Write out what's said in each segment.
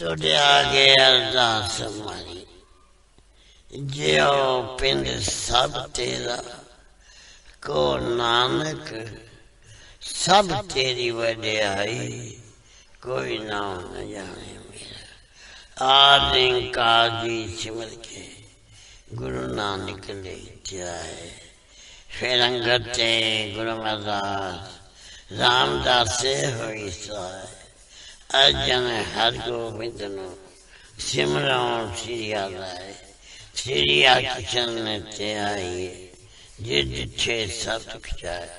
तुझे आगे अरदास हमारी, जियो पिंड सब तेरा, को नानक सब तेरी वड्याई, कोई नाम न जाने मेरा। आदि काजी सिमर के गुरु नानक ले जाए, फिर अंगते गुरु अरदास रामदास से होई सहाय। अर्जन हर गोबिंद नो सिमरो श्री आलाए, श्री कृष्ण ते आइए, जिद छे सत जाए।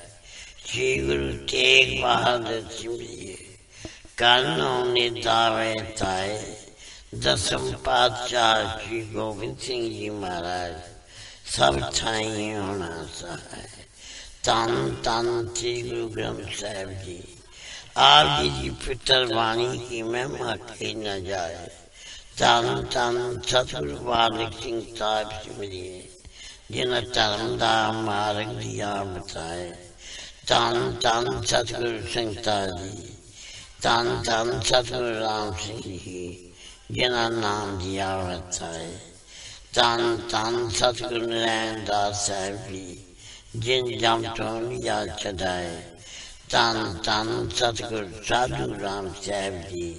श्री गुरु तेग बहादुर सिमरिए, कानो निदावे ताए। दसम पातशाह श्री गोबिंद सिंह जी महाराज सब ठाई होना सहाय। तन तन श्री गुरु ग्रंथ साहिब जी, आप जी पितर वाणी की महिमा कही न जाए। तन तन सतगुरु बालक सिंह साहिब सिमरिए, जिन धर्म दा मार्ग दिया बताए। तन तन सतगुरु संगता जी, तन तन सतगुरु राम सिंह जी, जिन्ना नाम दिया बताए। तन तन सतगुरु नारायण दास साहिब जी, जिन जम तो लिया चढ़ाए। तन तन सतगुरु साधु राम साहिब जी,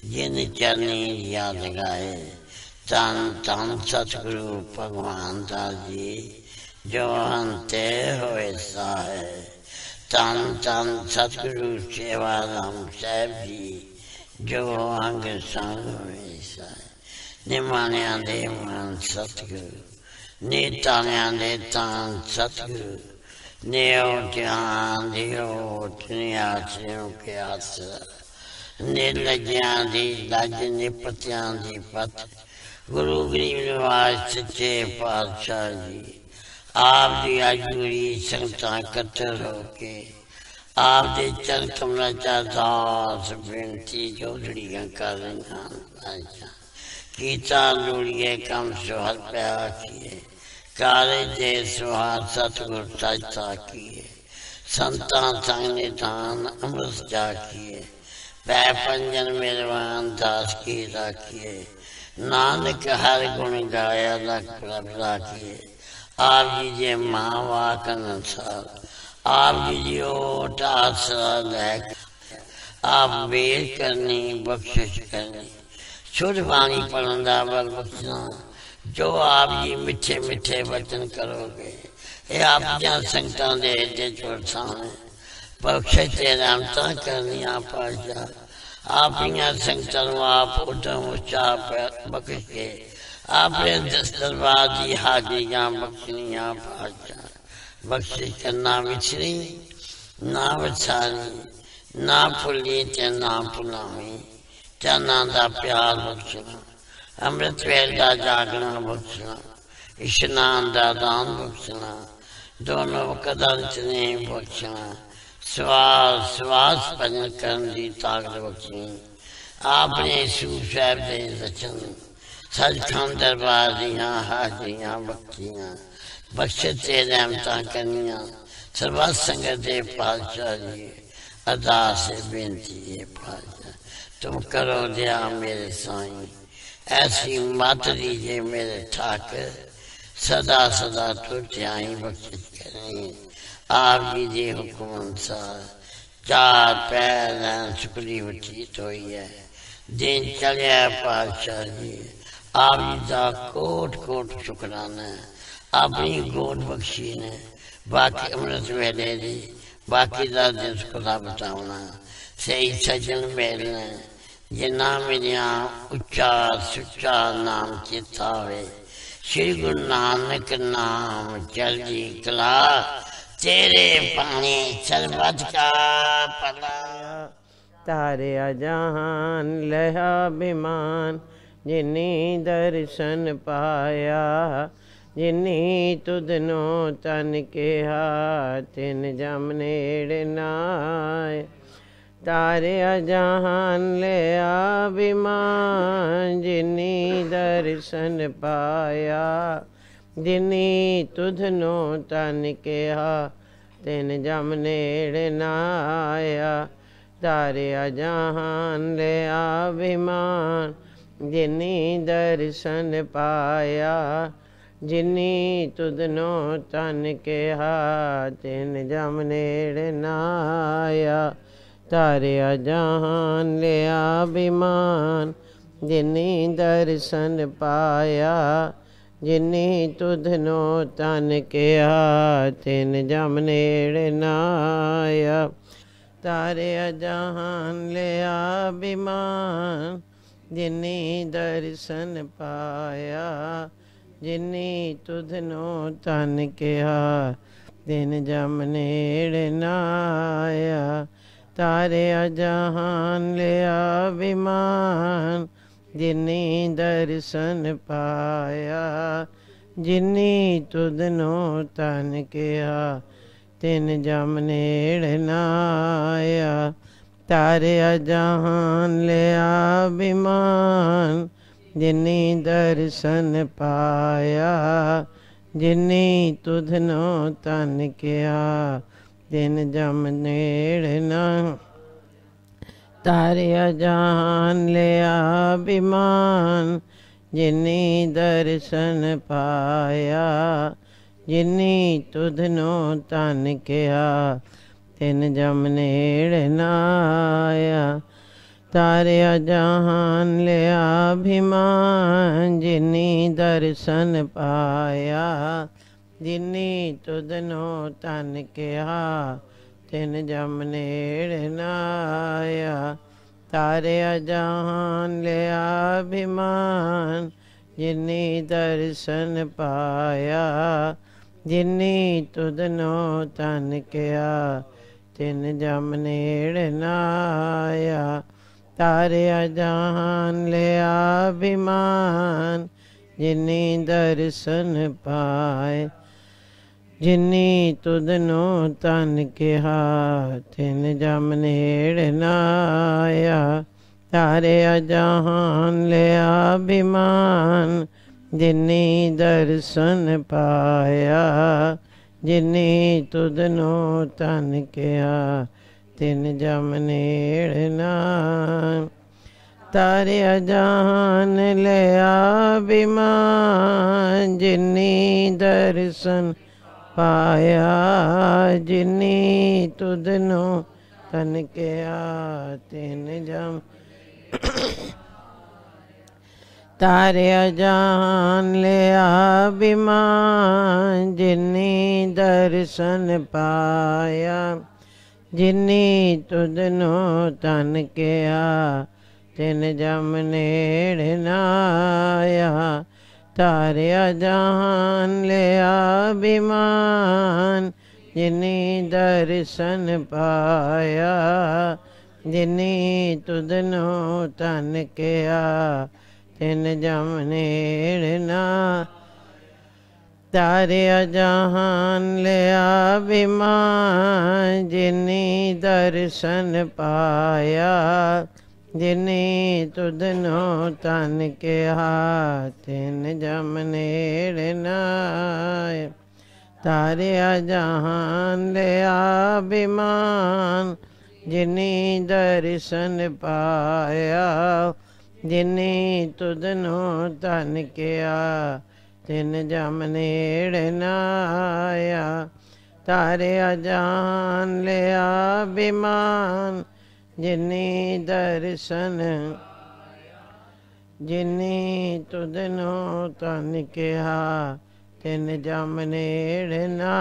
जिन चरनी याद लगाए। तन तन सतगुरु भगवान दास जी, जो अंते होए सहाय। तन तन सतगुरु सेवा राम साहिब जी, जो अंग संग होए सहाय। निमानिया दे मान सतगुरु, नीतानिया दे तान सतगुरु, नेओ ध्यान दियो आश्रयों के आसरा। निर्लज्ञां दी लज निपत्यां दी पत, गुरु गरीब निवास सच्चे पातशाह जी। आप दी अजूरी संगतां कट्टर होके, आप दे चरण कमला चा दास बेनती जोड़ियां कर रही। कीता लोड़िए कम सुहर प्या किए, काले दे सुहार सतगुर सजता किए। संतान संग निधान अमृत जा किए, पै पंजन मेरवान दास की राखिए। नानक हर गुण गाया लख प्रभ राखिए। आप जी जे माँ वाकन साल, आप जी जी ओट आसरा लैक। आप बेर करनी बख्शिश करनी, शुद्ध वाणी पढ़ंदा बल बख्शना। जो आप जी मिठे मिठे वचन करोगे, ये आप जहाँ संगतां दे एडे चोरसाने बख्शिश ते रहमतां करनियां पातशाह। आप इयां संगतां नूं आप उदम उचा बख्श के, आपने दरबार दी हाजरियां बख्शनियां पातशाह। बख्शिश करना विछड़ी ना विछारी, ना भुली ते ना भुलावी। चरनां दा प्यार बख्शना, अमृत वेल का जागना बख्शना, इशनान दा दान बख्शना, दोनों कदम ने बख्शना। श्वास श्वास भजन करन दी ताकत बख्शनी। आपने सूफ साहब दे रचन, सचखंड दरबार दियां हाजरियां बख्शियां। बख्शिश ते रहमतां करनियां सर्वत संगत दे पातशाह जी। अरदास बेनती है पातशाह, तुम करो दया मेरे साईं। ऐसी मत दीजिए मेरे ठाकर, सदा सदा तुझे आई बख्शिश करें। आप जी दे हुक्म अनुसार चार पैर सुखली बचीत हुई है। दिन चलिया पातशाह जी, आप जी का कोट कोट शुकराना है। अपनी गोद बख्शी ने बाकी अमृत वेले दी, बाकी का दिन खुदा बतावना। सही सजन मिलने, जिन्ना मेरिया उच्चा सुच्चा नाम चेता वे। श्री गुरु नानक नाम चढ़दी कला, तेरे पानी सरबत का भला। तारे जहान लहा बिमान, जिनी दर्शन पाया। जिनी तुदनो तन के तिन जम नेड़ नाय। तारे जहान ले अभिमान, जिनी दर्शन पाया। जिनी तुधनो तन के तिन जम नेड़ नाया। ਤਾਰਿਆ ਜਹਾਨ ਲਿਆ ਅਭਿਮਾਨ ਜਿਨੀ ਦਰਸ਼ਨ ਪਾਇਆ ਜਿਨੀ ਤੁਧਨੋ ਤਨ ਕਿਹਾ ਤਿਨ ਜਮ ਨੇੜ ਨਾ ਆਇਆ ਤਾਰਿਆ ਜਹਾਨ ਲਿਆ ਅਭਿਮਾਨ ਜਿਨੀ ਦਰਸ਼ਨ ਪਾਇਆ ਜਿਨੀ ਤੁਧਨੋ ਤਨ ਕਿਹਾ ਤਿਨ ਜਮ ਨੇੜ ਨਾ ਆਇਆ ਤਾਰਿਆ ਜਹਾਨ ਲਿਆ ਅਭਿਮਾਨ ਜਿਨੀ ਦਰਸ਼ਨ ਪਾਇਆ ਜਿਨੀ ਤੁਧਨੋ ਤਨ ਕਿਹਾ ਤਿਨ ਜਮ ਨੇੜ ਨਾ ਆਇਆ ਤਾਰਿਆ ਜਹਾਨ ਲਿਆ ਅਭਿਮਾਨ ਜਿਨੀ ਦਰਸ਼ਨ ਪਾਇਆ ਜਿਨੀ ਤੁਧਨੋ ਤਨ ਕਿਹਾ ਤਿਨ ਜਮ ਨੇੜ ਨਾ ਆਇਆ ਤਾਰਿਆ ਜਹਾਨ ਲਿਆ ਅਭਿਮਾਨ ਜਿਨੀ ਦਰਸ਼ਨ ਪਾਇਆ ਜਿਨੀ ਤੁਧਨੋ ਤਨ ਕਿਹਾ ਤਿਨ ਜਮ ਨੇੜ ਨਾ ਤਾਰਿਆ ਜਹਾਨ ਲਿਆ ਅਭਿਮਾਨ ਜਿਨੀ ਦਰਸ਼ਨ ਪਾਇਆ ਜਿਨੀ ਤੁਧਨੋ ਤਨ ਕਿਹਾ ਤਿਨ ਜਮ ਨੇੜ ਨਾ ਆਇਆ ਤਾਰਿਆ ਜਹਾਨ ਲਿਆ ਅਭਿਮਾਨ ਜਿਨੀ ਦਰਸ਼ਨ ਪਾਇਆ ਜਿਨੀ ਤੁਧਨੋ ਤਨ ਕਿਹਾ ਤਿਨ ਜਮ ਨੇੜ ਨਾ ਆਇਆ ਤਾਰਿਆ ਜਹਾਨ ਲਿਆ ਅਭਿਮਾਨ ਜਿਨੀ ਦਰਸ਼ਨ ਪਾਇਆ ਜਿਨੀ ਤੁਧਨੋ ਤਨ ਕਿਹਾ ਤਿਨ ਜਮ ਨੇੜ ਨਾ ਆਇਆ ਤਾਰਿਆ ਜਹਾਨ ਲਿਆ ਅਭਿਮਾਨ ਜਿਨੀ ਦਰਸ਼ਨ ਪਾਏ ਜਿਨੀ ਤੁਧਨੋ ਤਨ ਕਿਹਾ ਤਿਨ ਜਮ ਨੇੜ ਨਾ ਆਇਆ ਤਾਰਿਆ ਜਹਾਨ ਲਿਆ ਅਭਿਮਾਨ ਜਿਨੀ ਦਰਸ਼ਨ ਪਾਇਆ ਜਿਨੀ ਤੁਧਨੋ ਤਨ ਕਿਹਾ ਤਿਨ ਜਮ ਨੇੜ ਨਾ ਤਾਰਿਆ ਜਹਾਨ ਲਿਆ ਅਭਿਮਾਨ ਜਿਨੀ ਦਰਸ਼ਨ ਪਾਇਆ ਜਿਨੀ ਤੁਧਨੋ ਤਨ ਕਿਹਾ ਤਿਨ ਜਮ ਤਾਰਿਆ ਜਹਾਨ ਲਿਆ ਅਭਿਮਾਨ ਜਿਨੀ ਦਰਸ਼ਨ ਪਾਇਆ ਜਿਨੀ ਤੁਧਨੋ ਤਨ ਕਿਹਾ ਤਿਨ ਜਮ ਨੇੜ ਨਾ ਆਇਆ ਤਾਰਿਆ ਜਹਾਨ ਲਿਆ ਅਭਿਮਾਨ ਜਿਨੀ ਦਰਸ਼ਨ ਪਾਇਆ ਜਿਨੀ ਤੁਧਨੋ ਤਨ ਕਿਹਾ ਤਿਨ ਜਮ ਨੇੜ ਨਾ ਤਾਰਿਆ ਜਹਾਨ ਲਿਆ ਅਭਿਮਾਨ ਜਿਨੀ ਦਰਸ਼ਨ ਪਾਇਆ ਜਿਨੀ ਤੁਧਨੋ ਤਨ ਕਿਹਾ ਤਿਨ ਜਮ ਨੇੜ ਨਾ ਆਇਆ ਤਾਰਿਆ ਜਹਾਨ ਲਿਆ ਅਭਿਮਾਨ ਜਿਨੀ ਦਰਸ਼ਨ ਪਾਇਆ ਜਿਨੀ ਤੁਧਨੋ ਤਨ ਕਿਹਾ ਤਿਨ ਜਮ ਨੇੜ ਨਾ ਆਇਆ ਤਾਰਿਆ ਜਹਾਨ ਲਿਆ ਅਭਿਮਾਨ ਜਿਨੀ ਦਰਸ਼ਨ ਜਿਨੀ ਤੁਧਨੋ ਤਨ ਕਿਹਾ ਤਿਨ ਜਮ ਨੇੜ ਨਾ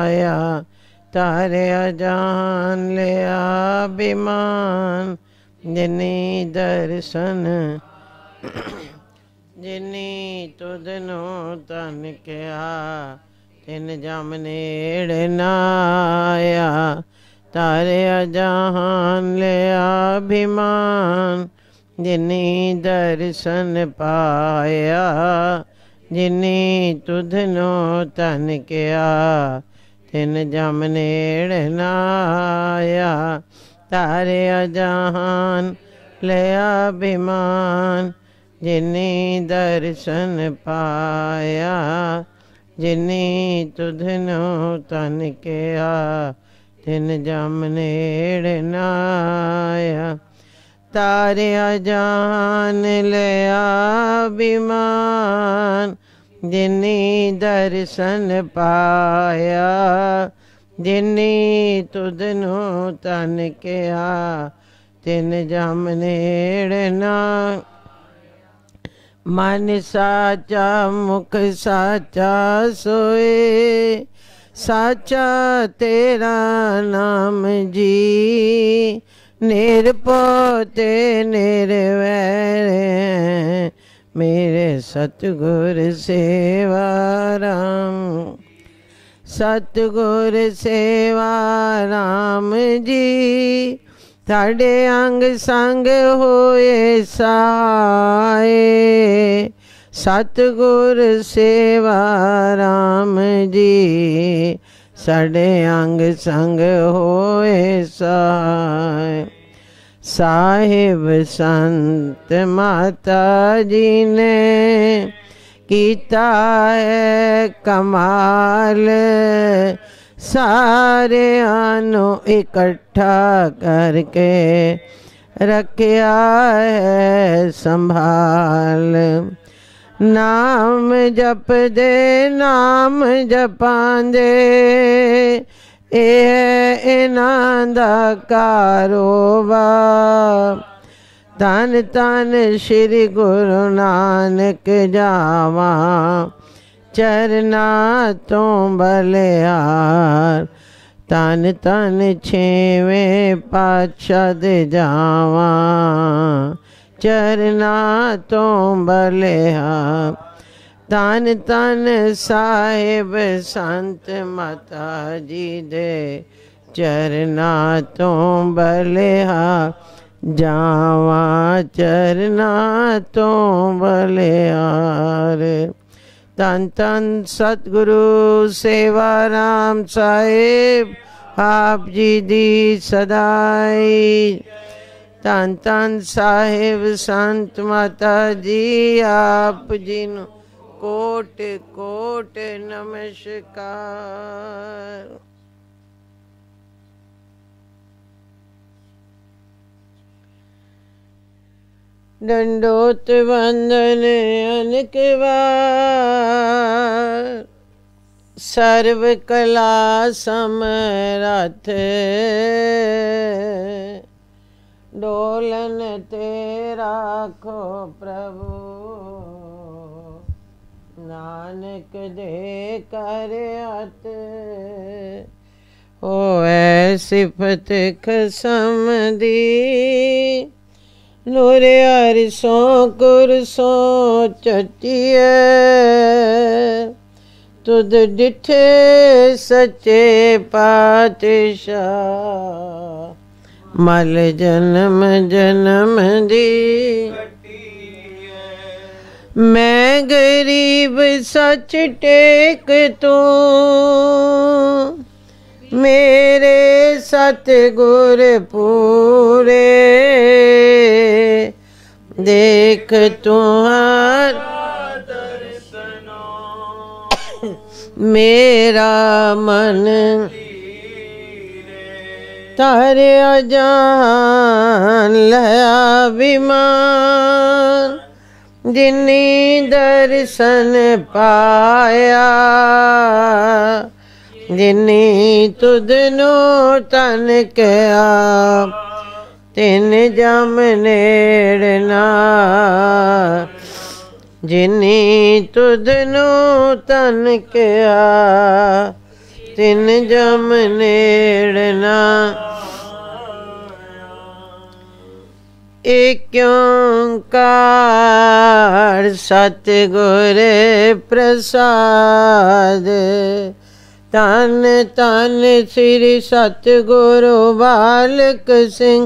ਆਇਆ ਤਾਰਿਆ ਜਹਾਨ ਲਿਆ ਅਭਿਮਾਨ ਜਿਨੀ ਦਰਸ਼ਨ ਜਿਨੀ ਤੁਧਨੋ ਤਨ ਕਿਹਾ ਤਿਨ ਜਮ ਨੇੜ ਨਾ ਆਇਆ ਤਾਰਿਆ ਜਹਾਨ ਲਿਆ ਅਭਿਮਾਨ ਜਿਨੀ ਦਰਸ਼ਨ ਪਾਇਆ ਜਿਨੀ ਤੁਧਨੋ ਤਨ ਕਿਹਾ ਤਿਨ ਜਮ ਨੇੜ ਨਾ ਆਇਆ ਤਾਰਿਆ ਜਹਾਨ ਲਿਆ ਅਭਿਮਾਨ ਜਿਨੀ ਦਰਸ਼ਨ ਪਾਇਆ ਜਿਨੀ ਤੁਧਨੋ ਤਨ ਕਿਹਾ तिन जम नेड़ न आया। तारिया जान लिया विमान जिनी दर्शन पाया। जिनी तुदनु तन किया तिन जम नेड़ न। मन साचा मुख साचा सोए साचा तेरा नाम जी। निरपोते निर्वैर मेरे सतगुर सेवा राम। सतगुर सेवा राम जी साढ़े अंग संग होए साए। सतगुर सेवा राम जी साढ़े अंग संग होए साए। साहिब संत माता जी ने कीता है कमाल। सारे आनो इकट्ठा करके रखया है संभाल। नाम जप दे नाम जपांदे ए इन्हां दा कारोबार। धन धन श्री गुरु नानक जावा चरना तो बलिहार। तन तन छेवें पातशाह दे जावा चरना तो बलिहार। तन तन साहिब संत माता जी दे चरना तो बलिहार। जावा चरना तो बलिहार। तन तन सतगुरु सेवा राम साहिब आप जी दी सदाई। तन तन साहिब संत माता जी आप जी नू कोट कोट नमस्कार। दंडोत वंदन अनेक बार। सर्व कला समरथ डोलन तेरा खो प्रभु। नानक दे कर अत होए सिफत खसम दी। नूरे अरसों कुरसों चटिए तुद डिठे सच्चे पातशाह। मल जन्म जन्म दी मैं गरीब सच टेक तू। मेरे सतगुर पूरे देख तुहार मेरा मन। तारे अजान लया विमान जिनी दर्शन पाया। जिनी तुदनो तन किया तिन जम नेड़ न। जिनी तुदनो तन किया तिन जम नेड़ न। एक ओंकार सतगुर प्रसाद। तन तन श्री सतगुरु बालक सिंह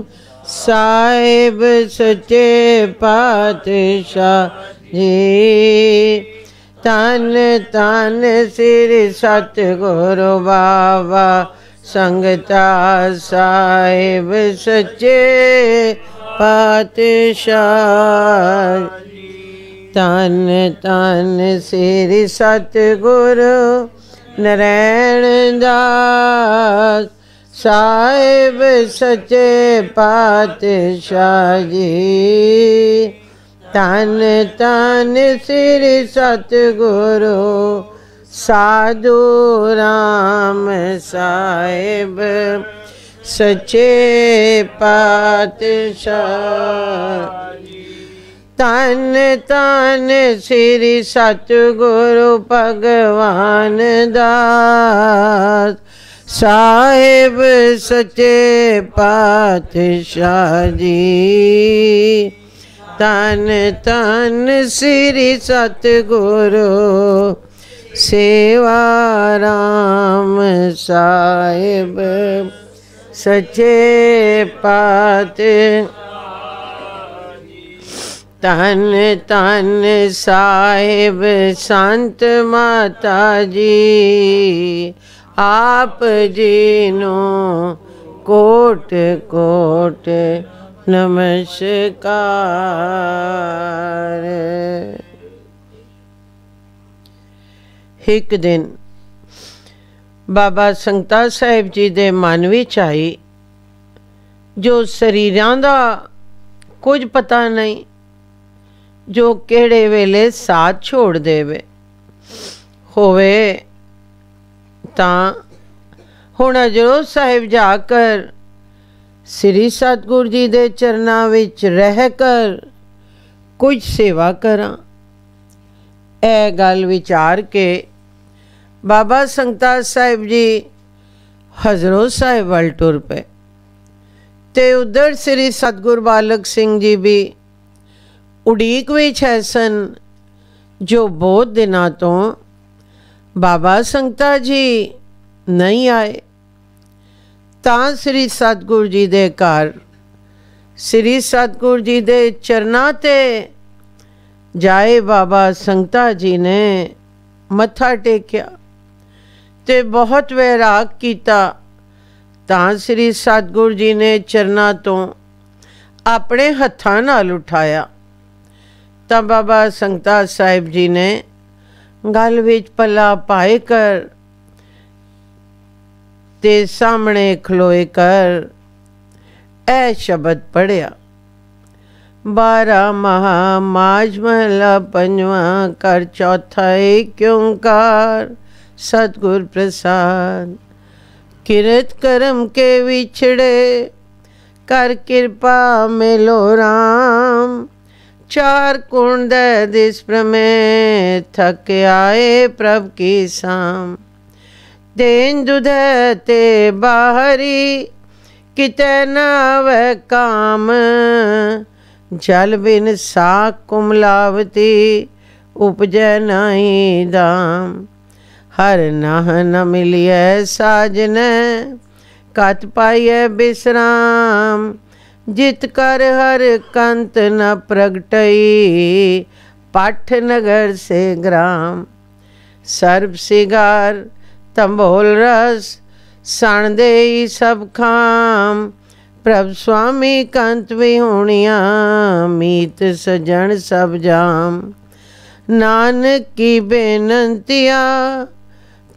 साहिब सच्चे पातशाह जी। तन तन श्री सतगुरु बाबा संगता साहिब सच्चे पातशाह। तन तन श्री सतगुरु नारायण दास साहिब सच्चे पातशाह जी। तन तन श्री सतगुरु साधु राम साहिब सच्चे पातशाह। तन तन श्री सतगुरु भगवान दास साहिब सच्चे पातशाह जी। तन तन श्री सतगुरु सेवा राम साहिब सच्चे पातशाह। तन तन साहिब संत माता जी आप जी नो कोट कोट नमस्कार। एक दिन बाबा संगता साहिब जी दे मन विच आई, जो शरीरां दा कुछ पता नहीं, जो केड़े वेले साथ छोड़ देवे होवे तां हुण अजरो साहिब जाकर श्री सतगुरु जी दे चरनां विच रह कर कुछ सेवा करां। ए गल विचार के बाबा संगता साहिब जी हजरो साहिब वल टुर पे, ते उधर श्री सतगुरु बालक सिंह जी भी उड़ीक विच है सन, जो बहुत दिनों तो बाबा संगता जी नहीं आए। तां श्री सतगुरु जी दे घर श्री सतगुरु जी दे चरनां ते जाए बाबा संगता जी ने मत्था टेकिया ते बहुत वैराग किया। तां श्री सतगुरु जी ने चरनां तो अपने हत्थां नाल उठाया। तां बाबा संगता साहिब जी ने गल विच पल्ला पाए कर ते सामने खलोए कर ऐ शब्द पढ़िया, 12 महा माज महला पंजवा कर चौथा एक ओंकार सतगुर प्रसाद। किरत कर्म के विछड़े कर कृपा मिलो राम। चार कुंड दिस प्रमेय थक आए प्रभ की साम। देन दुध ते बाहरी किते न वह काम। जल बिन साख कुमलावती उपजै नहीं दाम। हर नाह न मिलिए साजन कत पाइए विश्राम। जित कर हर कंत न प्रगटई पाठ नगर से ग्राम। सर्व सिगार तंबोल रस सण दे सब खाम। प्रभ स्वामी कंत विहुणिया मीत सजन सब जाम। नानक की बेनंतिया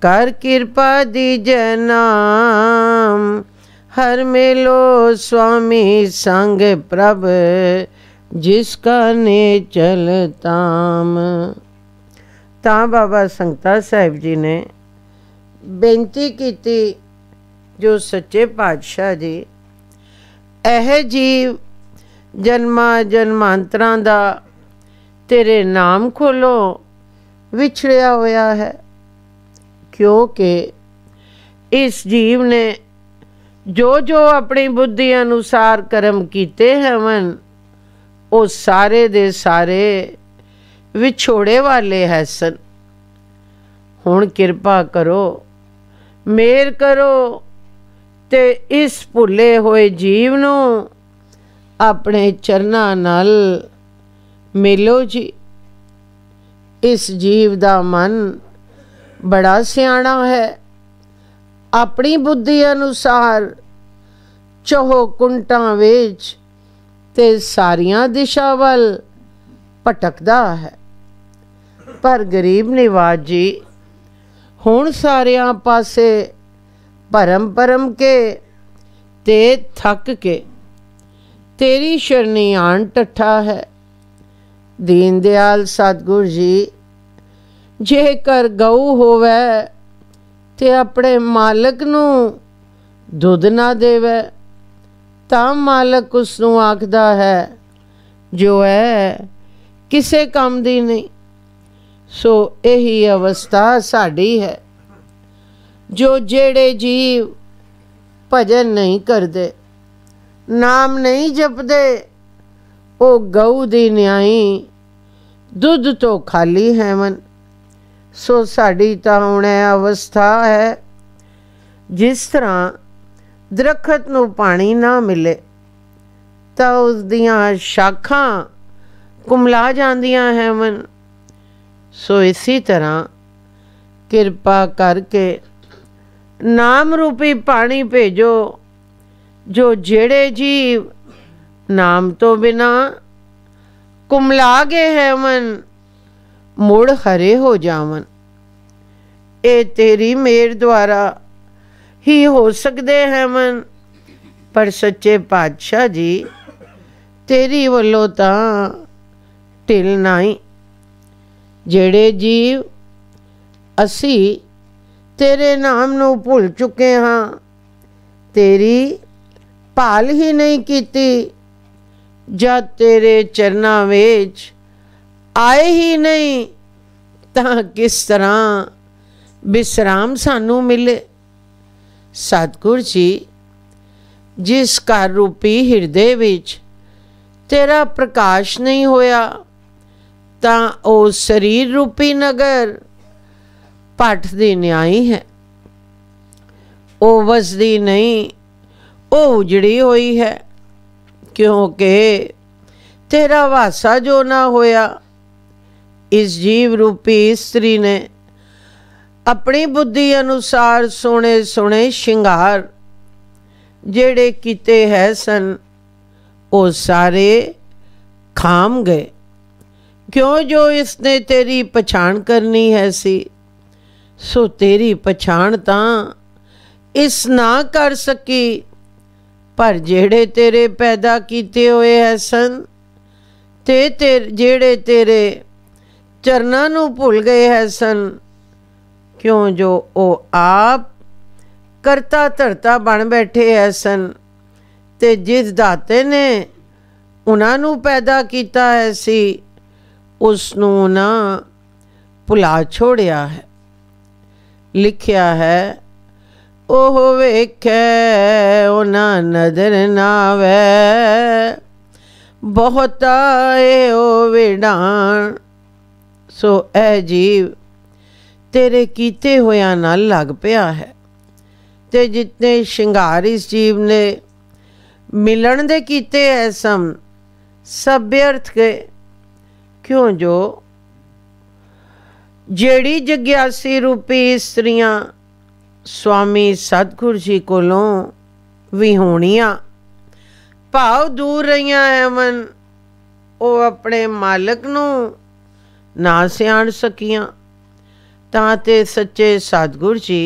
कर कृपा दीजै नाम। हर मेलो स्वामी संग प्रभ जिसका ने चलताम। तां बाबा संगता साहिब जी ने बेनती की, जो सच्चे पातशाह जी एह जीव जन्मां जन्मांतरां दा तेरे नाम खोलो विछड़िया होया है, क्योंकि इस जीव ने जो जो अपनी बुद्धि अनुसार कर्म कीते हवन वो सारे दे सारे विछोड़े वाले है सन। हुण किरपा करो, मेहर करो ते इस भुले होए जीव नू अपने चरनां नाल मिलो जी। इस जीव दा मन बड़ा सियाणा है, अपनी बुद्धि अनुसार चौहो कुंटां विच ते सारियां दिशा वल भटकदा है। पर गरीब निवाज जी हुण सारियां पासे भरम भरम के ते थक के तेरी शरणी आन टट्ठा है। दीन दयाल सतगुर जी जेकर गऊ होवे ते अपने मालक नूं दुध ना देवे तां मालक उसनूं आखदा है जो है किसे काम दी नहीं। सो यही अवस्था साड़ी है। जो जेड़े जीव भजन नहीं करते, नाम नहीं जपदे, वो गऊ दी न्याई दुध तो खाली हैवन। सो साड़ी तां हुण अवस्था है जिस तरह दरखत नूं पानी ना मिले तां उस दियां शाखां कुमला जांदियां हैवन। सो इसी तरह किरपा करके नाम रूपी पानी भेजो जो जेड़े जीव नाम तो बिना कुमला गए हैवन मुड़ हरे हो जावन। ए तेरी मेर द्वारा ही हो सकते हैवन। पर सच्चे पातशाह जी तेरी वल्लों तां ढिल नहीं। जेड़े जीव असी तेरे नाम नूं भुल चुके हाँ, तेरी भाल ही नहीं कीती, जद तेरे चरनां विच आए ही नहीं तां किस तरह विश्राम सानू मिले। सतगुर जी जिस घर रूपी हिरदे विच तेरा प्रकाश नहीं होया तां ओ शरीर रूपी नगर भट्ठ दी न्याई है। ओ वसदी नहीं, ओ उजड़ी हुई है, क्योंकि तेरा वासा जो ना होया। इस जीव रूपी स्त्री ने अपनी बुद्धि अनुसार सोने सोने शिंगार जेड़े कीते है सन वो सारे खाम गए। क्यों जो इसने तेरी पछाण करनी है सी, सो तेरी पछाण तां इस ना कर सकी। पर जेड़े तेरे पैदा कीते हुए है सन ते जेड़े तेरे चरनां नूं भुल गए है सन, क्यों जो ओ आप करता धरता बन बैठे है सन ते जिस दाते ने उन्हां नूं पैदा कीता है सी उसनूं ना भुला छोड़िया है। लिखिया है ओह वेखै उन्हां नदर ना आवे, बहुत आए ओ विडाण। सो ऐ जीव तेरे कीते होया नाल लग पिया है ते जितने शिंगार इस जीव ने मिलन दे कीते है सब व्यर्थ गए। क्यों जो जेड़ी जग्यासी रूपी स्त्रियां स्वामी सतगुर जी कोलों विहोणियां भाव दूर रहियां हैवन, वो अपने मालक नूं ना सियाण सकियां। तां ते सच्चे सतगुर जी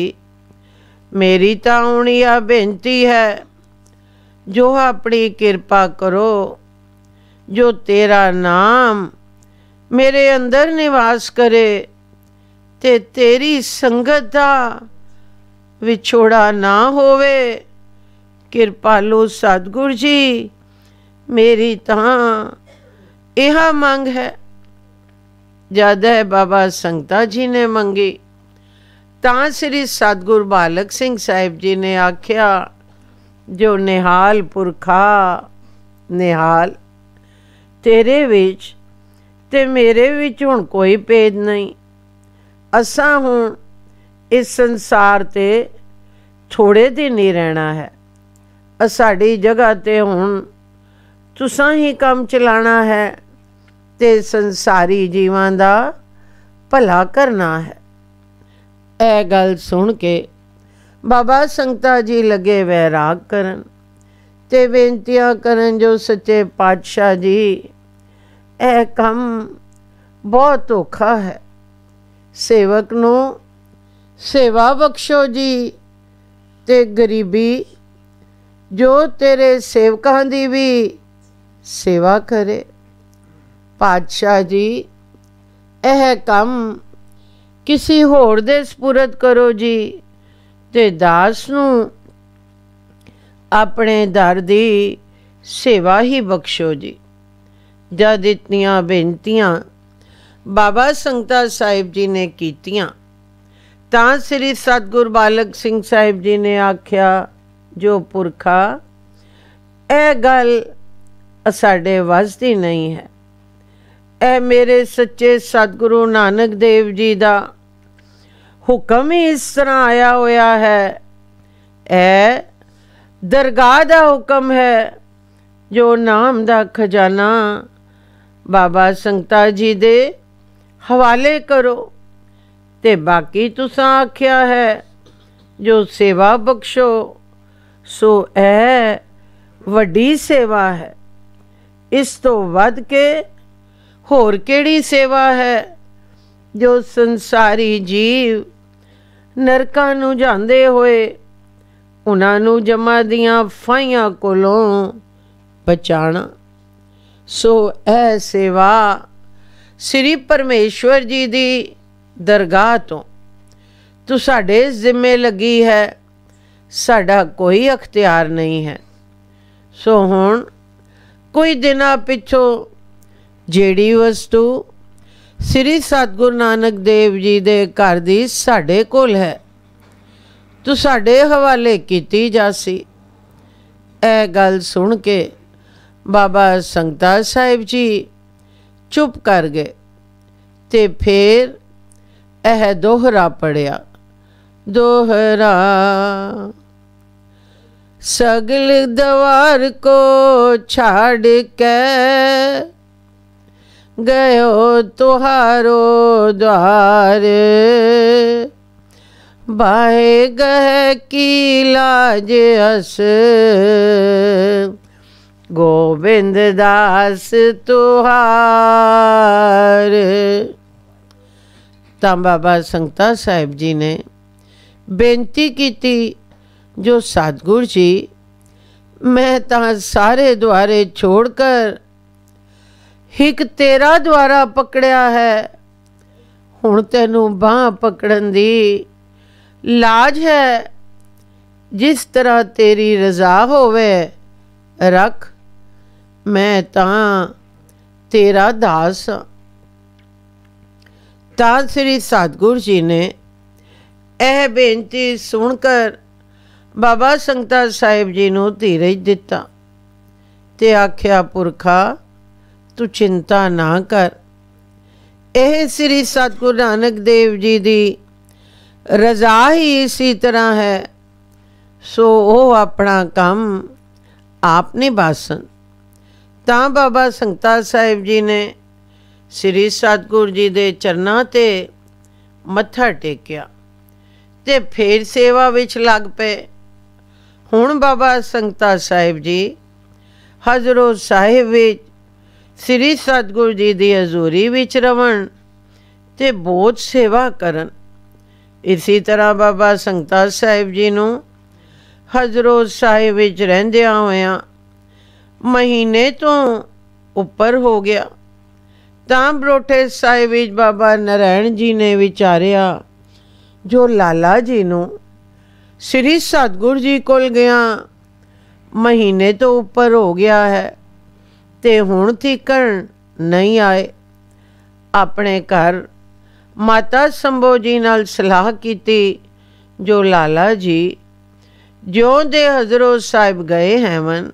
मेरी तां हुण यह बेनती है जो अपनी कृपा करो, जो तेरा नाम मेरे अंदर निवास करे ते तेरी संगत दा विछोड़ा ना होवे। कृपालु सतगुर जी मेरी तां यह मंग है। जद है बाबा संगता जी ने मंगी तां श्री सतगुर बालक सिंह साहिब जी ने आख्या जो निहाल पुरखा निहाल, तेरे विच ते मेरे विच हुण कोई भेद नहीं। असां हुण इस संसार ते थोड़े दिन ही रहना है। साड़ी जगह ते हुण तुसां ही काम चलाना है ते संसारी जीवां दा भला करना है। ए गल सुन के बाबा संगता जी लगे वैराग करन ते बेनतियां करन जो सच्चे पातशाह जी ए कम बहुत औखा है, सेवक नूं सेवा बख्शो जी ते गरीबी जो तेरे सेवकां दी भी सेवा करे। पातशाह जी, यह काम किसी होर दे सपुरद करो जी, ते दास नूं अपने दर दी सेवा ही बख्शो जी। जद इतनियां बेनतियां बाबा संगता साहिब जी ने कीतियां तां श्री सतगुर बालक सिंह साहिब जी ने आख्या, जो पुरखा यह गल साडे वस दी नहीं है। यह मेरे सच्चे सतगुरु नानक देव जी दा हुक्म ही इस तरह आया होया है। यह दरगाह दा हुक्म है। जो नाम दा खजाना बाबा संगता जी दे हवाले करो, ते बाकी तुसां आख्या है जो सेवा बख्शो, सो यह वड्डी सेवा है। इस तो वध के होर केड़ी सेवा है। जो संसारी जीव नरकां नूं जांदे होए उन्हां नूं जमा दियां फाइयां कोलों बचाना। सो यह सेवा श्री परमेश्वर जी दी दरगाह तो साडे जिम्मे लगी है। साडा कोई अख्तियार नहीं है। सो हुण कोई दिना पिछों जेड़ी वस्तु श्री सतगुरु नानक देव जी दे घर दी साडे कोल है, तो साडे हवाले कीती जासी। ए गल सुन के बाबा संगता साहिब जी चुप कर गए, ते फिर यह दोहरा पढ़िया। दोहरा सगल दवार को छाड़ के गयो तुहारो द्वार, बाहे गह की लाज अस गोविंद दास तुहार। तां बाबा संगता साहिब जी ने बेनती की, जो सतगुरु जी, मैं तां सारे द्वारे छोड़कर हिक तेरा द्वारा पकड़िया है। हुण तैनू बांह पकड़न दी लाज है। जिस तरह तेरी रजा होवे रख, मैं तां तेरा दास हाँ। तां श्री सतगुरु जी ने यह बेनती सुनकर बाबा संगता साहिब जी नूं धीरज दिता, ते आख्या, पुरखा तू चिंता ना कर। यह श्री सतगुरु नानक देव जी दी रजा ही इसी तरह है। सो वो अपना काम आप निभासन। तां बाबा संगता साहिब जी ने श्री सतगुरु जी दे चरनां ते मत्था टेकिया, ते फिर सेवा विच लग पे। हुण बाबा संगता साहिब जी हजरो साहिब विच श्री सतगुरु जी दी हजूरी विच रवन ते बहुत सेवा करन। इसी तरह बाबा संगता साहिब जी नूं हजरो साहिब विच रहिंदियां होइयां महीने तो उपर हो गया। तां बरोठे साहिब विच बाबा नारायण जी ने विचारिया, जो लाला जी नूं श्री सतगुरु जी कोल गया महीने तो उपर हो गया है, ते हुण तिकण नहीं आए। अपने घर माता संभो जी नाल सलाह कीती, जो लाला जी ज्यों दे हजरो साहिब गए हैवन,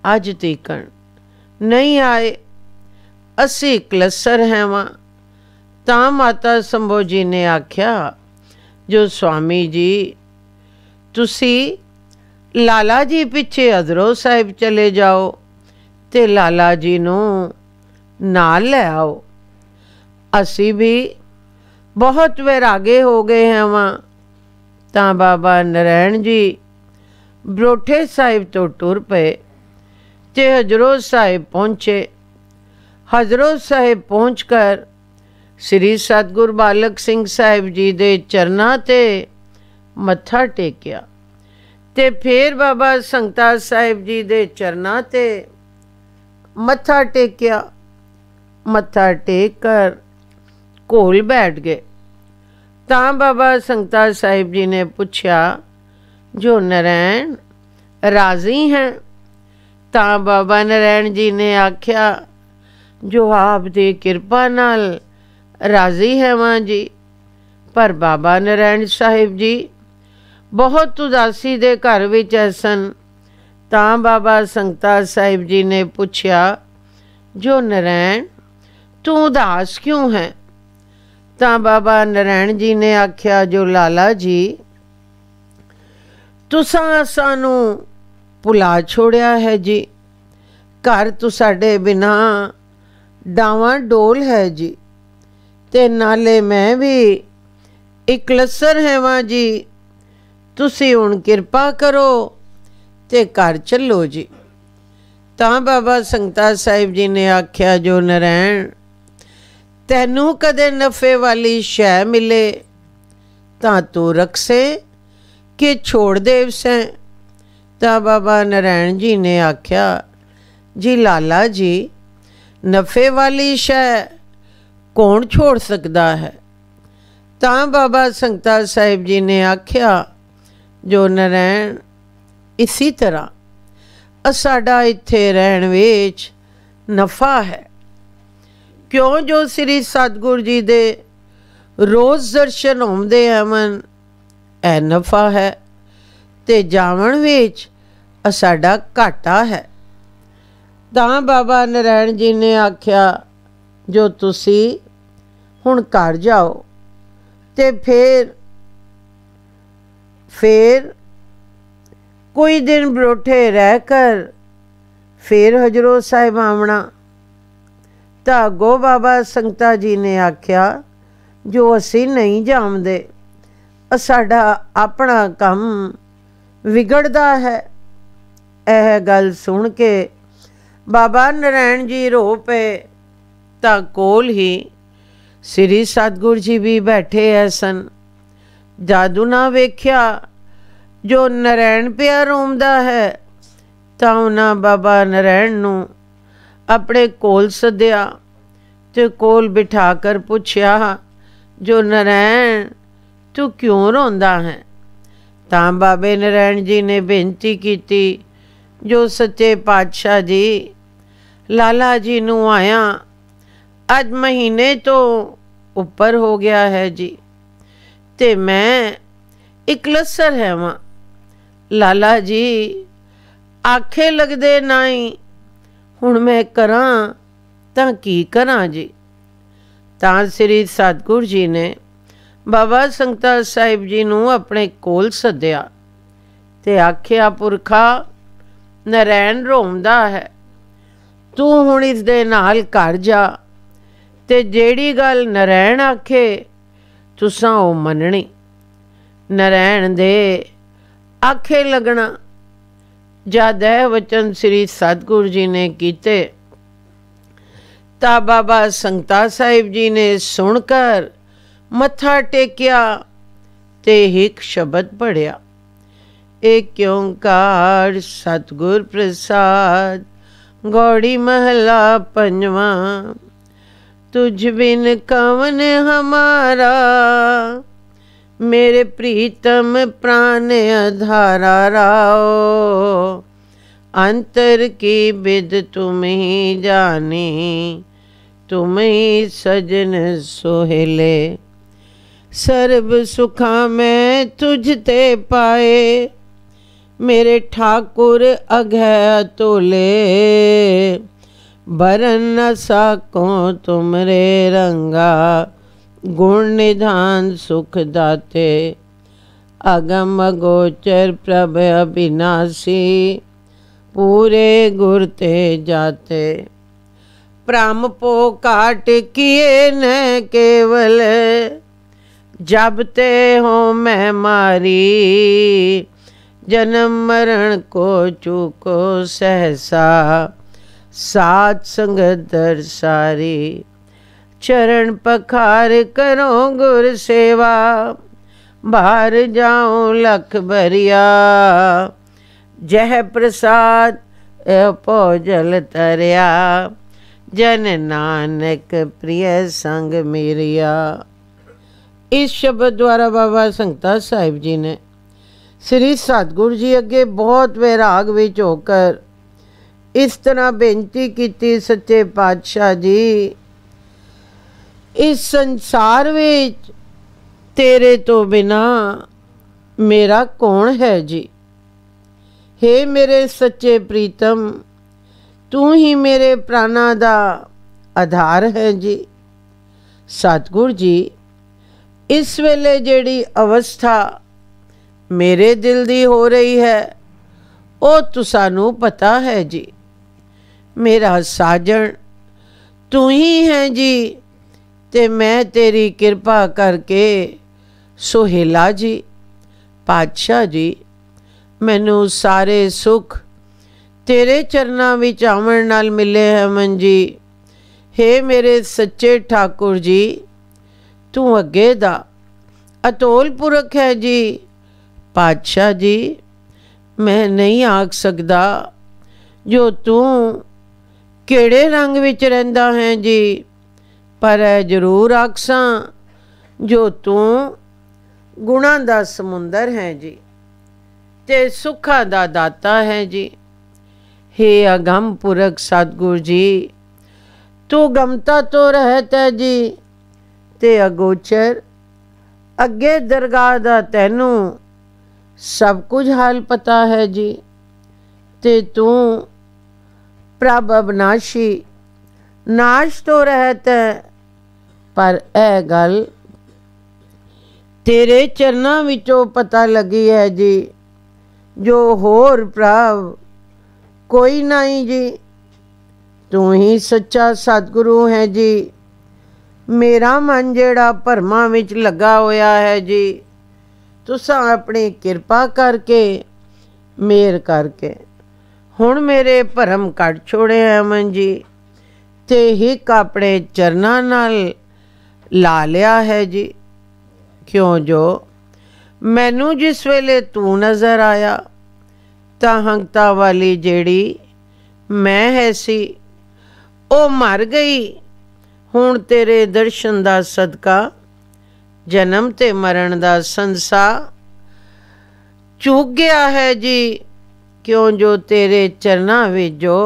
अज तिकण नहीं आए। असी कलसर हैवां। तां माता संभो जी ने आख्या, जो स्वामी जी तुसी लाला जी पिछे हजरो साहिब चले जाओ, ते लाला जी नूं नाल ले आओ। असी भी बहुत वैरागे हो गए हैवां। तां बाबा नारायण जी बरोठे साहिब तो टुर पे, ते हजरो साहिब पहुँचे। हजरो साहिब पहुँच कर श्री सतगुरु बालक सिंह साहिब जी दे चरनां ते मत्था टेकिया, ਤੇ ਫਿਰ ਬਾਬਾ ਸੰਗਤਾ ਸਾਹਿਬ ਜੀ ਦੇ ਚਰਨਾਂ ਤੇ ਮੱਥਾ ਟੇਕਿਆ। ਮੱਥਾ ਟੇਕ ਕਰ ਕੋਲ ਬੈਠ ਗਏ। ਤਾਂ ਬਾਬਾ ਸੰਗਤਾ ਸਾਹਿਬ ਜੀ ਨੇ ਪੁੱਛਿਆ, ਜੋ ਨਰੈਣ ਰਾਜ਼ੀ ਹੈ? ਤਾਂ ਬਾਬਾ ਨਰੈਣ ਜੀ ਨੇ ਆਖਿਆ, ਜੋ ਆਪ ਦੀ ਕਿਰਪਾ ਨਾਲ ਰਾਜ਼ੀ ਹੈ ਮਾਂ ਜੀ। ਪਰ ਬਾਬਾ ਨਰੈਣ ਸਾਹਿਬ ਜੀ ਬਹੁਤ ਉਦਾਸੀ ਦੇ ਘਰ ਵਿੱਚ ਸਨ। ਤਾਂ ਬਾਬਾ ਸੰਗਤਾ ਸਾਹਿਬ ਜੀ ਨੇ ਪੁੱਛਿਆ, ਜੋ ਨਰੈਣ ਤੂੰ ਉਦਾਸ ਕਿਉਂ ਹੈ? ਤਾਂ ਬਾਬਾ ਨਰੈਣ ਜੀ ਨੇ ਆਖਿਆ, ਜੋ ਲਾਲਾ ਜੀ ਤੁਸਾਂ ਸਾਨੂੰ ਭੁਲਾ ਛੋੜਿਆ ਹੈ ਜੀ। ਘਰ ਤੁਹਾਡੇ ਬਿਨਾ ਡਾਵਾਂ ਡੋਲ ਹੈ ਜੀ। ਤੇ ਨਾਲੇ ਮੈਂ ਵੀ ਇੱਕ ਲਸਰ ਹੈਵਾਂ ਜੀ। ਤੁਸੀਂ ਹੁਣ ਕਿਰਪਾ ਕਰੋ ਤੇ ਘਰ ਚੱਲੋ ਜੀ। ਤਾਂ ਬਾਬਾ ਸੰਗਤਾ ਸਾਹਿਬ ਜੀ ਨੇ ਆਖਿਆ, ਜੋ ਨਰੈਣ ਤੈਨੂੰ ਕਦੇ ਨਫੇ ਵਾਲੀ ਸ਼ੈ ਮਿਲੇ ਤਾਂ ਤੂੰ ਰਕਸੇ ਕਿ ਛੋੜ ਦੇਵ ਸੈਂ। ਤਾਂ ਬਾਬਾ ਨਰੈਣ ਜੀ ਨੇ ਆਖਿਆ, ਜੀ ਲਾਲਾ ਜੀ ਨਫੇ ਵਾਲੀ ਸ਼ੈ ਕੌਣ ਛੋੜ ਸਕਦਾ ਹੈ? ਤਾਂ ਬਾਬਾ ਸੰਗਤਾ ਸਾਹਿਬ ਜੀ ਨੇ ਆਖਿਆ, ਜੋ ਨਰੈਣ ਇਸੀ ਤਰ੍ਹਾਂ ਸਾਡਾ ਇੱਥੇ ਰਹਿਣ ਵਿੱਚ ਨਫਾ ਹੈ। ਕਿਉਂ ਜੋ ਸ੍ਰੀ ਸਤਿਗੁਰੂ ਜੀ ਦੇ ਰੋਜ਼ ਦਰਸ਼ਨ ਹੁੰਦੇ ਹਨ, ਇਹ ਨਫਾ ਹੈ। ਤੇ ਜਾਵਣ ਵਿੱਚ ਸਾਡਾ ਘਾਟਾ ਹੈ। ਤਾਂ ਬਾਬਾ ਨਰੈਣ ਜੀ ਨੇ ਆਖਿਆ, ਜੋ ਤੁਸੀਂ ਹੁਣ ਘਰ ਜਾਓ ਤੇ ਫਿਰ ਕੋਈ ਦਿਨ ਬਰੋਠੇ ਰਹਿ ਕਰ ਫਿਰ ਹਜ਼ੂਰ ਸਾਹਿਬ ਆਵਣਾ। ਤਾਂ ਅੱਗੋਂ ਬਾਬਾ ਸੰਗਤਾ ਜੀ ਨੇ ਆਖਿਆ, ਜੋ ਅਸੀਂ ਨਹੀਂ ਜਾਣਦੇ, ਸਾਡਾ ਆਪਣਾ ਕੰਮ ਵਿਗੜਦਾ ਹੈ। ਇਹ ਗੱਲ ਸੁਣ ਕੇ ਬਾਬਾ ਨਰੈਣ ਜੀ ਰੋ ਪਏ। ਤਾਂ ਕੋਲ ਹੀ ਸ੍ਰੀ ਸਤਿਗੁਰੂ ਜੀ ਵੀ ਬੈਠੇ ਸਨ। ਜਾਦੂ ਨਾ ਵੇਖਿਆ ਜੋ ਨਰੈਣ ਪਿਆ ਰੋਂਦਾ ਹੈ। ਤਾਂ ਉਹਨਾਂ ਬਾਬਾ ਨਰੈਣ ਨੂੰ ਆਪਣੇ ਕੋਲ ਸੱਦਿਆ ਤੇ ਕੋਲ ਬਿਠਾ ਕਰ ਪੁੱਛਿਆ, ਜੋ ਨਰੈਣ ਤੂੰ ਕਿਉਂ ਰੋਂਦਾ ਹੈ? ਤਾਂ ਬਾਬੇ ਨਰੈਣ ਜੀ ਨੇ ਬੇਨਤੀ ਕੀਤੀ, ਜੋ ਸੱਚੇ ਪਾਤਸ਼ਾਹ ਜੀ ਲਾਲਾ ਜੀ ਨੂੰ ਆਇਆ ਅੱਜ ਮਹੀਨੇ ਤੋਂ ਉੱਪਰ ਹੋ ਗਿਆ ਹੈ ਜੀ। ਤੇ ਮੈਂ ਇੱਕ ਲਸਰ ਹੈਵਾਂ। ਲਾਲਾ ਜੀ ਆਖੇ ਲੱਗਦੇ ਨਹੀਂ। ਹੁਣ ਮੈਂ ਕਰਾਂ ਤਾਂ ਕੀ ਕਰਾਂ ਜੀ? ਤਾਂ ਸ੍ਰੀ ਸਤਿਗੁਰੂ ਜੀ ਨੇ ਬਾਬਾ ਸੰਗਤਾ ਸਾਹਿਬ ਜੀ ਨੂੰ ਆਪਣੇ ਕੋਲ ਸੱਦਿਆ ਤੇ ਆਖਿਆ, ਪੁਰਖਾ ਨਰੈਣ ਰੋਂਦਾ ਹੈ। ਤੂੰ ਹੁਣ ਇਸ ਦੇ ਨਾਲ ਘਰ ਜਾ ਤੇ ਜਿਹੜੀ ਗੱਲ ਨਰੈਣ ਆਖੇ ਤੁਸਾਂ ਉਹ ਮੰਨਣੀ। ਨਰੈਣ ਦੇ ਆਖੇ ਲੱਗਣਾ। ਜਦ ਇਹ ਵਚਨ ਸ੍ਰੀ ਸਤਿਗੁਰੂ ਜੀ ਨੇ ਕੀਤੇ ਤਾਂ ਬਾਬਾ ਸੰਗਤਾ ਸਾਹਿਬ ਜੀ ਨੇ ਸੁਣ ਕਰ ਮੱਥਾ ਟੇਕਿਆ ਤੇ ਇੱਕ ਸ਼ਬਦ ਪੜਿਆ, ਏਕ ਓਂਕਾਰ ਸਤਿਗੁਰ ਪ੍ਰਸਾਦ। ਗੌੜੀ ਮਹਲਾ ਪੰਜਵਾਂ। तुझ बिन कवन हमारा, मेरे प्रीतम प्राण आधारा राओ। अंतर की बिद तुम ही जानी, तुम ही सजन सोहेले। सर्ब सुखा मैं तुझ ते पाए, मेरे ठाकुर अघै तोले। बरन न साको तुमरे रंगा, गुण निधान सुख दाते। अगम अगोचर प्रभ अविनाशी, पूरे गुर ते जाते। भ्रम पो काट किए न केवल, जब ते हो मैं मारी। जन्म मरण को चूको सहसा, सात संगत दरसारी। चरण पखार करो गुर सेवा, बाहर जाऊं लख भरिया, जह प्रसाद भोजल तरिया, जन नानक प्रिय संग मेरिया। इस शब्द द्वारा बाबा संगता साहिब जी ने श्री सतगुरु जी अगे बहुत वैराग विच होकर इस तरह बेनती की, सच्चे पातशाह जी, इस संसार विच तेरे तो बिना मेरा कौन है जी। हे मेरे सच्चे प्रीतम, तू ही मेरे प्राणा दा आधार है जी। सतगुरु जी, इस वेले जेड़ी अवस्था मेरे दिल दी हो रही है वो तुसानू पता है जी। मेरा साजन तू ही है जी, ते मैं तेरी कृपा करके सुहेला जी। पातशाह जी, मैनू सारे सुख तेरे चरनां विच आवन नाल मिले है मन जी। हे मेरे सच्चे ठाकुर जी, तू अगे दा अतोल पुरख है जी। पातशाह जी, मैं नहीं आख सकदा जो तू केड़े रंग विच रहिंदा है जी, पर जरूर आखसां जो तू गुणां दा समुंदर है जी, ते सुखां दा दाता है जी। हे अगम पुरख सतगुरु जी, तू गमता तो रहत है जी, ते अगोचर अगे दरगाह दा तैनू सब कुछ हाल पता है जी। ते तू प्रभ अविनाशी नाश तो रहत है, पर ए गल तेरे चरनां विचों पता लगी है जी, जो होर प्रभ कोई नहीं जी। तू ही सच्चा सतगुरु है जी। मेरा मन जेड़ा भरमां विच लगा होया है जी, तुसां अपनी किरपा करके मेहर करके हुण मेरे भरम कट छोड़े है मन जी, ते हिक अपने चरनां नाल ला लिया है जी। क्यों जो मैनू जिस वेले तू नज़र आया तां हंगता वाली जेड़ी मैं है सी ओ मर गई। हुण तेरे दर्शन दा सदका जन्म ते मरण दा संसा चूक गया है जी। क्यों जो तेरे चरनां विच जो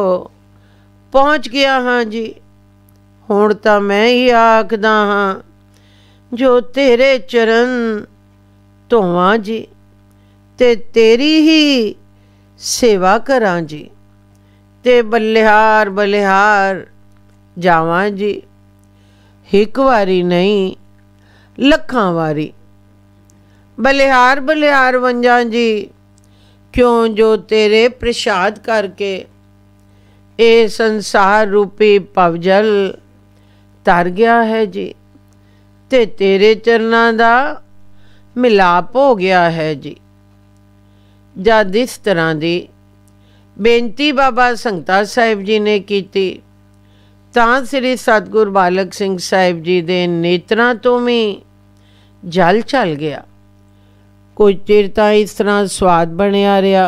पहुँच गया हाँ जी। हुण तां मैं ही आखदा हाँ जो तेरे चरण धोवां जी, ते तेरी ही सेवा करां जी, ते बलिहार बलिहार जावां जी। हिक वारी नहीं लखां वारी बलिहार बलिहार वंजां जी। क्यों जो तेरे प्रसाद करके ये संसार रूपी पवजल तर गया है जी, ते तेरे चरनां दा मिलाप हो गया है जी। जद इस तरह दी बेनती बाबा संगता साहिब जी ने की, तां श्री सतगुरु बालक सिंह साहिब जी दे नेत्रां तो भी जल चल गया। कुछ चिर तां इस तरह स्वाद बनिया रहा,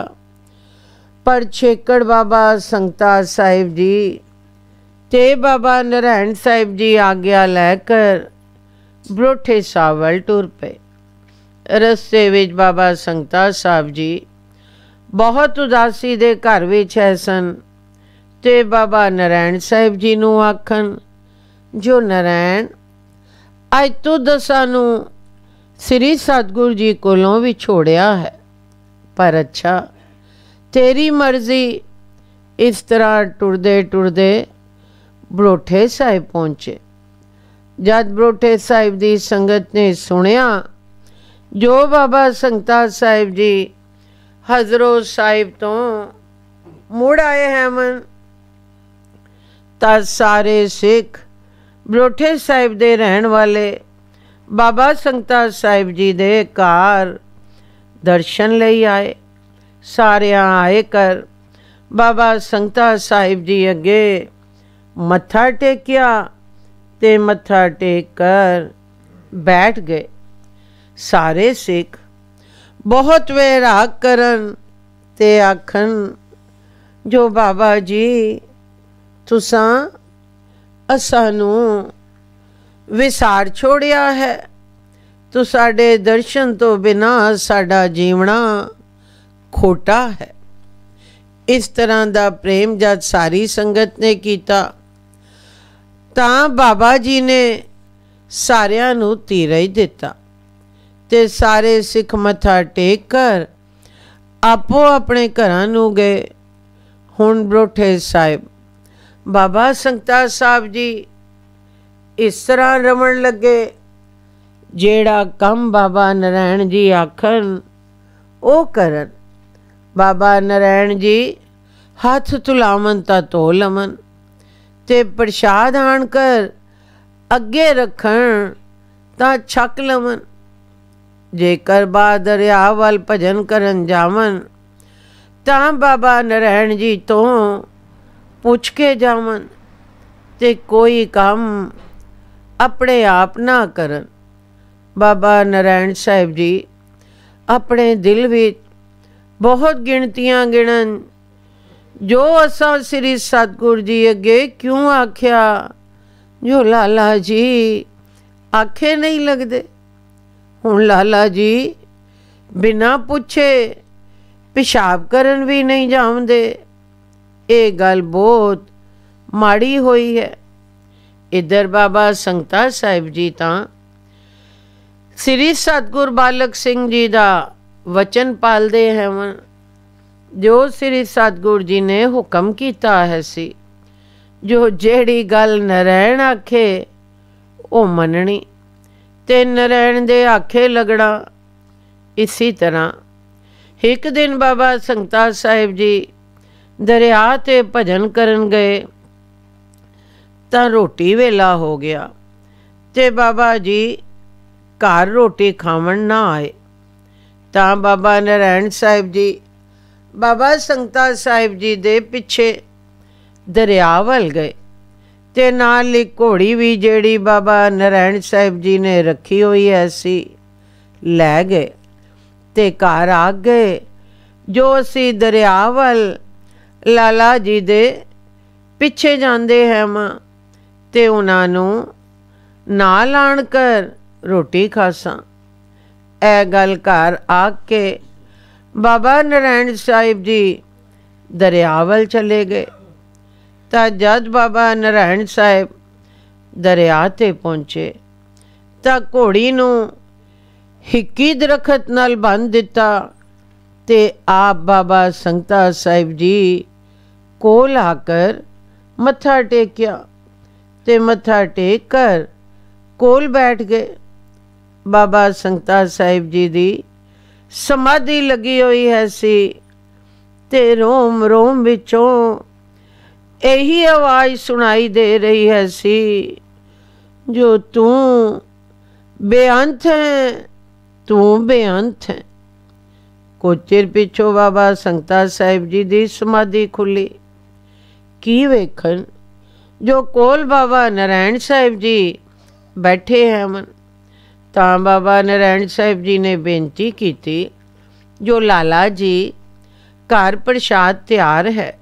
पर छेकड़ बाबा संगता साहिब जी ते बाबा नारायण साहिब जी आग्या लैकर बरोठे साहब वल टुर पे। रस्ते विच बाबा संगता साहब जी बहुत उदासी दे घर विच है सन, ते बाबा नारायण साहिब जी नूं आखन, जो नारायण अज तो दसां नूं श्री सतगुरु जी कोलों भी छोड़िया है, पर अच्छा तेरी मर्जी। इस तरह टुरदे टुरदे बरोठे साहिब पहुँचे। जद बरोठे साहिब की संगत ने सुनिया जो बाबा संगता साहिब जी हजरो साहिब तो मुड़ आए हैं मन, तद सारे सिख बरोठे साहिब दे रहन वाले बाबा संगता साहिब जी दे घर दर्शन लई आए। सारियां आए कर बाबा संगता साहिब जी अगे मत्था टेकिया ते मत्था टेक कर बैठ गए। सारे सिख बहुत वैराग करन ते आखन, जो बाबा जी तुसां असानू विसार छोड़िया है, तो साडे दर्शन तो बिना साडा जीवना खोटा है। इस तरह का प्रेम जब सारी संगत ने किया तां बाबा जी ने सारियां नू तीरा ही दिता ते सारे सिख मत्था टेक कर आपो अपने घरां नू गए। हुण बरोठे साहिब बाबा संगता साहब जी इस तरह रमन लगे, जेड़ा कम बाबा नारायण जी आखन ओ करन। बाबा नारायण जी हथ तुलावन ता धो लवन ते प्रसाद आण कर अगे रखन ता छक लवन। जेकर बा दरिया वल भजन करन जावन तां बाबा नारायण जी तो पुछ के जावन ते कोई काम अपने आप ना करन। बाबा नारायण साहिब जी अपने दिल विच बहुत गिणतियां गिणन, जो असां श्री सतगुरु जी अगे क्यों आख्या, जो लाला जी आखे नहीं लगदे। हुण लाला जी बिना पुछे पेशाब करन भी नहीं जावदे। ये गल बहुत माड़ी होई है। इधर बाबा संगता साहिब जी तां श्री सतगुरु बालक सिंह जी दा वचन पालदे हैवन, जो श्री सतगुरु जी ने हुक्म किया है सी, जो जेड़ी गल नारायण आखे ओ मननी ते नारायण दे आखे लगना। इसी तरह एक दिन बाबा संगता साहिब जी दरिया ते भजन करन गए तां रोटी वेला हो गया ते बाबा जी घर रोटी खावन ना आए। तां बाबा नारायण साहिब जी बाबा संगता साहिब जी दे पिछे दरिया वल गए ते नाल एक घोड़ी भी जेड़ी बाबा नारायण साहिब जी ने रखी हुई ऐसी लै गए ते घर आ गए। जो असी दरिया वल लाला जी दे पिछे जांदे हैं ते उन्हां नू नाल आण कर रोटी खासां। ए गल घर आके बाबा नारायण साहिब जी दरिया वल चले गए। तां जद बाबा नारायण साहिब दरिया ते पहुँचे तां घोड़ी नू हिक्की दरखत नाल बंध दिता ते आप बाबा संगता साहिब जी कोल आकर मत्था टेकिया ते मत्था टेक कर कोल बैठ गए। बाबा संगता साहिब जी दी समाधि लगी हुई है सी ते रोम रोम विचों यही आवाज़ सुनाई दे रही है सी, जो तू बेअंत है, तू बेअंत है। कुछ चिर पिछों बाबा संगता साहिब जी दी समाधि खुली। की वेखन जो कोल बाबा नारायण साहिब जी बैठे हैं मन। तां बाबा नारायण साहिब जी ने बेनती की थी, जो लाला जी घर प्रसाद तैयार है,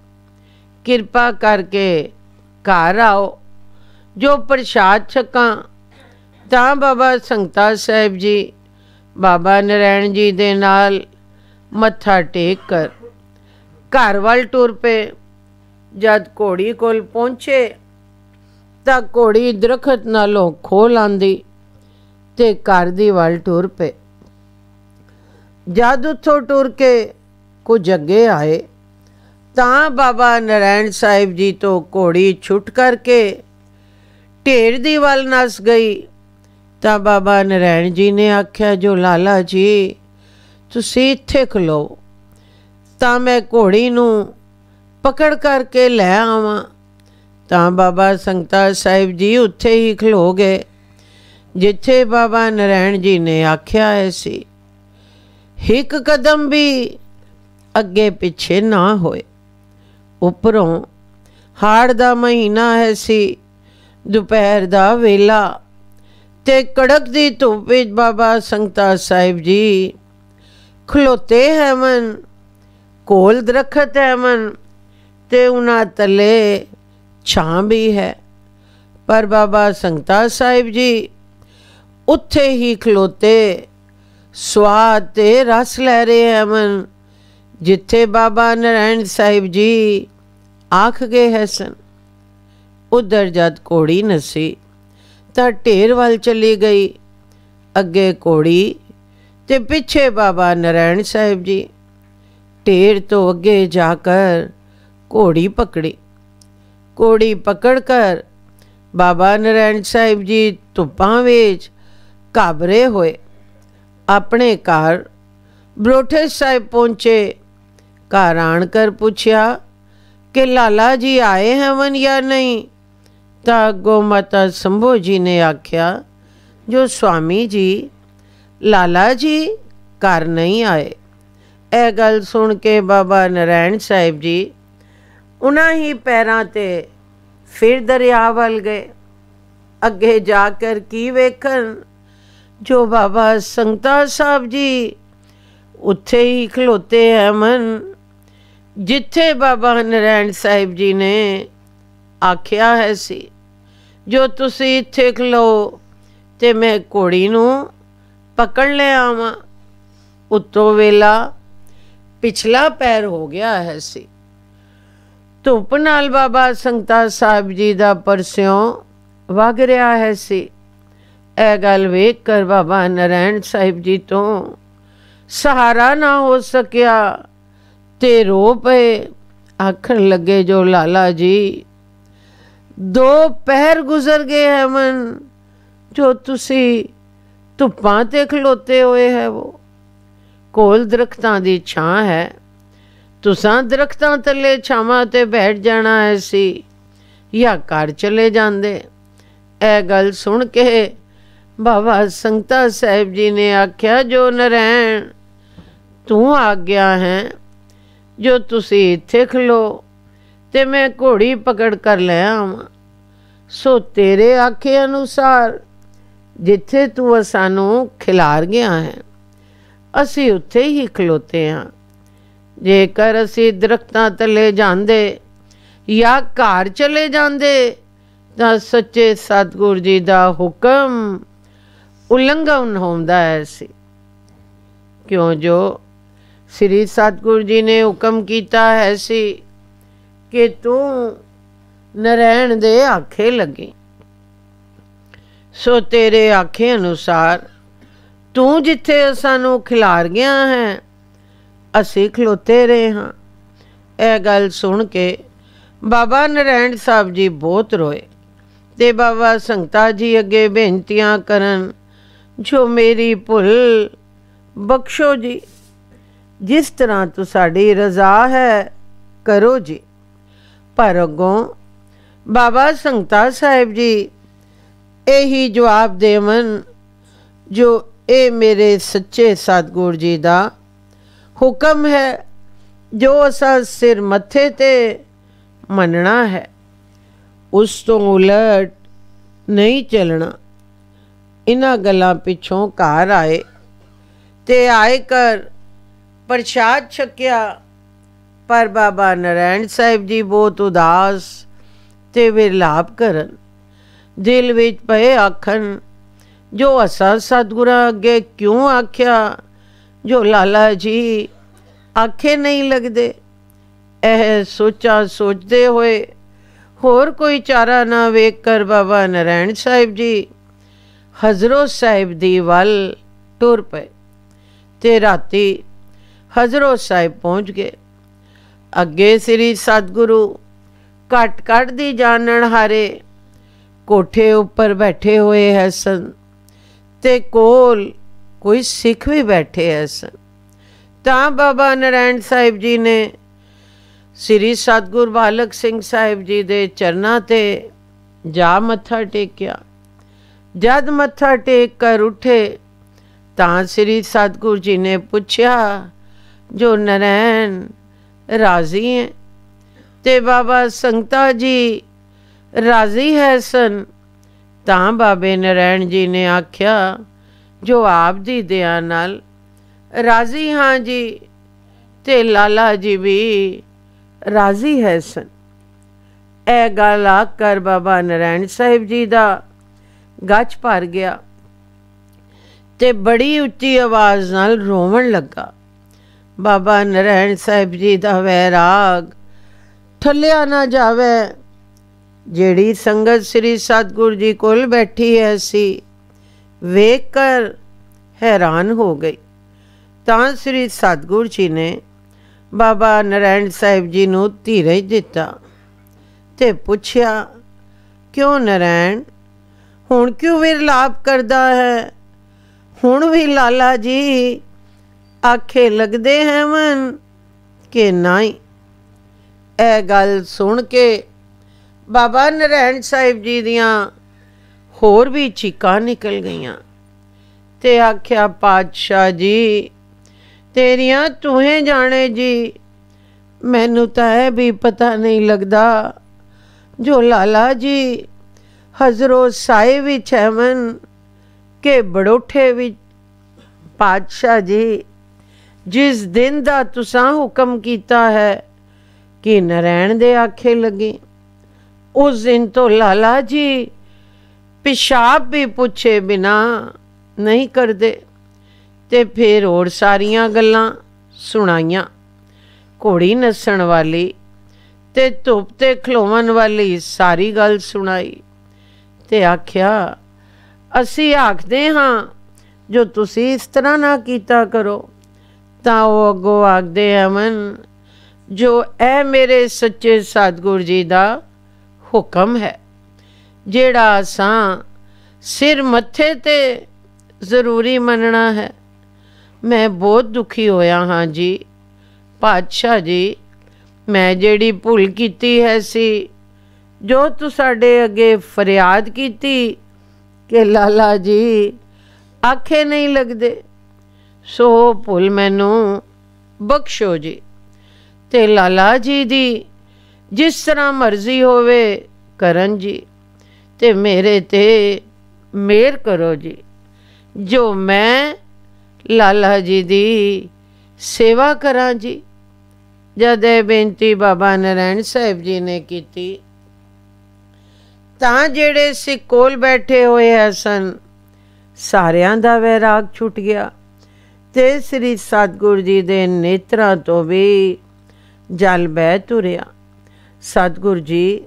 किरपा करके घर आओ जो प्रसाद छकां। तां बाबा संगता साहिब जी बाबा नारायण जी दे नाल मत्था टेक कर घर वल टुर पे। जद घोड़ी कोल पहुँचे तां घोड़ी दरखत नालों खोल आंदी ते घर दी वल टुर पे। जद उथों टुर के कुछ अगे आए तां बाबा नारायण साहिब जी तो घोड़ी छुट करके ढेर दी वल नस गई। तां बाबा नारायण जी ने आख्या, जो लाला जी तुसीं इत्थे खलो तां मैं घोड़ी नू पकड़ करके लै आवां। तां बाबा संगता साहिब जी उत्थे ही खलो गए जिथे बाबा नारायण जी ने आख्या है सी। एक कदम भी अगे पिछे ना होए। उपरों हाड़ दा महीना है सी, दोपहर दा वेला ते कड़क दी धुप विच बाबा संगता साहिब जी खलोते है मन, कोल दरखत है मन, ते उन्हां तले छां भी है। पर बाबा संगता साहिब जी उत्थे ही खलोते स्वाद ते रस लै रहे है मन, जिथे बाबा नारायण साहिब जी आख गए है सन। उधर जद घोड़ी नसी तां ढेर वाल चली गई, अगे घोड़ी ते पिछे बाबा नारायण साहिब जी। ढेर तो अगे जाकर घोड़ी पकड़ी। घोड़ी पकड़ कर बाबा नारायण साहिब जी धुप्पां विच घाबरे होए अपने घर बरोठे साहिब पहुँचे। घर आन कर पूछया कि लाला जी आए हैं वन या नहीं। तां अगों माता शंभो जी ने आख्या, जो स्वामी जी लाला जी घर नहीं आए। यह गल सुन के बाबा नारायण साहिब जी उन्हां ही पैरां ते फिर दरिया वल गए। अगे जाकर की वेखन, जो बाबा संगता साहब जी उत्थे ही खलोते है मन, जिथे बाबा नारायण साहिब जी ने आख्या है सी, जो तुसी इत्थे खलो ते मैं घोड़ी नूं पकड़ ले आवां। उत्तों वेला पिछला पैर हो गया है सी। धुप नाल बाबा संगता साहिब जी दा परस्यों वग रहा है सी। ए गल वेख कर बाबा नारायण साहिब जी तो सहारा ना हो सकिया ते रो पे। आखन लगे, जो लाला जी 2 पहर गुजर गए है मन, जो तुसी धुप्पां ते खलोते हुए है वो। कोल दरख्तां दी छां है, तुसां दरख्तां थल्ले छावां ते बैठ जाना है सी, या घर चले जांदे। ए गल सुन के बाबा संगता साहिब जी ने आख्या, जो नारायण तू आ गया है, जो तुसी इत्थे खलो ते मैं घोड़ी पकड़ कर ले आवां। सो तेरे आखे अनुसार जिथे तू सानू खिलार गया है, असी उत्थे ही खलोते हाँ। जेकर असी दरख्तां तले जांदे या घर चले जांदे तां सच्चे सतगुर जी दा हुक्म उलंघन होंदा है सी। क्यों जो श्री सतगुर जी ने हुक्म कीता है सी कि तू नारायण दे आखे लगी। सो तेरे आखे अनुसार तू जिथे सानू खिलार गया है, असी खलोते रहे हाँ। यह गल सुन के बाबा नारायण साहब जी बहुत रोए ते बाबा संगता जी अगे बेनतियां करन, जो मेरी भुल बख्शो जी, जिस तरह तो साड़ी रजा है करो जी। पर अगों बाबा संगता साहिब जी यही जवाब देवन, जो ए मेरे सच्चे सतगुर जी दा हुक्म है, जो असा सिर मत्थे ते मनना है, उस तो उलट नहीं चलना। इन्हां गल्लां पिछों घर आए ते आए कर प्रसाद छकिया। पर बाबा नारायण साहिब जी बहुत उदास ते विरलाप करन, दिल विच पए आखन, जो असा सतगुरां अगे क्यों आख्या, जो लाला जी आखे नहीं लगदे। यह सोचा सोचते हुए होर कोई चारा ना वेख कर बाबा नारायण साहिब जी हजरो साहिब दी वल टुर पे ते राती हजरो साहिब पहुँच गए। अगे श्री सतगुरु घट घट दी जानन हारे कोठे उपर बैठे हुए है सन ते कोल कोई सिख भी बैठे है सन। तां बाबा नारायण साहिब जी ने श्री सतगुर बालक सिंह साहिब जी दे चरनां ते जा मत्था टेकिया। जद मत्था टेक कर उठे तां श्री सतगुर जी ने पूछया, जो नारायण राजी हैं? ते बाबा संगता जी राजी है सन ਤਾਂ ਬਾਬੇ ਨਰੈਣ ਜੀ ਨੇ ਆਖਿਆ, ਜੋ ਆਪ ਦੀ ਦਇਆ ਨਾਲ ਰਾਜ਼ੀ ਹਾਂ ਜੀ, ਤੇ ਲਾਲਾ ਜੀ ਵੀ ਰਾਜ਼ੀ ਹੈ ਸਨ। ਇਹ ਗੱਲ ਆਖ ਕਰ ਬਾਬਾ ਨਰੈਣ ਸਾਹਿਬ ਜੀ ਦਾ ਗੱਚ ਭਰ ਗਿਆ ਤੇ ਬੜੀ ਉੱਚੀ ਆਵਾਜ਼ ਨਾਲ ਰੋਵਣ ਲੱਗਾ। ਬਾਬਾ ਨਰੈਣ ਸਾਹਿਬ ਜੀ ਦਾ ਵੈਰਾਗ ਠੱਲਿਆ ਨਾ ਜਾਵੇ। ਜਿਹੜੀ ਸੰਗਤ ਸ੍ਰੀ ਸਤਿਗੁਰੂ ਜੀ ਕੋਲ ਬੈਠੀ ਹੈ ਸੀ, ਵੇਖ ਕਰ ਹੈਰਾਨ ਹੋ ਗਈ। ਤਾਂ ਸ੍ਰੀ ਸਤਿਗੁਰੂ ਜੀ ਨੇ ਬਾਬਾ ਨਰੈਣ ਸਾਹਿਬ ਜੀ ਨੂੰ ਧੀਰਜ ਦਿੱਤਾ ਤੇ ਪੁੱਛਿਆ, ਕਿਉਂ ਨਰੈਣ, ਹੁਣ ਕਿਉਂ ਵਿਰਲਾਪ ਕਰਦਾ ਹੈ? ਹੁਣ ਵੀ ਲਾਲਾ ਜੀ ਆਖੇ ਲੱਗਦੇ ਹੈਵਨ ਕਿ ਨਹੀਂ? ਇਹ ਗੱਲ ਸੁਣ ਕੇ ਬਾਬਾ ਨਰੈਣ ਸਾਹਿਬ ਜੀ ਦੀਆਂ ਹੋਰ ਵੀ ਚੀਕਾਂ ਨਿਕਲ ਗਈਆਂ ਤੇ ਆਖਿਆ, ਪਾਤਸ਼ਾਹ ਜੀ, ਤੇਰੀਆਂ ਤੂਹੇ ਜਾਣੇ ਜੀ, ਮੈਨੂੰ ਤਾਂ ਇਹ ਵੀ ਪਤਾ ਨਹੀਂ ਲੱਗਦਾ ਜੋ ਲਾਲਾ ਜੀ ਹਜ਼ਰੋ ਸਾਏ ਵਿੱਚ ਹੈਵਨ ਕਿ ਬੜੋਠੇ ਵਿੱਚ। ਪਾਤਸ਼ਾਹ ਜੀ, ਜਿਸ ਦਿਨ ਦਾ ਤੁਸਾਂ ਹੁਕਮ ਕੀਤਾ ਹੈ ਕਿ ਨਰੈਣ ਦੇ ਆਖੇ ਲੱਗੀ, ਉਸ ਦਿਨ ਤੋਂ ਲਾਲਾ ਜੀ ਪਿਸ਼ਾਬ ਵੀ ਪੁੱਛੇ ਬਿਨਾ ਨਹੀਂ ਕਰਦੇ। ਤੇ ਫਿਰ ਹੋਰ ਸਾਰੀਆਂ ਗੱਲਾਂ ਸੁਣਾਈਆਂ। ਘੋੜੀ ਨੱਸਣ ਵਾਲੀ ਤੇ ਧੁੱਪ ਤੇ ਖਲੋਵਣ ਵਾਲੀ ਸਾਰੀ ਗੱਲ ਸੁਣਾਈ ਤੇ ਆਖਿਆ, ਅਸੀਂ ਆਖਦੇ ਹਾਂ ਜੋ ਤੁਸੀਂ ਇਸ ਤਰ੍ਹਾਂ ਨਾ ਕੀਤਾ ਕਰੋ। ਤਾਂ ਉਹ ਅੱਗੋਂ ਆਖਦੇ ਹਨ, ਜੋ ਇਹ ਮੇਰੇ ਸੱਚੇ ਸਤਿਗੁਰੂ ਜੀ ਦਾ ਹੁਕਮ ਹੈ, ਜਿਹੜਾ ਅਸਾਂ ਸਿਰ ਮੱਥੇ ਤੇ ਜ਼ਰੂਰੀ ਮੰਨਣਾ ਹੈ। ਮੈਂ ਬਹੁਤ ਦੁਖੀ ਹੋਇਆ ਹਾਂ ਜੀ। ਪਾਤਸ਼ਾਹ ਜੀ, ਮੈਂ ਜਿਹੜੀ ਭੁੱਲ ਕੀਤੀ ਹੈ ਸੀ, ਜੋ ਤੂੰ ਸਾਡੇ ਅੱਗੇ ਫਰਿਆਦ ਕੀਤੀ ਕਿ ਲਾਲਾ ਜੀ ਆਖੇ ਨਹੀਂ ਲੱਗਦੇ, ਸੋ ਭੁੱਲ ਮੈਨੂੰ ਬਖਸ਼ੋ ਜੀ। ਤੇ ਲਾਲਾ ਜੀ ਦੀ ਜਿਸ ਤਰ੍ਹਾਂ ਮਰਜ਼ੀ ਹੋਵੇ ਕਰਨ ਜੀ, ਤੇ ਮੇਰੇ ਤੇ ਮਿਹਰ ਕਰੋ ਜੀ, ਜੋ ਮੈਂ ਲਾਲਾ ਜੀ ਦੀ ਸੇਵਾ ਕਰਾਂ ਜੀ। ਜਦ ਇਹ ਬੇਨਤੀ ਬਾਬਾ ਨਰੈਣ ਸਾਹਿਬ ਜੀ ਨੇ ਕੀਤੀ ਤਾਂ ਜਿਹੜੇ ਸਿੱਖ ਕੋਲ ਬੈਠੇ ਹੋਏ ਸਨ, ਸਾਰਿਆਂ ਦਾ ਵੈਰਾਗ ਛੁੱਟ ਗਿਆ ਤੇ ਸ੍ਰੀ ਸਤਿਗੁਰੂ ਜੀ ਦੇ ਨੇਤਰਾਂ ਤੋਂ ਵੀ ਜਲ ਬਹਿ ਤੁਰਿਆ। ਸਤਿਗੁਰੂ ਜੀ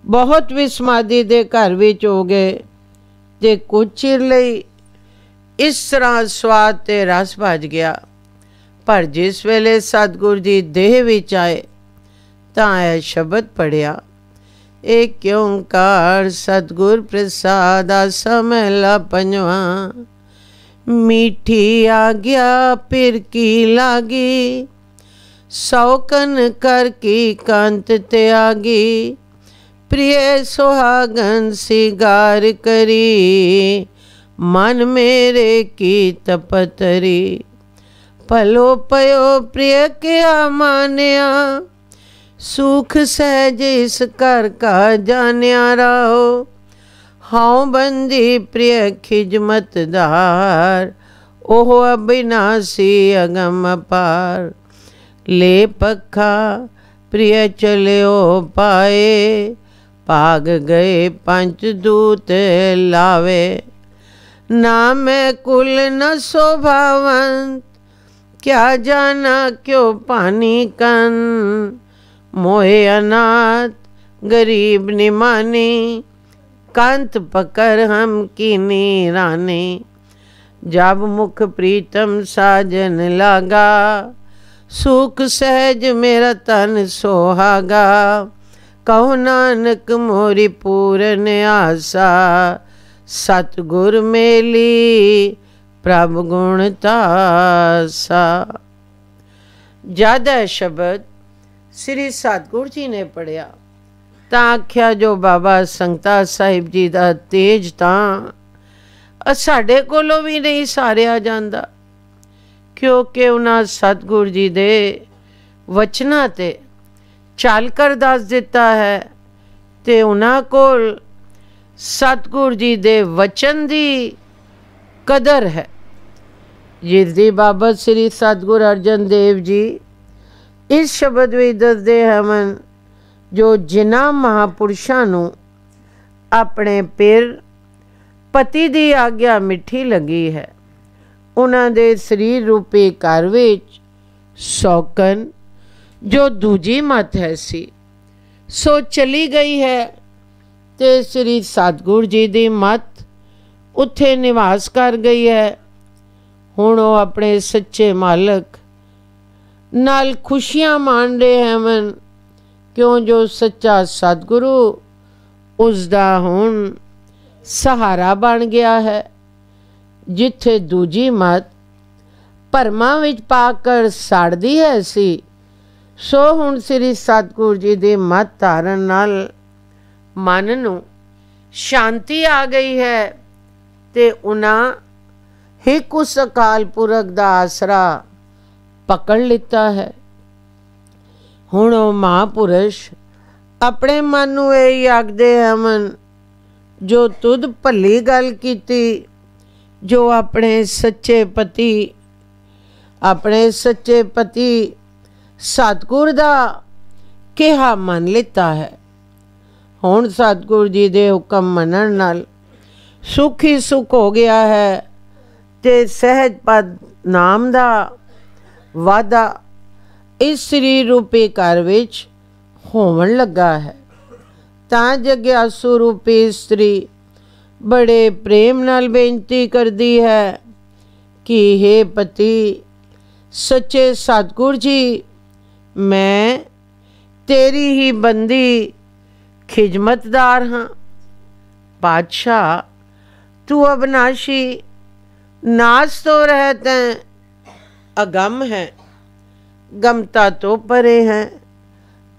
ਬਹੁਤ ਵਿਸਮਾਦੀ ਦੇ ਘਰ ਵਿੱਚ ਹੋ ਗਏ ਤੇ ਕੁਝ ਚਿਰ ਲਈ ਇਸ ਤਰ੍ਹਾਂ ਸਵਾਦ ਤੇ ਰਸ ਭੱਜ ਗਿਆ। ਪਰ ਜਿਸ ਵੇਲੇ ਸਤਿਗੁਰੂ ਜੀ ਦੇਹ ਵਿੱਚ ਆਏ ਤਾਂ ਇਹ ਸ਼ਬਦ ਪੜਿਆ, ਏਕ ਓਂਕਾਰ ਸਤਿਗੁਰ ਪ੍ਰਸਾਦ ਆਸਾ ਮਹਿਲਾ ਪੰਜਵਾ। मीठी आज्ञा फिर की लागी, सौकन कर की कांत त्यागी। प्रिय सुहागन सिगार करी, मन मेरे की तपतरी। पलो पयो प्रिय क्या मान्या, सुख सहज इस कर का जान्या रहो। हाउ बंदी प्रिय खिजमतदार, ओह अविनाशी अगम पार। ले पखा प्रिय चलियो पाए, भाग गए पंचदूत लावे। नाम कुल न शोभावंत, क्या जाना क्यों पानी कन। मोहे अनाथ गरीब निमानी, कांत पकड़ हम कीनी रानी। जब मुख प्रीतम साजन लागा, सुख सहज मेरा तन सोहागा। कहो नानक मोरी पूरन आसा, सतगुर मेली प्रभ गुण तासा। ज्यादा शब्द श्री सतगुरु जी ने पढ़िया ਤਾਂ ਆਖਿਆ, ਜੋ ਬਾਬਾ ਸੰਗਤਾ ਸਾਹਿਬ ਜੀ ਦਾ ਤੇਜ ਤਾਂ ਸਾਡੇ ਕੋਲੋਂ ਵੀ ਨਹੀਂ ਸਾਰਿਆ ਜਾਂਦਾ, ਕਿਉਂਕਿ ਉਹਨਾਂ ਸਤਿਗੁਰੂ ਜੀ ਦੇ ਵਚਨਾਂ ਤੇ ਚੱਲ ਕਰ ਦੱਸ ਦਿੱਤਾ ਹੈ ਤੇ ਉਹਨਾਂ ਕੋਲ सतगुरु जी दे वचन दी कदर है, जिसकी बाबत श्री सतगुरु अर्जन देव जी इस शब्द विच दसदे हवन, जो जिन्हां महापुरुषां नूं अपने पिर पति दी आग्या मिठी लगी है, उन्हां दे शरीर रूपी घर विच सौकन जो दूजी मत है सी सो चली गई है, ते श्री सतगुरु जी दी मत उत्थे निवास कर गई है। हुण वो अपने सच्चे मालक नाल खुशियां मान रहे हैं, क्यों जो सच्चा सतगुरु उसदा हुण सहारा बन गया है। जिथे दूजी मत भरमा विच पाकर सड़दी है सी, सो हुण श्री सतगुरु जी दी मत धारण नाल मन नूं शांति आ गई है, ते उन्हां हिक उस अकाल पुरख दा आसरा पकड़ लिता है। हुण ओ महापुरुष अपने मन नूं यही आखदे हवन, जो तुद भली गल कीती, जो अपने सच्चे पति सतगुर दा कहा मन लिता है। हुण सतगुरु जी दे हुक्म मनण नाल सुख ही सुख हो गया है, ते सहज पद नाम दा वादा इस शरीर रूपी घर विच होवन लगा है। तां जग्यासु रूपी स्त्री बड़े प्रेम नाल बेनती करदी है कि हे पति सच्चे सतगुरु जी, मैं तेरी ही बंदी खिजमतदार हाँ। बादशाह तू अविनाशी, नाश तो रहत है, अगम है, गमता तो परे हैं,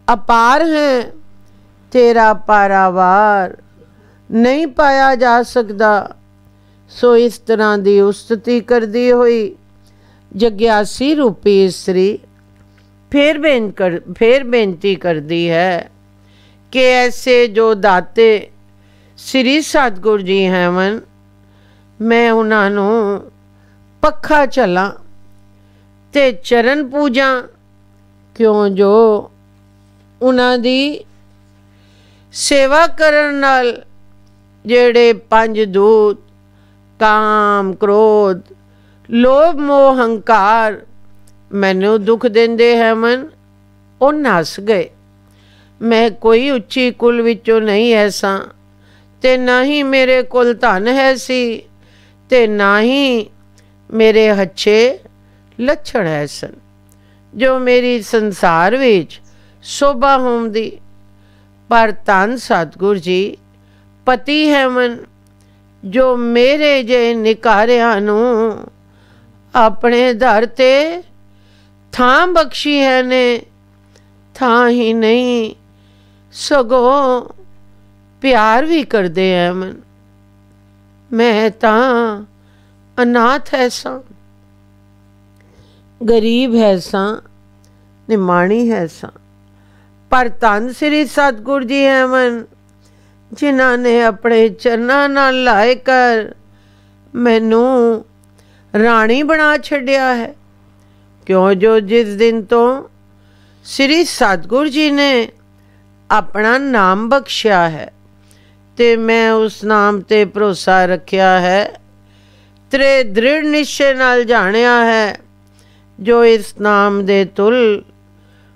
अपार हैं, तेरा पारावार नहीं पाया जा सकता। सो इस तरह की उस्तति करती हुई जग्यासी रूपी स्त्री फिर बेनती करती है कि ऐसे जो दाते श्री सतगुरु जी हैवन, मैं उन्होंने पक्खा चला ते चरण पूजा, क्यों जो उन्हां दी सेवा करन नाल जेड़े पंज दूत काम क्रोध लोभ मोह हंकार मैनू दुख देंदे है मन, वो नस गए। मैं कोई उच्ची कुल विचों नहीं ऐसा, ते ना ही मेरे कोल धन है सी, ते ना ही मेरे अच्छे लक्षण है सन, जो मेरी संसार विच शोभा होंदी। पर धन सतगुरु जी पति है मन, जो मेरे जे निकारियां नूं अपने दर ते थां बख्शी है ने। थां ही नहीं सगों प्यार भी करते हैं मन। मैं तां अनाथ है सा, गरीब है सा, निमाणी है सा, पर धन श्री सतगुरु जी है मन, जिन्हां ने अपने चरनां नाल लाए कर मैनू राणी बना छड्या है। क्यों जो जिस दिन तो श्री सतगुरु जी ने अपना नाम बख्शिया है, ते मैं उस नाम ते भरोसा रखिया है, तेरे दृढ़ निश्चय नाल जानिया है, जो इस नाम दे तुल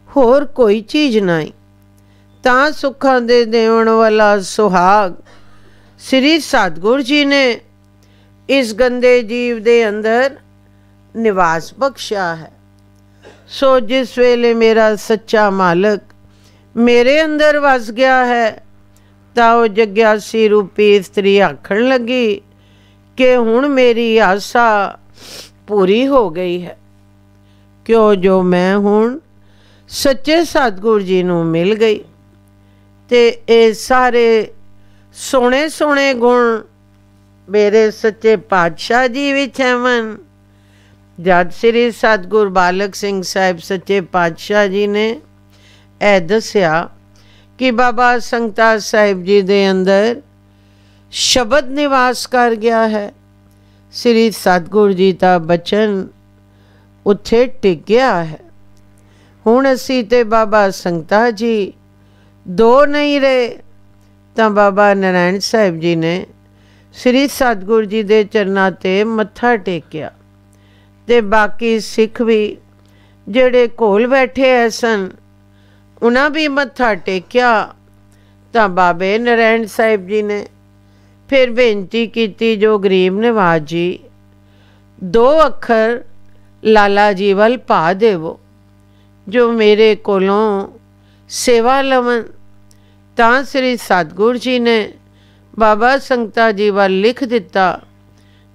होर कोई चीज़ नहीं। तां सुखां दे देवन वाला सुहाग श्री सतगुरु जी ने इस गंदे जीव दे अंदर निवास बख्शिया है। सो जिस वेले मेरा सच्चा मालक मेरे अंदर वस गया है, ताओ जग्यासी रूपी स्त्री आखण लगी कि हुण मेरी आशा पूरी हो गई है। क्यों जो मैं हुण सच्चे सतगुरु जी नूं मिल गई, ते ये सारे सोने सोने गुण मेरे सच्चे पातशाह जी विच हैवन। जद श्री सतगुरु बालक सिंह साहिब सच्चे पातशाह जी ने यह दसिया कि बाबा संगता साहिब जी दे अंदर ਸ਼ਬਦ ਨਿਵਾਸ ਕਰ ਗਿਆ ਹੈ। ਸ੍ਰੀ ਸਤਿਗੁਰੂ ਜੀ ਦਾ ਬਚਨ ਉੱਥੇ ਟਿਕ ਗਿਆ ਹੈ। ਹੁਣ ਅਸੀਂ ਤੇ ਬਾਬਾ ਸੰਗਤਾ ਜੀ ਦੋ ਨਹੀਂ ਰਹੇ। ਤਾਂ ਬਾਬਾ ਨਾਰਾਇਣ ਸਾਹਿਬ ਜੀ ਨੇ ਸ੍ਰੀ ਸਤਿਗੁਰੂ ਜੀ ਦੇ ਚਰਨਾਂ 'ਤੇ ਮੱਥਾ ਟੇਕਿਆ ਤੇ ਬਾਕੀ ਸਿੱਖ ਵੀ ਜਿਹੜੇ ਕੋਲ ਬੈਠੇ ਐ ਸਨ ਉਹਨਾਂ ਵੀ ਮੱਥਾ ਟੇਕਿਆ। ਤਾਂ ਬਾਬੇ ਨਾਰਾਇਣ ਸਾਹਿਬ ਜੀ ਨੇ ਫਿਰ ਬੇਨਤੀ ਕੀਤੀ, ਜੋ ਗਰੀਬ ਨਿਵਾਜ ਜੀ 2 ਅੱਖਰ ਲਾਲਾ ਜੀ ਵੱਲ ਪਾ ਦੇਵੋ, ਜੋ ਮੇਰੇ ਕੋਲੋਂ ਸੇਵਾ ਲਵਨ। ਤਾਂ ਸ੍ਰੀ ਸਤਿਗੁਰੂ ਜੀ ਨੇ ਬਾਬਾ ਸੰਗਤਾ ਜੀ ਵੱਲ ਲਿਖ ਦਿੱਤਾ,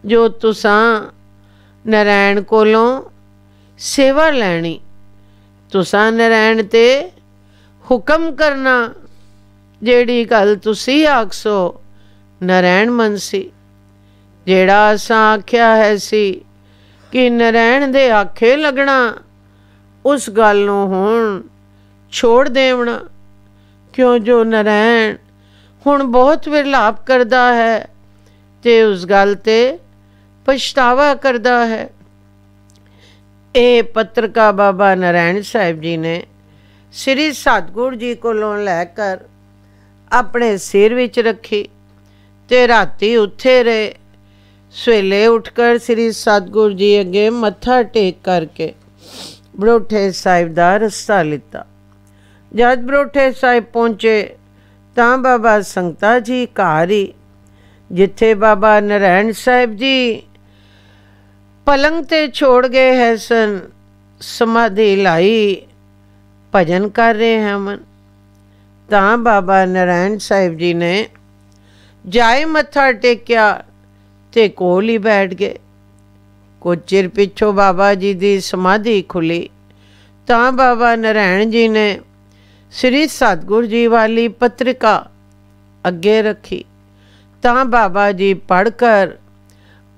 ਜੋ ਤੁਸਾਂ ਨਾਰਾਇਣ ਕੋਲੋਂ ਸੇਵਾ ਲੈਣੀ, ਤੁਸਾਂ ਨਾਰਾਇਣ ਤੇ ਹੁਕਮ ਕਰਨਾ, ਜਿਹੜੀ ਗੱਲ ਤੁਸੀਂ ਆਖਸੋ ਨਾਰਾਇਣ ਮਨਸੀ। ਜਿਹੜਾ ਅਸਾਂ ਆਖਿਆ ਹੈ ਸੀ ਕਿ ਨਾਰਾਇਣ ਦੇ ਆਖੇ ਲੱਗਣਾ, ਉਸ ਗੱਲ ਨੂੰ ਹੁਣ ਛੋੜ ਦੇਵਣਾ, ਕਿਉਂ ਜੋ ਨਾਰਾਇਣ ਹੁਣ ਬਹੁਤ ਵਿਰਲਾਪ ਕਰਦਾ ਹੈ ਤੇ ਉਸ ਗੱਲ ਤੇ ਪਛਤਾਵਾ ਕਰਦਾ ਹੈ। ਇਹ ਪੱਤਰਕਾ ਬਾਬਾ ਨਾਰਾਇਣ ਸਾਹਿਬ ਜੀ ਨੇ ਸ੍ਰੀ ਸਤਿਗੁਰੂ ਜੀ ਕੋਲੋਂ ਲੈ ਕਰ ਆਪਣੇ ਸਿਰ ਵਿੱਚ ਰੱਖੀ ਤੇ ਰਾਤੀ ਉੱਥੇ ਰਹੇ। ਸਵੇਲੇ ਉੱਠ ਕਰ ਸ੍ਰੀ ਸਤਿਗੁਰੂ ਜੀ ਅੱਗੇ ਮੱਥਾ ਟੇਕ ਕਰਕੇ ਬਰੋਠੇ ਸਾਹਿਬ ਦਾ ਰਸਤਾ ਲਿੱਤਾ। ਜਦ ਬਰੋਠੇ ਸਾਹਿਬ ਪਹੁੰਚੇ ਤਾਂ ਬਾਬਾ ਸੰਗਤਾ ਜੀ ਘਰ ਹੀ, ਜਿੱਥੇ ਬਾਬਾ ਨਾਰਾਇਣ ਸਾਹਿਬ ਜੀ ਪਲੰਗ ਤੇ ਛੋੜ ਗਏ ਹੈ ਸਨ, ਸਮਾਧੀ ਲਾਈ ਭਜਨ ਕਰ ਰਹੇ ਹਨ। ਤਾਂ ਬਾਬਾ ਨਾਰਾਇਣ ਸਾਹਿਬ ਜੀ ਨੇ ਜਾਏ ਮੱਥਾ ਟੇਕਿਆ ਤੇ ਕੋਲ ਹੀ ਬੈਠ ਗਏ। ਕੁਝ ਚਿਰ ਪਿੱਛੋਂ ਬਾਬਾ ਜੀ ਦੀ ਸਮਾਧੀ ਖੁੱਲੀ ਤਾਂ ਬਾਬਾ ਨਾਰਾਇਣ ਜੀ ਨੇ ਸ੍ਰੀ ਸਤਿਗੁਰੂ ਜੀ ਵਾਲੀ ਪੱਤਰਿਕਾ ਅੱਗੇ ਰੱਖੀ। ਤਾਂ ਬਾਬਾ ਜੀ ਪੜ੍ਹ ਕਰ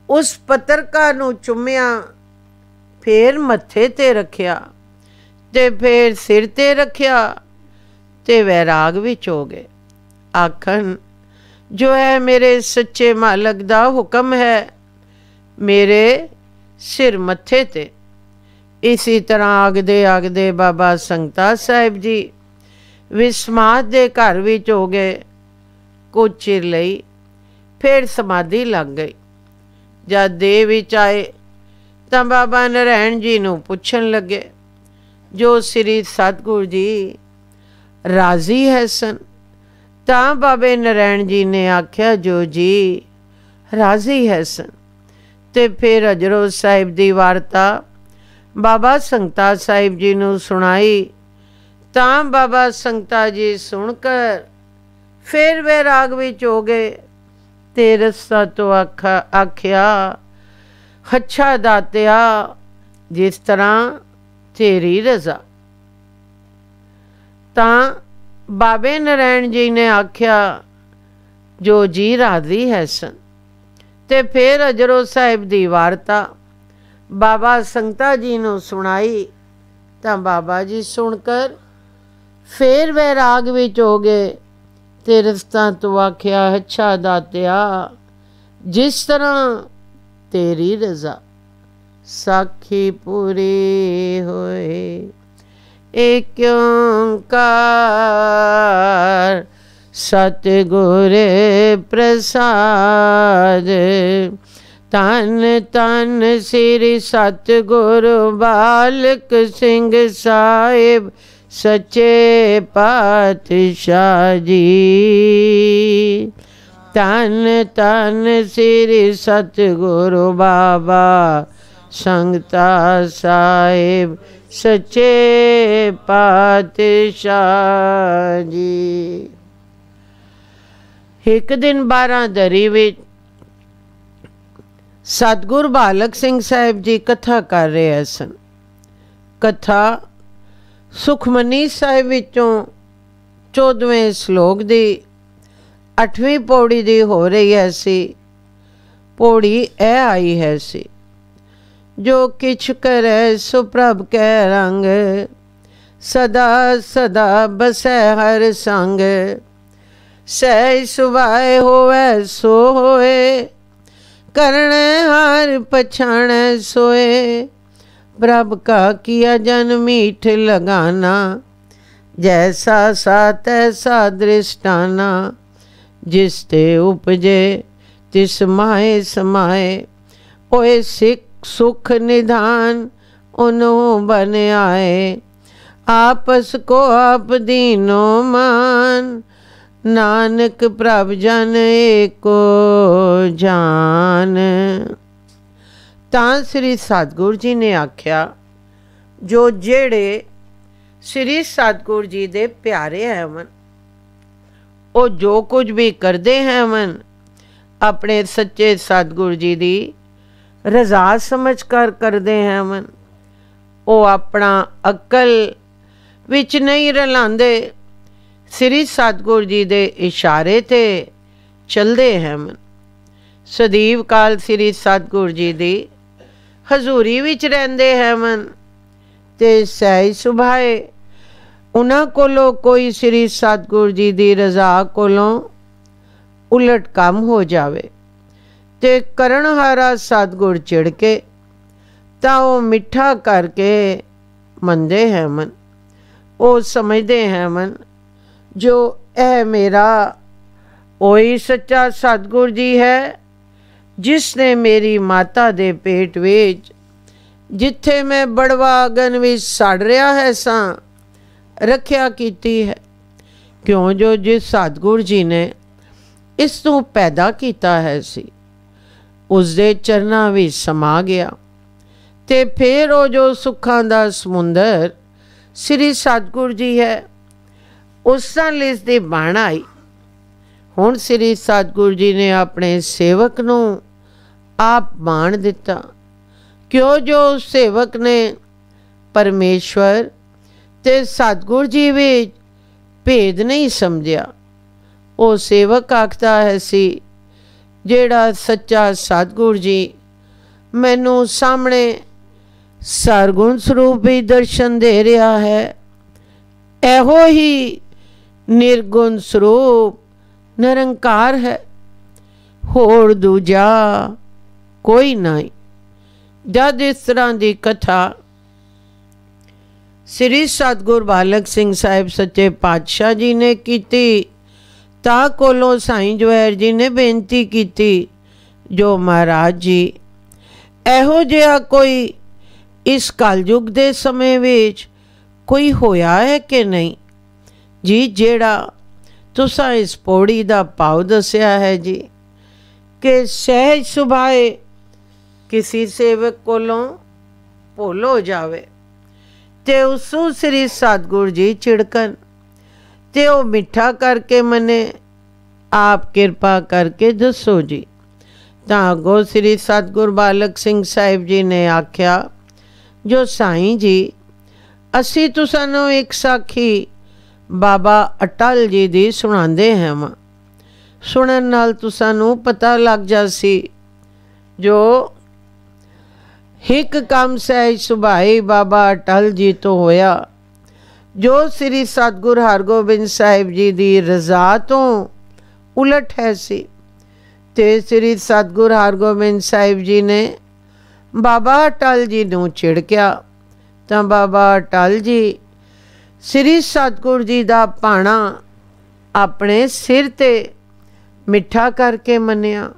ਉਸ ਪੱਤਰਕਾ ਨੂੰ ਚੁੰਮਿਆ, ਫਿਰ ਮੱਥੇ ਤੇ ਰੱਖਿਆ ਤੇ ਫਿਰ ਸਿਰ ਤੇ ਰੱਖਿਆ ਤੇ ਵੈਰਾਗ ਵਿੱਚ ਹੋ ਗਏ। ਆਖਣ, ਜੋ ਹੈ ਮੇਰੇ ਸੱਚੇ ਮਾਲਕ ਦਾ ਹੁਕਮ ਹੈ, ਮੇਰੇ ਸਿਰ ਮੱਥੇ ਤੇ। ਇਸੀ ਤਰ੍ਹਾਂ ਆਗਦੇ ਆਗਦੇ ਬਾਬਾ ਸੰਗਤਾ ਸਾਹਿਬ ਜੀ ਵਿਸਮਾਦ ਦੇ ਘਰ ਵਿੱਚ ਹੋ ਗਏ। ਕੁਝ ਚਿਰ ਲਈ ਫਿਰ ਸਮਾਧੀ ਲੱਗ ਗਈ। ਜਦ ਦੇਹ ਵਿੱਚ ਆਏ ਤਾਂ ਬਾਬਾ ਨਾਰਾਇਣ ਜੀ ਨੂੰ ਪੁੱਛਣ ਲੱਗੇ, ਜੋ ਸ੍ਰੀ ਸਤਿਗੁਰੂ ਜੀ ਰਾਜ਼ੀ ਹੈ ਸਨ। ਤਾਂ ਬਾਬੇ ਨਾਰਾਇਣ ਜੀ ਨੇ ਆਖਿਆ, ਜੋ ਜੀ ਰਾਜ਼ੀ ਹੈ ਸਨ। ਤੇ ਫਿਰ ਅਜਰੋ ਸਾਹਿਬ ਦੀ ਵਾਰਤਾ ਬਾਬਾ ਸੰਗਤਾ ਸਾਹਿਬ ਜੀ ਨੂੰ ਸੁਣਾਈ। ਤਾਂ ਬਾਬਾ ਸੰਗਤਾ ਜੀ ਸੁਣ ਕਰ ਫਿਰ ਵੈਰਾਗ ਵਿੱਚ ਹੋ ਗਏ ਤੇ ਰਸਤਾ ਤੋਂ ਆਖਿਆ, ਅੱਛਾ ਦਾਤਿਆ, ਜਿਸ ਤਰ੍ਹਾਂ ਤੇਰੀ ਰਜ਼ਾ। ਤਾਂ ਬਾਬੇ ਨਾਰਾਇਣ ਜੀ ਨੇ ਆਖਿਆ, ਜੋ ਜੀ ਰਾਜ਼ੀ ਹੈ ਸਨ। ਤੇ ਫਿਰ ਅਜਰੋ ਸਾਹਿਬ ਦੀ ਵਾਰਤਾ ਬਾਬਾ ਸੰਗਤਾ ਜੀ ਨੂੰ ਸੁਣਾਈ। ਤਾਂ ਬਾਬਾ ਜੀ ਸੁਣ ਕਰ ਫਿਰ ਵੈਰਾਗ ਵਿੱਚ ਹੋ ਗਏ ਤੇ ਰਸਤਾ ਤੋਂ ਆਖਿਆ, ਅੱਛਾ ਦਾਤਿਆ, ਜਿਸ ਤਰ੍ਹਾਂ ਤੇਰੀ ਰਜ਼ਾ। ਸਾਖੀ ਪੂਰੀ ਹੋਏ ਏਕ ਓਂਕਾਰ, ਸਤਿਗੁਰ ਪ੍ਰਸਾਦ। ਧੰਨ ਧੰਨ ਸ੍ਰੀ ਸਤਿਗੁਰੂ ਬਾਲਕ ਸਿੰਘ ਸਾਹਿਬ ਸੱਚੇ ਪਾਤਸ਼ਾਹ ਜੀ। ਧੰਨ ਧੰਨ ਸ੍ਰੀ ਸਤਿਗੁਰੂ ਬਾਬਾ ਸੰਗਤਾ ਸਾਹਿਬ ਸੱਚੇ ਪਾਤਸ਼ਾਹ ਜੀ। ਇੱਕ ਦਿਨ 12 ਦਰੀ ਵਿੱਚ ਸਤਿਗੁਰ ਬਾਲਕ ਸਿੰਘ ਸਾਹਿਬ ਜੀ ਕਥਾ ਕਰ ਰਹੇ ਸਨ। ਕਥਾ ਸੁਖਮਨੀ ਸਾਹਿਬ ਵਿੱਚੋਂ 14ਵੇਂ ਸ਼ਲੋਕ ਦੀ 8ਵੀਂ ਪੌੜੀ ਦੀ ਹੋ ਰਹੀ ਹੈ ਸੀ। ਪੌੜੀ ਇਹ ਆਈ ਹੈ ਸੀ, ਜੋ ਕਿਛ ਕਰੈ ਸੋ ਪ੍ਰਭ ਕੈ ਰੰਗ, ਸਦਾ ਸਦਾ ਬਸੈ ਹਰ ਸੰਗ। सहज सुभाए होवे सो होए, करणे हार पछाणे सोए। प्रभ का किया जन मीठ लगाना, जैसा सा तैसा दृष्टाना। जिस ते उपजे तिस माहे समाए, होए सिख सुख निधान उन्हों बन आए। आपस को आप दीनो मान, नानक प्रभ जन एको जान। ਤਾਂ ਸ੍ਰੀ ਸਤਿਗੁਰੂ ਜੀ ਨੇ ਆਖਿਆ, ਜੋ ਜਿਹੜੇ ਸ੍ਰੀ ਸਤਿਗੁਰੂ ਜੀ ਦੇ ਪਿਆਰੇ ਹੈਵਨ, ਉਹ ਜੋ ਕੁਝ ਵੀ ਕਰਦੇ ਹੈਵਨ ਆਪਣੇ ਸੱਚੇ ਸਤਿਗੁਰੂ ਜੀ ਦੀ ਰਜ਼ਾ ਸਮਝ ਕਰ ਕਰਦੇ ਹੈਵਨ। ਉਹ ਆਪਣਾ ਅਕਲ ਵਿੱਚ ਨਹੀਂ ਰਲਾਉਂਦੇ, ਸ੍ਰੀ ਸਤਿਗੁਰੂ ਜੀ ਦੇ ਇਸ਼ਾਰੇ 'ਤੇ ਚਲਦੇ ਹੈਵਨ। ਸਦੀਵ ਕਾਲ ਸ੍ਰੀ ਸਤਿਗੁਰੂ ਜੀ ਦੀ ਹਜ਼ੂਰੀ ਵਿੱਚ ਰਹਿੰਦੇ ਹੈਵਨ ਤੇ ਸਹਿਜ ਸੁਭਾਏ ਉਹਨਾਂ ਕੋਲੋਂ ਕੋਈ ਸ੍ਰੀ ਸਤਿਗੁਰੂ ਜੀ ਦੀ ਰਜ਼ਾ ਕੋਲੋਂ ਉਲਟ ਕੰਮ ਹੋ ਜਾਵੇ ਤੇ ਕਰਨਹਾਰਾ ਸਤਿਗੁਰ ਚਿੜ ਕੇ ਤਾਂ ਉਹ ਮਿੱਠਾ ਕਰਕੇ ਮੰਨਦੇ ਹੈਵਨ। ਉਹ ਸਮਝਦੇ ਹੈਵਨ ਜੋ ਇਹ ਮੇਰਾ ਉਹੀ ਸੱਚਾ ਸਤਿਗੁਰ ਜੀ ਹੈ ਜਿਸ ਨੇ ਮੇਰੀ ਮਾਤਾ ਦੇ ਪੇਟ ਵਿੱਚ, ਜਿੱਥੇ ਮੈਂ ਬੜਵਾ ਅਗਨ ਵਿੱਚ ਸੜ ਰਿਹਾ ਹੈ ਸਾਂ, ਰੱਖਿਆ ਕੀਤੀ ਹੈ। ਕਿਉਂ ਜੋ ਜਿਸ ਸਤਿਗੁਰ ਜੀ ਨੇ ਇਸ ਨੂੰ ਪੈਦਾ ਕੀਤਾ ਹੈ ਸੀ, ਉਸ ਦੇ ਚਰਨਾਂ ਵਿੱਚ ਸਮਾ ਗਿਆ ਤੇ ਫਿਰ ਉਹ ਜੋ ਸੁੱਖਾਂ ਦਾ ਸਮੁੰਦਰ ਸ੍ਰੀ ਸਤਿਗੁਰ ਜੀ ਹੈ, ਉਸ ਨਾਲ ਇਸ ਦੀ ਬਣ ਆਈ। ਹੁਣ ਸ੍ਰੀ ਸਤਿਗੁਰੂ ਜੀ ਨੇ ਆਪਣੇ ਸੇਵਕ ਨੂੰ ਆਪ ਬਾਣ ਦਿੱਤਾ। ਕਿਉਂ ਜੋ ਸੇਵਕ ਨੇ ਪਰਮੇਸ਼ਵਰ ਤੇ ਸਤਿਗੁਰੂ ਜੀ ਵਿੱਚ ਭੇਦ ਨਹੀਂ ਸਮਝਿਆ। ਉਹ ਸੇਵਕ ਆਖਦਾ ਹੈ ਸੀ, ਜਿਹੜਾ ਸੱਚਾ ਸਤਿਗੁਰੂ ਜੀ ਮੈਨੂੰ ਸਾਹਮਣੇ ਸਰਗੁਣ ਸਰੂਪ ਵੀ ਦਰਸ਼ਨ ਦੇ ਰਿਹਾ ਹੈ, ਇਹੋ ਹੀ ਨਿਰਗੁਣ ਸਰੂਪ ਨਿਰੰਕਾਰ ਹੈ, ਹੋਰ ਦੂਜਾ ਕੋਈ ਨਹੀਂ। ਜਦ ਇਸ ਤਰ੍ਹਾਂ ਦੀ ਕਥਾ ਸ੍ਰੀ ਸਤਿਗੁਰ ਬਾਲਕ ਸਿੰਘ ਸਾਹਿਬ ਸੱਚੇ ਪਾਤਸ਼ਾਹ ਜੀ ਨੇ ਕੀਤੀ ਤਾਂ ਕੋਲੋਂ ਸਾਈਂ ਜਵੈਰ ਜੀ ਨੇ ਬੇਨਤੀ ਕੀਤੀ, ਜੋ ਮਹਾਰਾਜ ਜੀ ਇਹੋ ਜਿਹਾ ਕੋਈ ਇਸ ਕਲਯੁਗ ਦੇ ਸਮੇਂ ਵਿੱਚ ਕੋਈ ਹੋਇਆ ਹੈ ਕਿ ਨਹੀਂ ਜੀ, ਜਿਹੜਾ ਤੁਸਾਂ ਇਸ ਪੌੜੀ ਦਾ ਭਾਵ ਦੱਸਿਆ ਹੈ ਜੀ ਕਿ ਸਹਿਜ ਸੁਭਾਏ किसी सेवक कोलों भुल हो जावे ते उसू श्री सतगुरु जी चिड़कन ते वो मिठा करके मने, आप कृपा करके दसो जी। तां अगों श्री सतगुरु बालक सिंह साहिब जी ने आख्या, जो साईं जी असी तुसानू एक साखी बाबा अटल जी दी सुणांदे हैं। सुनन नाल तुसानू पता लग जासी जो एक काम सहज सुभाई बाबा अटल जी तो होया, जो श्री सतगुरु हरगोबिंद साहिब जी दी रज़ा तो उलट है सी। ते श्री सतगुरु हरगोबिंद साहिब जी ने बाबा अटल जी नूं चिड़किया तां बाबा अटल जी श्री सतगुरु जी दा पाणा अपने सिर ते मिठा करके मन्निया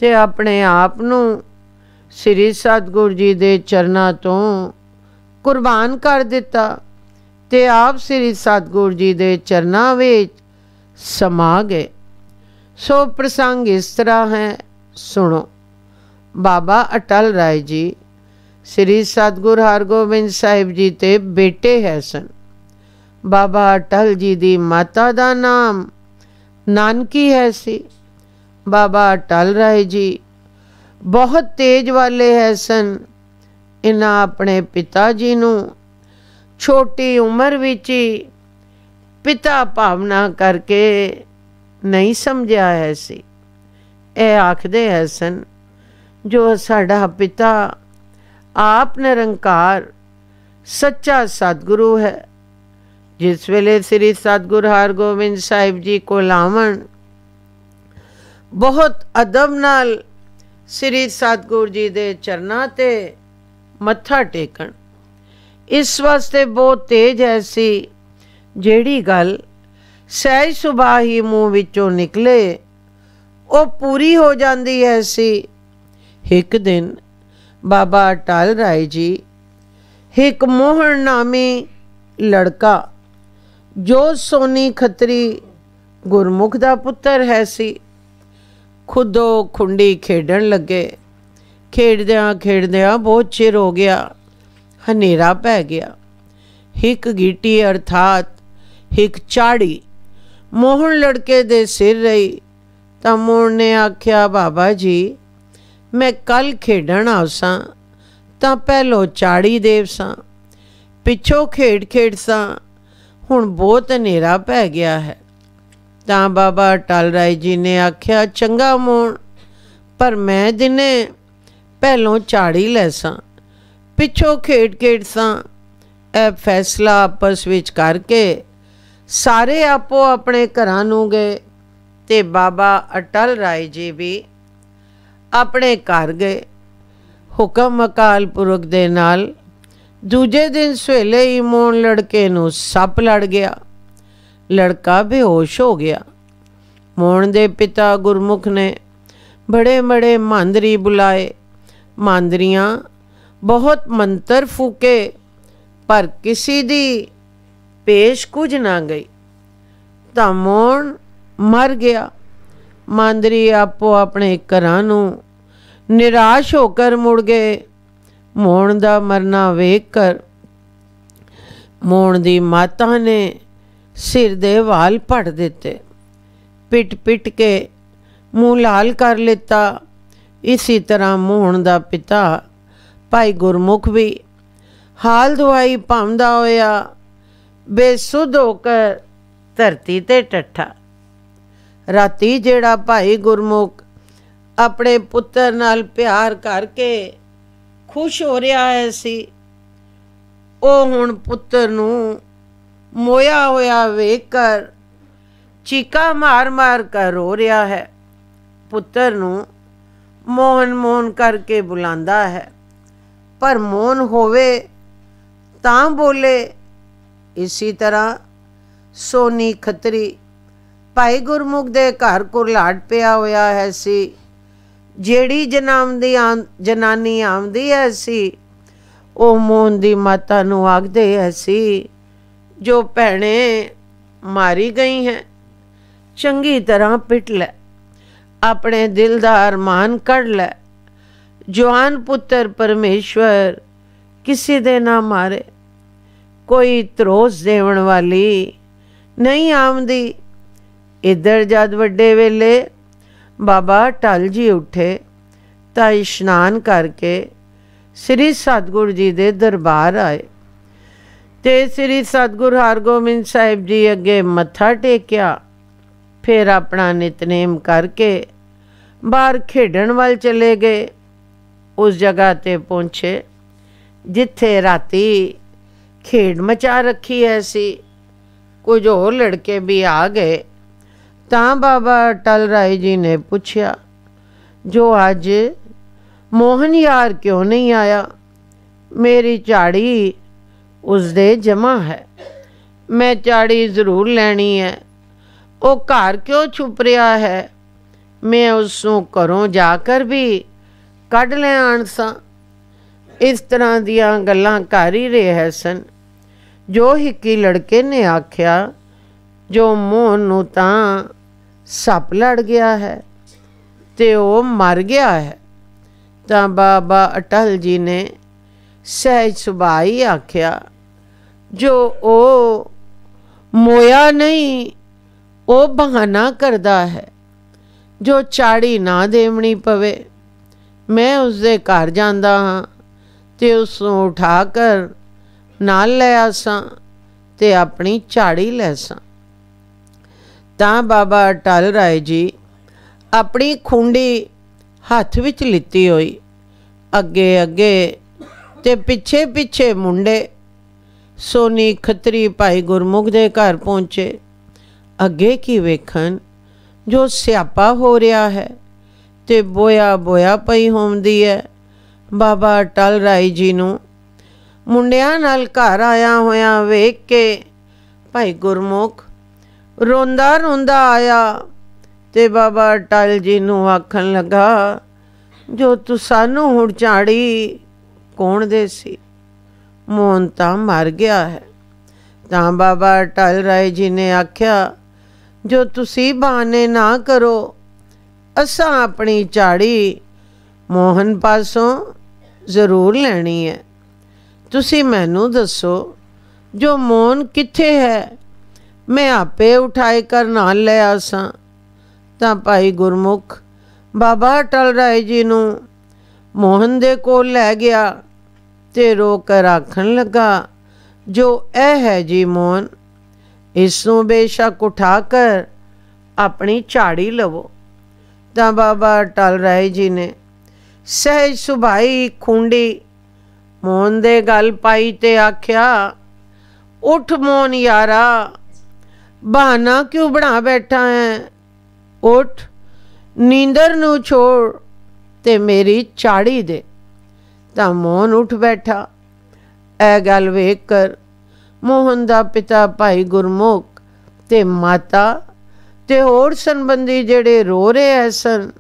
ते अपने आप नूं श्री सतगुरु जी दे चरनां तो कुर्बान कर दिता ते आप श्री सतगुरु जी दे चरनां विच समा गए। सो प्रसंग इस तरह है, सुनो। बाबा अटल राय जी श्री सतगुरु हरगोबिंद साहिब जी ते बेटे है सन। बाबा अटल जी दी माता दा नाम नानकी है सी। बाबा अटल राय जी बहुत तेज वाले है सन। इन्हां अपने पिता जी नूं छोटी उम्र विच ही पिता भावना करके नहीं समझिया है सी। ए आखदे है सन, जो साडा पिता आप निरंकार सच्चा सतगुरु है जिस वेले श्री सतगुर हरगोबिंद साहिब जी को लावन, बहुत अदब नाल श्री सतगुर जी दे चरना ते मत्था टेकन। इस वास्ते बहुत तेज ऐसी जेड़ी गल सहज सुभा ही मूँह विचों निकले वो पूरी हो जाती है सी। एक दिन बाबा अटल राय जी एक मोहन नामी लड़का जो सोनी खत्री गुरमुख दा पुत्र है सी, खुदो खुंडी खेडन लगे। खेडदियां खेडदियां बहुत चिर हो गया, हनेरा पै गया। एक गीटी अर्थात एक चाड़ी मोहन लड़के दे सिर रही। तां मोहन ने आख्या, बाबा जी मैं कल खेडन आवसां तां पहलो चाड़ी देव सां, पिछों खेड खेड सां, हुण बहुत हनेरा पै गया है। तां बाबा अटल राय जी ने आख्या, चंगा मोहन, पर मैं दिने पहलों चाड़ी लैसां, पिछों खेड खेड सां। ए फैसला आपस विच करके सारे आपो अपने घरां नूं गए ते बाबा अटल राय जी भी अपने घर गए। हुक्म अकाल पुरख दे नाल दूजे दिन सवेले ही मोहन लड़के नूं सप लड़ गया। लड़का बेहोश हो गया। मोहन दे पिता गुरमुख ने बड़े बड़े मांदरी बुलाए। मांदरियां बहुत मंत्र फूके, पर किसी दी पेश कुछ ना गई। तां मोहन मर गया। मांदरी आपो अपने घरां नूं निराश होकर मुड़ गए। मोहन दा मरना वेख कर मोहन दी माता ने सिर दे वाल पड़ दिते, पिट पिट के मुँह लाल कर लेता। इसी तरह मोहन दा पिता भाई गुरमुख भी हाल दुआई पाउंदा होया बेसुध होकर धरती ते टट्ठा। राती जेड़ा भाई गुरमुख अपने पुत्र नाल प्यार करके खुश हो रहा है सी, ओ हुण पुत्र नूं मोया होया वेख कर चीका मार मार कर रो रहा है। पुत्र नूं मोहन मोहन करके बुलांदा है, पर मोहन होवे तां बोले। इसी तरह सोनी खत्री भाई गुरमुख दे घर कुरलाट पिया होया है सी। जेड़ी जनानी आमदी है सी, ओ मोहन दी माता नूं आखदे है सी, जो भैणे मारी गई हैं, चंगी तरह पिट लै, अपने दिल दा अरमान कढ़ लै। जवान पुत्र परमेश्वर किसी दे ना मारे। कोई त्रोस देवन वाली नहीं आमदी। इधर जद वड्डे वेले बाबा अटल जी उठे तां इशनान करके श्री सतगुर जी दे दरबार आए ते श्री सतगुर हरगोबिंद साहिब जी अगे मत्था टेकिया। फिर अपना नितनेम करके बाहर खेडन वाल चले गए। उस जगह ते पहुँचे जिथे राती खेड मचा रखी ऐसी। कुछ होर लड़के भी आ गए। तां बाबा अटल राय जी ने पूछया, जो अज मोहन यार क्यों नहीं आया? मेरी झाड़ी उसदे जमा है, मैं झाड़ी ज़रूर लैनी है। वो घर क्यों छुप रहा है? मैं उसनूं घरों जाकर भी कढ़ ले आण सां। इस तरह दियां गल्लां कर ही रहे सन जो हिक्की लड़के ने आख्या, जो मोहन नूं तां सप लड़ गया है ते वो मर गया है। तां बाबा अटल जी ने सहज सुभा ही आख्या, जो ओ मोया नहीं, वो बहाना करदा है। जो चाड़ी ना देवनी पवे, मैं उसदे घर जांदा हाँ ते उसनूं उठा कर नाल लै आसां ते अपनी झाड़ी लैसां। तां बाबा अटल राय जी अपनी खुंडी हथ विच लित्ती होई अगे अगे ते पिछे पिछे मुंडे ਸੋਨੀ ਖੱਤਰੀ ਭਾਈ ਗੁਰਮੁਖ ਦੇ ਘਰ ਪਹੁੰਚੇ। ਅੱਗੇ ਕੀ ਵੇਖਣ ਜੋ ਸਿਆਪਾ ਹੋ ਰਿਹਾ ਹੈ ਤੇ ਬੋਇਆ ਬੋਇਆ ਪਈ ਹੁੰਦੀ ਹੈ। ਬਾਬਾ ਅਟਲ ਰਾਏ ਜੀ ਨੂੰ ਮੁੰਡਿਆਂ ਨਾਲ ਘਰ ਆਇਆ ਹੋਇਆ ਵੇਖ ਕੇ ਭਾਈ ਗੁਰਮੁਖ ਰੋਂਦਾ ਰੋਂਦਾ ਆਇਆ ਤੇ ਬਾਬਾ ਅਟਲ ਜੀ ਨੂੰ ਆਖਣ ਲੱਗਾ, ਜੋ ਤੂੰ ਸਾਨੂੰ ਹੁਣ ਝਾੜੀ ਕੌਣ ਦੇ ਸੀ? ਮੋਹਨ ਤਾਂ ਮਰ ਗਿਆ ਹੈ। ਤਾਂ ਬਾਬਾ ਅਟਲ ਰਾਏ ਜੀ ਨੇ ਆਖਿਆ, ਜੋ ਤੁਸੀਂ ਬਹਾਨੇ ਨਾ ਕਰੋ, ਅਸਾਂ ਆਪਣੀ ਝਾੜੀ ਮੋਹਨ ਪਾਸੋਂ ਜ਼ਰੂਰ ਲੈਣੀ ਹੈ। ਤੁਸੀਂ ਮੈਨੂੰ ਦੱਸੋ ਜੋ ਮੋਹਨ ਕਿੱਥੇ ਹੈ, ਮੈਂ ਆਪੇ ਉਠਾਏ ਕਰ ਨਾਲ ਲੈ ਆਸਾਂ। ਤਾਂ ਭਾਈ ਗੁਰਮੁਖ ਬਾਬਾ ਅਟਲ ਰਾਏ ਜੀ ਨੂੰ ਮੋਹਨ ਦੇ ਕੋਲ ਲੈ ਗਿਆ ਤੇ ਰੋ ਕਰ ਆਖਣ ਲੱਗਾ, ਜੋ ਇਹ ਹੈ ਜੀ ਮੋਹਨ, ਇਸ ਨੂੰ ਬੇਸ਼ੱਕ ਉਠਾ ਕਰ ਆਪਣੀ ਝਾੜੀ ਲਵੋ। ਤਾਂ ਬਾਬਾ ਅਟਲ ਰਾਏ ਜੀ ਨੇ ਸਹਿਜ ਸੁਭਾਈ ਖੁੰਡੀ ਮੋਹਨ ਦੇ ਗਲ ਪਾਈ ਤੇ ਆਖਿਆ, ਉੱਠ ਮੋਹਨ ਯਾਰਾ, ਬਹਾਨਾ ਕਿਉਂ ਬਣਾ ਬੈਠਾ ਹੈ? ਉੱਠ, ਨੀਂਦਰ ਨੂੰ ਛੋੜ ਤੇ ਮੇਰੀ ਝਾੜੀ ਦੇ। ਤਾਂ ਮੋਹਨ ਉੱਠ ਬੈਠਾ। ਇਹ ਗੱਲ ਵੇਖ ਕਰ ਮੋਹਨ ਦਾ ਪਿਤਾ ਭਾਈ ਗੁਰਮੁਖ ਤੇ ਮਾਤਾ ਤੇ ਹੋਰ ਸੰਬੰਧੀ ਜਿਹੜੇ ਰੋ ਰਹੇ ਸਨ,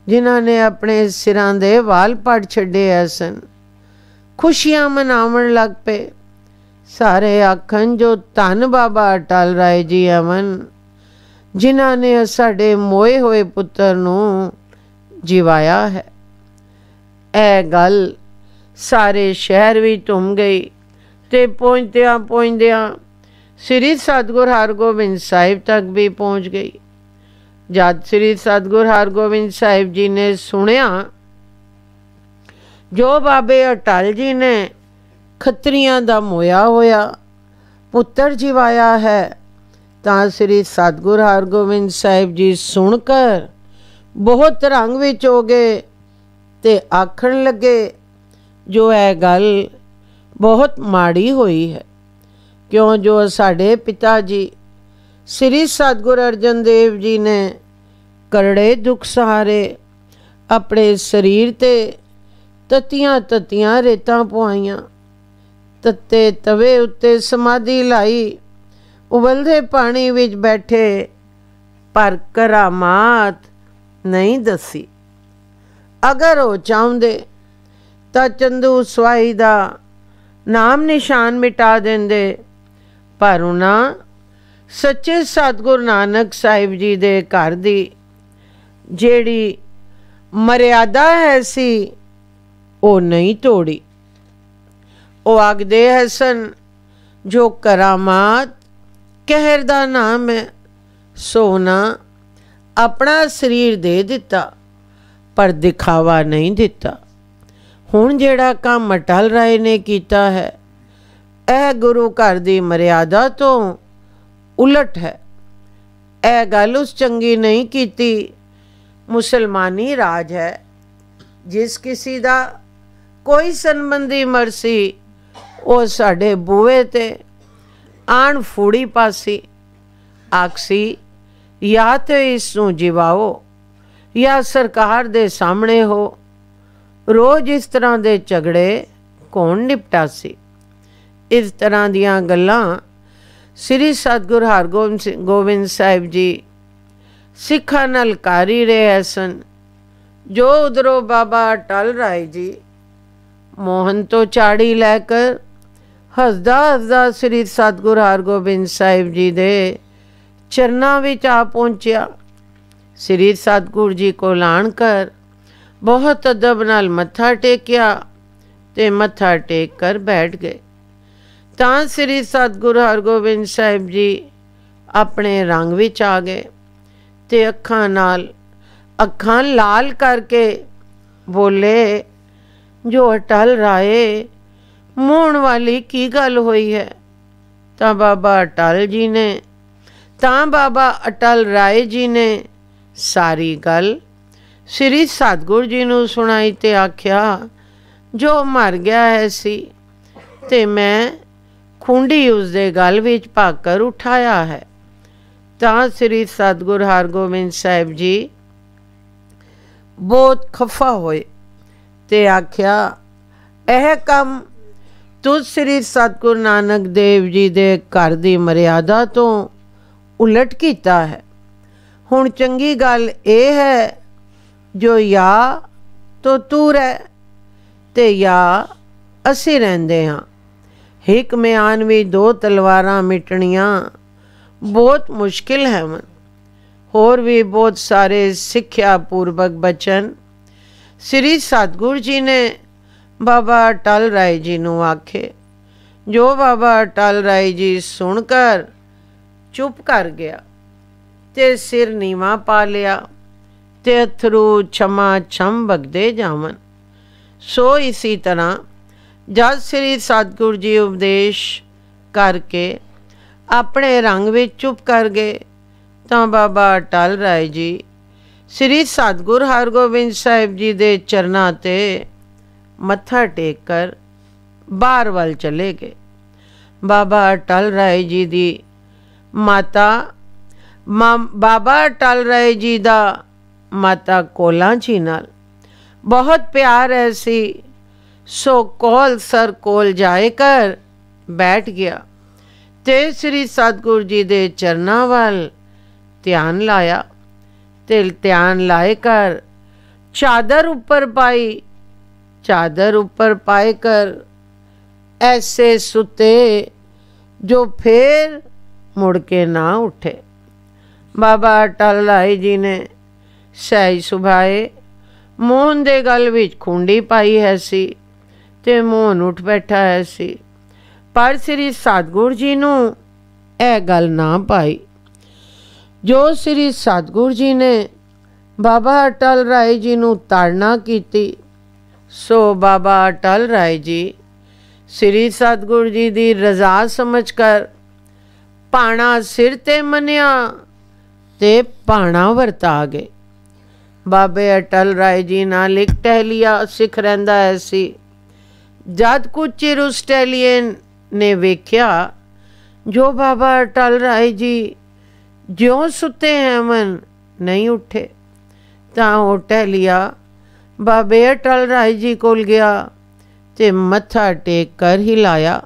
ਜਿਨ੍ਹਾਂ ਨੇ ਆਪਣੇ ਸਿਰਾਂ ਦੇ ਵਾਲ ਪੱਟ ਛੱਡੇ ਸਨ, ਖੁਸ਼ੀਆਂ ਮਨਾਉਣ ਲੱਗ ਪਏ। ਸਾਰੇ ਆਖਣ, ਜੋ ਧੰਨ ਬਾਬਾ ਅਟਲ ਰਾਏ ਜੀ ਅਵਨ, ਜਿਨ੍ਹਾਂ ਨੇ ਸਾਡੇ ਮੋਏ ਹੋਏ ਪੁੱਤਰ ਨੂੰ ਜਿਵਾਇਆ ਹੈ। ਇਹ ਗੱਲ ਸਾਰੇ ਸ਼ਹਿਰ ਵਿੱਚ ਧੁੰਮ ਗਈ ਤੇ ਪਹੁੰਚਦਿਆਂ ਪਹੁੰਚਦਿਆਂ ਸ੍ਰੀ ਸਤਿਗੁਰ ਹਰਗੋਬਿੰਦ ਸਾਹਿਬ ਤੱਕ ਵੀ ਪਹੁੰਚ ਗਈ। ਜਦ ਸ੍ਰੀ ਸਤਿਗੁਰ ਹਰਗੋਬਿੰਦ ਸਾਹਿਬ ਜੀ ਨੇ ਸੁਣਿਆ ਜੋ ਬਾਬੇ ਅਟਲ ਜੀ ਨੇ ਖੱਤਰੀਆਂ ਦਾ ਮੋਇਆ ਹੋਇਆ ਪੁੱਤਰ ਜਿਵਾਇਆ ਹੈ, ਤਾਂ ਸ੍ਰੀ ਸਤਿਗੁਰ ਹਰਗੋਬਿੰਦ ਸਾਹਿਬ ਜੀ ਸੁਣ ਕਰ ਬਹੁਤ ਰੰਗ ਵਿੱਚ ਹੋ ਗਏ ਤੇ ਆਖਣ ਲੱਗੇ, ਜੋ ਇਹ ਗੱਲ ਬਹੁਤ ਮਾੜੀ ਹੋਈ ਹੈ, ਕਿਉਂ ਜੋ ਸਾਡੇ ਪਿਤਾ ਜੀ ਸ੍ਰੀ ਸਤਿਗੁਰ ਅਰਜਨ ਦੇਵ ਜੀ ਨੇ ਕਰੜੇ ਦੁੱਖ ਸਹਾਰੇ ਆਪਣੇ ਸਰੀਰ ਤੇ ਤਤੀਆਂ ਤਤੀਆਂ ਰੇਤਾਂ ਪਵਾਈਆਂ, ਤੱਤੇ ਤਵੇ ਉੱਤੇ ਸਮਾਧੀ ਲਾਈ, ਉਬਲਦੇ ਪਾਣੀ ਵਿੱਚ ਬੈਠੇ, ਪਰ ਕਰਾਮਾਤ ਨਹੀਂ ਦੱਸੀ। ਅਗਰ ਉਹ ਚਾਹੁੰਦੇ ਤਾਂ ਚੰਦੂ ਸਵਾਈ ਦਾ ਨਾਮ ਨਿਸ਼ਾਨ ਮਿਟਾ ਦਿੰਦੇ, ਪਰ ਉਹਨਾਂ ਸੱਚੇ ਸਤਿਗੁਰੂ ਨਾਨਕ ਸਾਹਿਬ ਜੀ ਦੇ ਘਰ ਦੀ ਜਿਹੜੀ ਮਰਿਆਦਾ ਹੈ ਸੀ ਉਹ ਨਹੀਂ ਤੋੜੀ। ਉਹ ਆਖਦੇ ਸਨ, ਜੋ ਕਰਾਮਾਤ ਕਹਿਰ ਦਾ ਨਾਮ ਹੈ, ਸੋਨਾ ਆਪਣਾ ਸਰੀਰ ਦੇ ਦਿੱਤਾ ਪਰ ਦਿਖਾਵਾ ਨਹੀਂ ਦਿੱਤਾ। ਹੁਣ ਜਿਹੜਾ ਕੰਮ ਅਟਲ ਰਾਏ ਨੇ ਕੀਤਾ ਹੈ, ਇਹ ਗੁਰੂ ਘਰ ਦੀ ਮਰਿਆਦਾ ਤੋਂ ਉਲਟ ਹੈ। ਇਹ ਗੱਲ ਉਸ ਚੰਗੀ ਨਹੀਂ ਕੀਤੀ। ਮੁਸਲਮਾਨੀ ਰਾਜ ਹੈ, ਜਿਸ ਕਿਸੇ ਦਾ ਕੋਈ ਸੰਬੰਧੀ ਮਰਸੀ, ਉਹ ਸਾਡੇ ਬੂਹੇ ਤੇ ਆਣ ਫੂੜੀ ਪਾਸੀ ਆਖਸੀ, ਜਾਂ ਤੇ ਇਸ ਨੂੰ ਜਿਵਾਓ ਜਾਂ ਸਰਕਾਰ ਦੇ ਸਾਹਮਣੇ ਹੋ। ਰੋਜ਼ ਇਸ ਤਰ੍ਹਾਂ ਦੇ ਝਗੜੇ ਕੌਣ ਨਿਪਟਾ ਸੀ? ਇਸ ਤਰ੍ਹਾਂ ਦੀਆਂ ਗੱਲਾਂ ਸ੍ਰੀ ਸਤਿਗੁਰ ਹਰਗੋਬਿੰਦ ਸਾਹਿਬ ਜੀ ਸਿੱਖਾਂ ਨਾਲ ਕਰ ਹੀ ਰਹੇ ਸਨ। ਜੋ ਉਧਰੋਂ ਬਾਬਾ ਅਟਲ ਰਾਏ ਜੀ ਮੋਹਨ ਤੋਂ ਝਾੜੀ ਲੈ ਕਰ ਹੱਸਦਾ ਹੱਸਦਾ ਸ੍ਰੀ ਸਤਿਗੁਰ ਹਰਗੋਬਿੰਦ ਸਾਹਿਬ ਜੀ ਦੇ ਚਰਨਾਂ ਵਿੱਚ ਆ ਪਹੁੰਚਿਆ। ਸ੍ਰੀ ਸਤਿਗੁਰ ਜੀ ਕੋਲ ਆਣ ਕਰ ਬਹੁਤ ਅਦਬ ਨਾਲ ਮੱਥਾ ਟੇਕਿਆ ਤੇ ਮੱਥਾ ਟੇਕ ਕਰ ਬੈਠ ਗਏ। ਤਾਂ ਸ੍ਰੀ ਸਤਿਗੁਰ ਹਰਗੋਬਿੰਦ ਸਾਹਿਬ ਜੀ ਆਪਣੇ ਰੰਗ ਵਿੱਚ ਆ ਗਏ ਤੇ ਅੱਖਾਂ ਲਾਲ ਕਰਕੇ ਬੋਲੇ, ਜੋ ਅਟਲ ਰਾਏ, ਮੋਹਣ ਵਾਲੀ ਕੀ ਗੱਲ ਹੋਈ ਹੈ? ਤਾਂ ਬਾਬਾ ਅਟਲ ਰਾਏ ਜੀ ਨੇ ਸਾਰੀ ਗੱਲ ਸ੍ਰੀ ਸਤਿਗੁਰ ਜੀ ਨੂੰ ਸੁਣਾਈ ਤੇ ਆਖਿਆ, ਜੋ ਮਰ ਗਿਆ ਹੈ ਸੀ ਤੇ ਮੈਂ ਖੁੰਡੀ ਉਸਦੇ ਗਲ ਵਿੱਚ ਪਾ ਕਰ ਉਠਾਇਆ ਹੈ। ਤਾਂ ਸ੍ਰੀ ਸਤਿਗੁਰ ਹਰਗੋਬਿੰਦ ਸਾਹਿਬ ਜੀ ਬਹੁਤ ਖਫਾ ਹੋਏ ਤੇ ਆਖਿਆ, ਇਹ ਕੰਮ ਤੁਸ ਸ੍ਰੀ ਸਤਿਗੁਰ ਨਾਨਕ ਦੇਵ ਜੀ ਦੇ ਘਰ ਦੀ ਮਰਿਆਦਾ ਤੋਂ ਉਲਟ ਕੀਤਾ ਹੈ। ਹੁਣ ਚੰਗੀ ਗੱਲ ਇਹ ਹੈ ਜੋ ਜਾਂ ਤੋ ਤੂੰ ਰਹਿ ਤੇ ਜਾਂ ਅਸੀਂ ਰਹਿੰਦੇ ਹਾਂ। ਇੱਕ ਮਿਆਨ ਵੀ ਦੋ ਤਲਵਾਰਾਂ ਮਿਟਣੀਆਂ ਬਹੁਤ ਮੁਸ਼ਕਿਲ ਹੈ ਮਨ। ਹੋਰ ਵੀ ਬਹੁਤ ਸਾਰੇ ਸਿੱਖਿਆ ਪੂਰਵਕ ਬਚਨ ਸ੍ਰੀ ਸਤਿਗੁਰ ਜੀ ਨੇ ਬਾਬਾ ਅਟਲ ਰਾਏ ਜੀ ਨੂੰ ਆਖੇ, ਜੋ ਬਾਬਾ ਅਟਲ ਰਾਏ ਜੀ ਸੁਣ ਕਰ ਚੁੱਪ ਕਰ ਗਿਆ ਤੇ ਸਿਰ ਨੀਵਾਂ ਪਾ ਲਿਆ ਤੇ ਅਥਰੂ ਛਮਾ ਛਮ ਵਗਦੇ ਜਾਵਨ। ਸੋ ਇਸੀ ਤਰ੍ਹਾਂ ਜਦ ਸ੍ਰੀ ਸਤਿਗੁਰ ਜੀ ਉਪਦੇਸ਼ ਕਰਕੇ ਆਪਣੇ ਰੰਗ ਵਿੱਚ ਚੁੱਪ ਕਰ ਗਏ ਤਾਂ ਬਾਬਾ ਅਟਲ ਰਾਏ ਜੀ ਸ੍ਰੀ ਸਤਿਗੁਰ ਹਰਗੋਬਿੰਦ ਸਾਹਿਬ ਜੀ ਦੇ ਚਰਨਾਂ ਤੇ ਮੱਥਾ ਟੇਕ ਕਰ ਬਾਹਰ ਵੱਲ ਚਲੇ ਗਏ। ਬਾਬਾ ਅਟਲ ਰਾਏ ਜੀ ਦੀ ਮਾਤਾ ਬਾਬਾ ਅਟਲ ਰਾਏ ਜੀ ਦਾ ਮਾਤਾ ਕੋਲਾਂ ਜੀ ਨਾਲ ਬਹੁਤ ਪਿਆਰ ਹੈ ਸੀ। ਸੋ ਕੋਲ ਸਰ ਕੋਲ ਜਾਏ ਕਰ ਬੈਠ ਗਿਆ ਤੇ ਸ੍ਰੀ ਸਤਿਗੁਰ ਜੀ ਦੇ ਚਰਨਾਂ ਵੱਲ ਧਿਆਨ ਲਾਇਆ ਤੇ ਧਿਆਨ ਲਾਏ ਕਰ ਚਾਦਰ ਉੱਪਰ ਪਾਈ। ਚਾਦਰ ਉੱਪਰ ਪਾਏ ਕਰ ਐਸੇ ਸੁੱਤੇ ਜੋ ਫੇਰ ਮੁੜ ਕੇ ਨਾ ਉੱਠੇ। ਬਾਬਾ ਅਟਲ ਰਾਏ ਜੀ ਨੇ ਸਹਿਜ ਸੁਭਾਏ ਮੋਹਨ ਦੇ ਗਲ ਵਿੱਚ ਖੁੰਡੀ ਪਾਈ ਹੈ ਸੀ ਤੇ ਮੋਹਨ ਉੱਠ ਬੈਠਾ ਹੈ ਸੀ, ਪਰ ਸ੍ਰੀ ਸਤਿਗੁਰ ਜੀ ਨੂੰ ਇਹ ਗੱਲ ਨਾ ਪਾਈ। ਜੋ ਸ੍ਰੀ ਸਤਿਗੁਰ ਜੀ ਨੇ ਬਾਬਾ ਅਟਲ ਰਾਏ ਜੀ ਨੂੰ ਤਾੜਨਾ ਕੀਤੀ, ਸੋ ਬਾਬਾ ਅਟਲ ਰਾਏ ਜੀ ਸ੍ਰੀ ਸਤਿਗੁਰ ਜੀ ਦੀ ਰਜ਼ਾ ਸਮਝ ਕਰ ਭਾਣਾ ਸਿਰ ਤੇ ਮੰਨਿਆ ਤੇ ਭਾਣਾ ਵਰਤਾ ਗਏ। ਬਾਬੇ ਅਟਲ ਰਾਏ ਜੀ ਨਾਲ ਇੱਕ ਟਹਿਲੀਆ ਸਿੱਖ ਰਹਿੰਦਾ ਹੈ ਸੀ। ਜਦ ਕੁਝ ਚਿਰ ਉਸ ਟਹਿਲੀਏ ਨੇ ਵੇਖਿਆ ਜੋ ਬਾਬਾ ਅਟਲ ਰਾਏ ਜੀ ਜਿਉਂ ਸੁੱਤੇ ਹੈਵਨ ਨਹੀਂ ਉੱਠੇ, ਤਾਂ ਉਹ ਟਹਿਲੀਆ ਬਾਬੇ ਅਟਲ ਰਾਏ ਜੀ ਕੋਲ ਗਿਆ ਤੇ ਮੱਥਾ ਟੇਕ ਕਰ ਹਿਲਾਇਆ,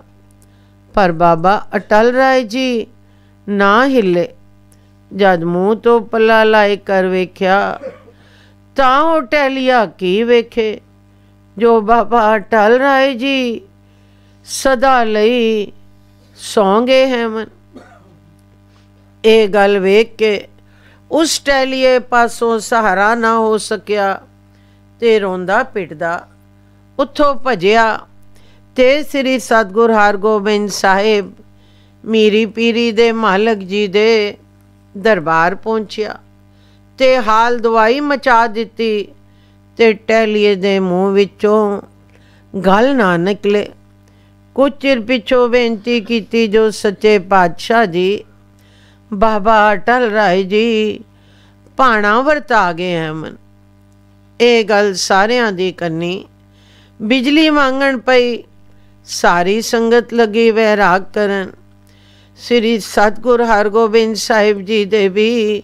ਪਰ ਬਾਬਾ ਅਟਲ ਰਾਏ ਜੀ ਨਾ ਹਿੱਲੇ। ਜਦ ਮੂੰਹ ਤੋਂ ਪੱਲਾ ਲਾਇ ਕਰ ਵੇਖਿਆ ਤਾਂ ਉਹ ਟਹਿਲੀਆ ਕੀ ਵੇਖੇ ਜੋ ਬਾਬਾ ਅਟਲ ਰਾਏ ਜੀ ਸਦਾ ਲਈ ਸੌਂ ਗਏ ਹੈਵਨ। ਇਹ ਗੱਲ ਵੇਖ ਕੇ ਉਸ ਟਹਿਲੀਏ ਪਾਸੋਂ ਸਹਾਰਾ ਨਾ ਹੋ ਸਕਿਆ ਤੇ ਰੋਂਦਾ ਪਿੱਟਦਾ ਉੱਥੋਂ ਭਜਿਆ ਤੇ ਸ੍ਰੀ ਸਤਿਗੁਰ ਹਰਗੋਬਿੰਦ ਸਾਹਿਬ ਮੀਰੀ ਪੀਰੀ ਦੇ ਮਾਲਕ ਜੀ ਦੇ ਦਰਬਾਰ ਪਹੁੰਚਿਆ ਤੇ ਹਾਲ ਦਵਾਈ ਮਚਾ ਦਿੱਤੀ ਤੇ ਟਹਿਲੀਏ ਦੇ ਮੂੰਹ ਵਿੱਚੋਂ ਗੱਲ ਨਾ ਨਿਕਲੇ। ਕੁਝ ਚਿਰ ਪਿੱਛੋਂ ਬੇਨਤੀ ਕੀਤੀ ਜੋ ਸੱਚੇ ਪਾਤਸ਼ਾਹ ਜੀ ਬਾਬਾ ਅਟਲ ਰਾਏ ਜੀ ਭਾਣਾ ਵਰਤਾ ਗਏ ਹਨ। ਇਹ ਗੱਲ ਸਾਰਿਆਂ ਦੀ ਕੰਨੀ ਬਿਜਲੀ ਮੰਗਣ ਪਈ। ਸਾਰੀ ਸੰਗਤ ਲੱਗੀ ਵੈਰਾਗ ਕਰਨ। ਸ੍ਰੀ ਸਤਿਗੁਰ ਹਰਗੋਬਿੰਦ ਸਾਹਿਬ ਜੀ ਦੇ ਵੀ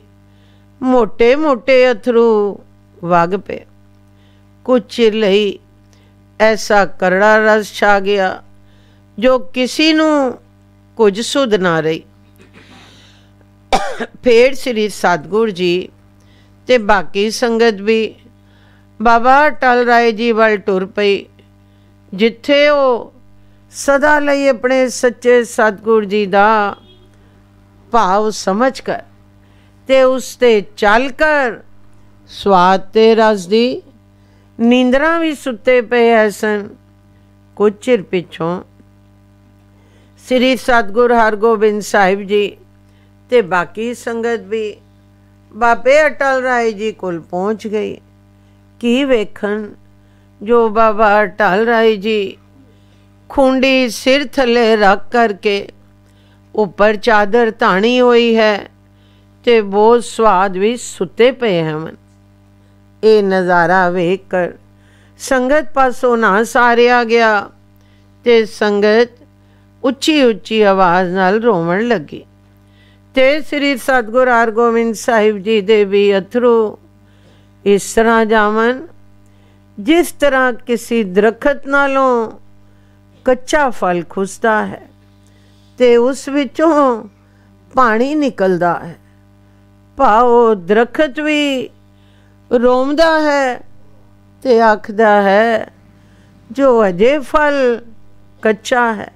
ਮੋਟੇ ਮੋਟੇ ਅਥਰੂ ਵਗ ਪਏ। ਕੁਝ ਚਿਰ ਲਈ ਐਸਾ ਕਰੜਾ ਰਸ ਛਾ ਗਿਆ ਜੋ ਕਿਸੇ ਨੂੰ ਕੁਝ ਸੁਧ ਨਾ ਰਹੀ। ਫੇਰ ਸ੍ਰੀ ਸਤਿਗੁਰ ਜੀ ਤੇ ਬਾਕੀ ਸੰਗਤ ਵੀ ਬਾਬਾ ਅਟਲ ਰਾਏ ਜੀ ਵੱਲ ਟੁਰ ਪਈ, ਜਿੱਥੇ ਉਹ ਸਦਾ ਲਈ ਆਪਣੇ ਸੱਚੇ ਸਤਿਗੁਰ ਜੀ ਦਾ ਭਾਵ ਸਮਝ ਕਰ ਤੇ ਉਸ ਤੇ ਚੱਲ ਕਰ ਸਵਾਦ ਤੇ ਰਸ ਦੀ ਨੀਂਦਰਾਂ ਵੀ ਸੁੱਤੇ ਪਏ ਐ ਸਨ। ਕੁਝ ਚਿਰ ਪਿੱਛੋਂ ਸ੍ਰੀ ਸਤਿਗੁਰ ਹਰਗੋਬਿੰਦ ਸਾਹਿਬ ਜੀ ਤੇ ਬਾਕੀ ਸੰਗਤ ਵੀ ਬਾਬੇ ਅਟਲ ਰਾਏ ਜੀ ਕੋਲ ਪਹੁੰਚ ਗਈ। ਕੀ ਵੇਖਣ ਜੋ ਬਾਬਾ ਅਟਲ ਰਾਏ ਜੀ ਖੁੰਡੀ ਸਿਰ ਥੱਲੇ ਰੱਖ ਕਰਕੇ ਉੱਪਰ ਚਾਦਰ ਧਾਣੀ ਹੋਈ ਹੈ ਤੇ ਬਹੁਤ ਸਵਾਦ ਵੀ ਸੁੱਤੇ ਪਏ ਹਨ। ਇਹ ਨਜ਼ਾਰਾ ਵੇਖ ਕਰ ਸੰਗਤ ਪਾਸੋਂ ਨਾ ਸਾਰਿਆ ਗਿਆ ਤੇ ਸੰਗਤ ਉੱਚੀ ਉੱਚੀ ਆਵਾਜ਼ ਨਾਲ ਰੋਵਣ ਲੱਗੀ। ਤੇ ਸ੍ਰੀ ਸਤਿਗੁਰੂ ਹਰਗੋਬਿੰਦ ਸਾਹਿਬ ਜੀ ਦੇ ਵੀ ਅਥਰੂ ਇਸ ਤਰ੍ਹਾਂ ਜਾਵਨ ਜਿਸ ਤਰ੍ਹਾਂ ਕਿਸੇ ਦਰਖਤ ਨਾਲੋਂ ਕੱਚਾ ਫਲ ਖੁੱਸਦਾ ਹੈ ਤੇ ਉਸ ਵਿੱਚੋਂ ਪਾਣੀ ਨਿਕਲਦਾ ਹੈ। ਭਾਵ ਦਰਖਤ ਵੀ ਰੋਂਦਾ ਹੈ ਤੇ ਆਖਦਾ ਹੈ ਜੋ ਅਜੇ ਫਲ ਕੱਚਾ ਹੈ।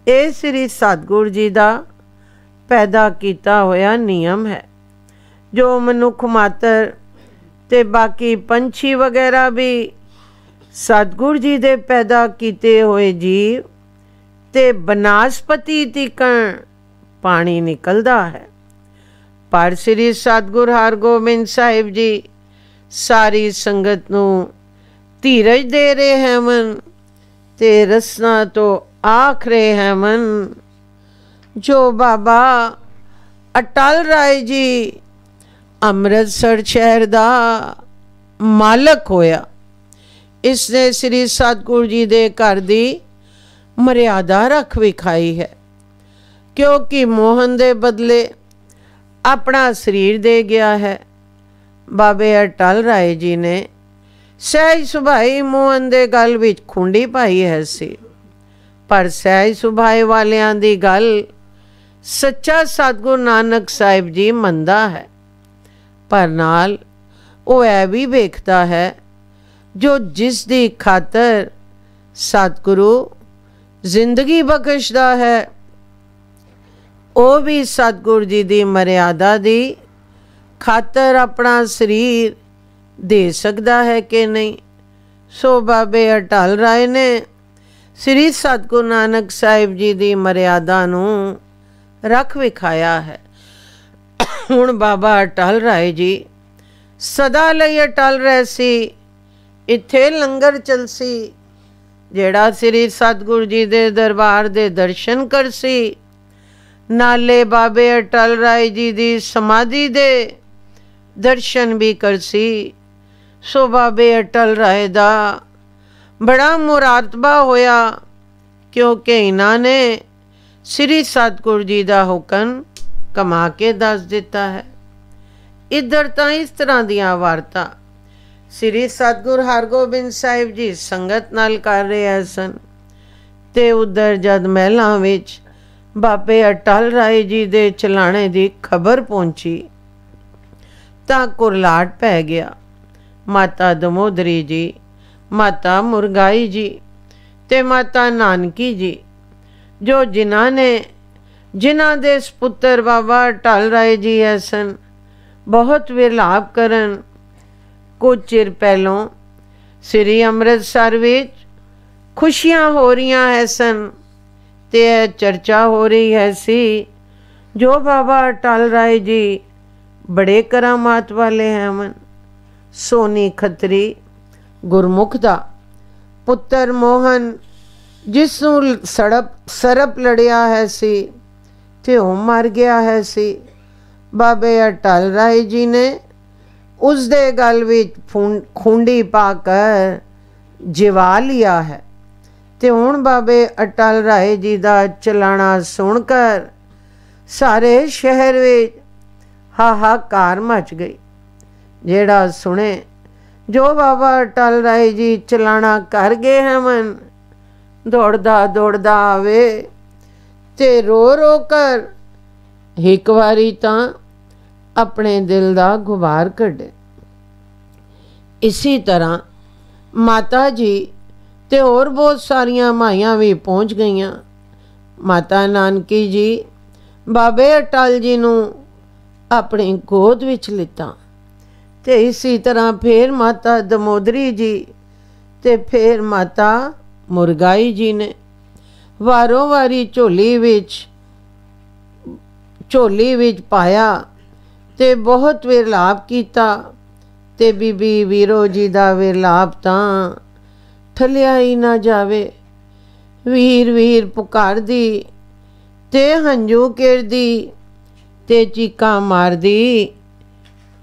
ਇਹ ਸ੍ਰੀ ਸਤਿਗੁਰੂ ਜੀ ਦਾ ਪੈਦਾ ਕੀਤਾ ਹੋਇਆ ਨਿਯਮ ਹੈ। ਜੋ ਮਨੁੱਖ ਮਾਤਰ ਤੇ ਬਾਕੀ ਪੰਛੀ ਵਗੈਰਾ ਵੀ ਸਤਿਗੁਰੂ ਜੀ ਦੇ ਪੈਦਾ ਕੀਤੇ ਹੋਏ ਜੀਵ ਤੇ ਬਨਾਸਪਤੀ ਤੀਕਣ ਪਾਣੀ ਨਿਕਲਦਾ ਹੈ। ਪਰ ਸ੍ਰੀ ਸਤਿਗੁਰੂ ਹਰਗੋਬਿੰਦ ਸਾਹਿਬ ਜੀ ਸਾਰੀ ਸੰਗਤ ਨੂੰ ਧੀਰਜ ਦੇ ਰਹੇ ਹਨ ਤੇ ਰਸਨਾ ਤੋਂ ਆਖ ਰਹੇ ਹਨ। ਜੋ ਬਾਬਾ ਅਟਲ ਰਾਏ ਜੀ ਅੰਮ੍ਰਿਤਸਰ ਸ਼ਹਿਰ ਦਾ ਮਾਲਕ ਹੋਇਆ, ਇਸ ਨੇ ਸ੍ਰੀ ਸਤਿਗੁਰੂ ਜੀ ਦੇ ਘਰ ਦੀ ਮਰਿਆਦਾ ਰੱਖ ਵਿਖਾਈ ਹੈ। ਕਿਉਂਕਿ ਮੋਹਨ ਦੇ ਬਦਲੇ ਆਪਣਾ ਸਰੀਰ ਦੇ ਗਿਆ ਹੈ। ਬਾਬੇ ਅਟਲ ਰਾਏ ਜੀ ਨੇ ਸਹਿਜ ਸੁਭਾਈ ਮੋਹਨ ਦੇ ਗਲ ਵਿੱਚ ਖੁੰਡੀ ਪਾਈ ਹੈ ਸੀ, ਪਰ ਸਹਿਜ ਸੁਭਾਈ ਵਾਲਿਆਂ ਦੀ ਗੱਲ ਸੱਚਾ ਸਤਿਗੁਰੂ ਨਾਨਕ ਸਾਹਿਬ ਜੀ ਮੰਨਦਾ ਹੈ। ਪਰ ਨਾਲ ਉਹ ਇਹ ਵੀ ਵੇਖਦਾ ਹੈ ਜੋ ਜਿਸ ਦੀ ਖਾਤਰ ਸਤਿਗੁਰੂ ਜ਼ਿੰਦਗੀ ਬਖਸ਼ਦਾ ਹੈ ਉਹ ਵੀ ਸਤਿਗੁਰੂ ਜੀ ਦੀ ਮਰਿਆਦਾ ਦੀ ਖਾਤਰ ਆਪਣਾ ਸਰੀਰ ਦੇ ਸਕਦਾ ਹੈ ਕਿ ਨਹੀਂ। ਸੋ ਬਾਬੇ ਅਟਲ ਰਾਏ ਨੇ ਸ੍ਰੀ ਸਤਿਗੁਰੂ ਨਾਨਕ ਸਾਹਿਬ ਜੀ ਦੀ ਮਰਿਆਦਾ ਨੂੰ ਰੱਖ ਵਿਖਾਇਆ ਹੈ। ਹੁਣ ਬਾਬਾ ਅਟਲ ਰਾਏ ਜੀ ਸਦਾ ਲਈ ਅਟਲ ਰਹਿ ਸੀ। ਇੱਥੇ ਲੰਗਰ ਚਲਸੀ। ਜਿਹੜਾ ਸ੍ਰੀ ਸਤਿਗੁਰੂ ਜੀ ਦੇ ਦਰਬਾਰ ਦੇ ਦਰਸ਼ਨ ਕਰਸੀ, ਨਾਲੇ ਬਾਬੇ ਅਟਲ ਰਾਏ ਜੀ ਦੀ ਸਮਾਧੀ ਦੇ ਦਰਸ਼ਨ ਵੀ ਕਰਸੀ। ਸੋ ਬਾਬੇ ਅਟਲ ਰਾਏ ਦਾ ਬੜਾ ਮੁਰਾਤਬਾ ਹੋਇਆ, ਕਿਉਂਕਿ ਇਹਨਾਂ ਨੇ ਸ੍ਰੀ ਸਤਿਗੁਰੂ ਜੀ ਦਾ ਹੁਕਮ ਕਮਾ ਕੇ ਦੱਸ ਦਿੱਤਾ ਹੈ। ਇੱਧਰ ਤਾਂ ਇਸ ਤਰ੍ਹਾਂ ਦੀਆਂ ਵਾਰਤਾ ਸ੍ਰੀ ਸਤਿਗੁਰੂ ਹਰਗੋਬਿੰਦ ਸਾਹਿਬ ਜੀ ਸੰਗਤ ਨਾਲ ਕਰ ਰਹੇ ਸਨ, ਤੇ ਉੱਧਰ ਜਦ ਮਹਿਲਾਂ ਵਿੱਚ ਬਾਬੇ ਅਟਲ ਰਾਏ ਜੀ ਦੇ ਚਲਾਣੇ ਦੀ ਖਬਰ ਪਹੁੰਚੀ ਤਾਂ ਕੁਰਲਾਟ ਪੈ ਗਿਆ। ਮਾਤਾ ਦਮੋਦਰੀ ਜੀ, ਮਾਤਾ ਮੁਰਗਾਈ ਜੀ ਤੇ ਮਾਤਾ ਨਾਨਕੀ ਜੀ, ਜੋ ਜਿਨ੍ਹਾਂ ਦੇ ਸਪੁੱਤਰ ਬਾਬਾ ਅਟਲ ਰਾਏ ਜੀ ਹੈ ਸਨ, ਬਹੁਤ ਵਿਲਾਪ ਕਰਨ ਕੁਝ ਚਿਰ ਪਹਿਲੋਂ ਸ੍ਰੀ ਅੰਮ੍ਰਿਤਸਰ ਵਿੱਚ ਖੁਸ਼ੀਆਂ ਹੋ ਰਹੀਆਂ ਹੈ ਸਨ ਤੇ ਇਹ ਚਰਚਾ ਹੋ ਰਹੀ ਹੈ ਸੀ ਜੋ ਬਾਬਾ ਅਟਲ ਰਾਏ ਜੀ ਬੜੇ ਕਰਾਮਾਤ ਵਾਲੇ ਹਨ। ਸੋਨੀ ਖੱਤਰੀ ਗੁਰਮੁਖ ਦਾ ਪੁੱਤਰ ਮੋਹਨ, ਜਿਸ ਨੂੰ ਸਰਪ ਲੜਿਆ ਹੈ ਸੀ ਤੇ ਉਹ ਮਰ ਗਿਆ ਹੈ ਸੀ, ਬਾਬੇ ਅਟਲ ਰਾਏ ਜੀ ਨੇ ਉਸ ਦੇ ਗਲ ਵਿੱਚ ਖੁੰਡੀ ਪਾ ਕਰ ਜਿਵਾ ਲਿਆ ਹੈ। ਤੇ ਹੁਣ ਬਾਬੇ ਅਟਲ ਰਾਏ ਜੀ ਦਾ ਚਲਾਣਾ ਸੁਣ ਕਰ ਸਾਰੇ ਸ਼ਹਿਰ ਵਿੱਚ ਹਾਹਾਕਾਰ ਮਚ ਗਈ। ਜਿਹੜਾ ਸੁਣੇ ਜੋ ਬਾਬਾ ਅਟਲ ਰਾਏ ਜੀ ਚਲਾਣਾ ਕਰ ਗਏ ਹਨ, ਦੌੜਦਾ ਦੌੜਦਾ ਆਵੇ ਤੇ ਰੋ ਰੋ ਕਰ ਇੱਕ ਵਾਰੀ ਤਾਂ ਆਪਣੇ ਦਿਲ ਦਾ ਗੁਬਾਰ ਕੱਢੇ। ਇਸੇ ਤਰ੍ਹਾਂ ਮਾਤਾ ਜੀ ਤੇ ਹੋਰ ਬਹੁਤ ਸਾਰੀਆਂ ਮਾਈਆਂ ਵੀ ਪਹੁੰਚ ਗਈਆਂ। ਮਾਤਾ ਨਾਨਕੀ ਜੀ ਬਾਬੇ ਅਟਲ ਜੀ ਨੂੰ ਆਪਣੀ ਗੋਦ ਵਿੱਚ ਲਿੱਤਾ ਤੇ ਇਸੇ ਤਰ੍ਹਾਂ ਫਿਰ ਮਾਤਾ ਦਮੋਦਰੀ ਜੀ ਤੇ ਫਿਰ ਮਾਤਾ ਮੁਰਗਾਈ ਜੀ ਨੇ ਵਾਰੋ ਵਾਰੀ ਝੋਲੀ ਵਿੱਚ ਪਾਇਆ ਤੇ ਬਹੁਤ ਵਿਰਲਾਪ ਕੀਤਾ। ਤੇ ਬੀਬੀ ਵੀਰੋ ਜੀ ਦਾ ਵਿਰਲਾਪ ਤਾਂ ਠਲਿਆ ਹੀ ਨਾ ਜਾਵੇ। ਵੀਰ ਵੀਰ ਪੁਕਾਰਦੀ ਤੇ ਹੰਝੂ ਕੇਰਦੀ ਤੇ ਚੀਕਾਂ ਮਾਰਦੀ।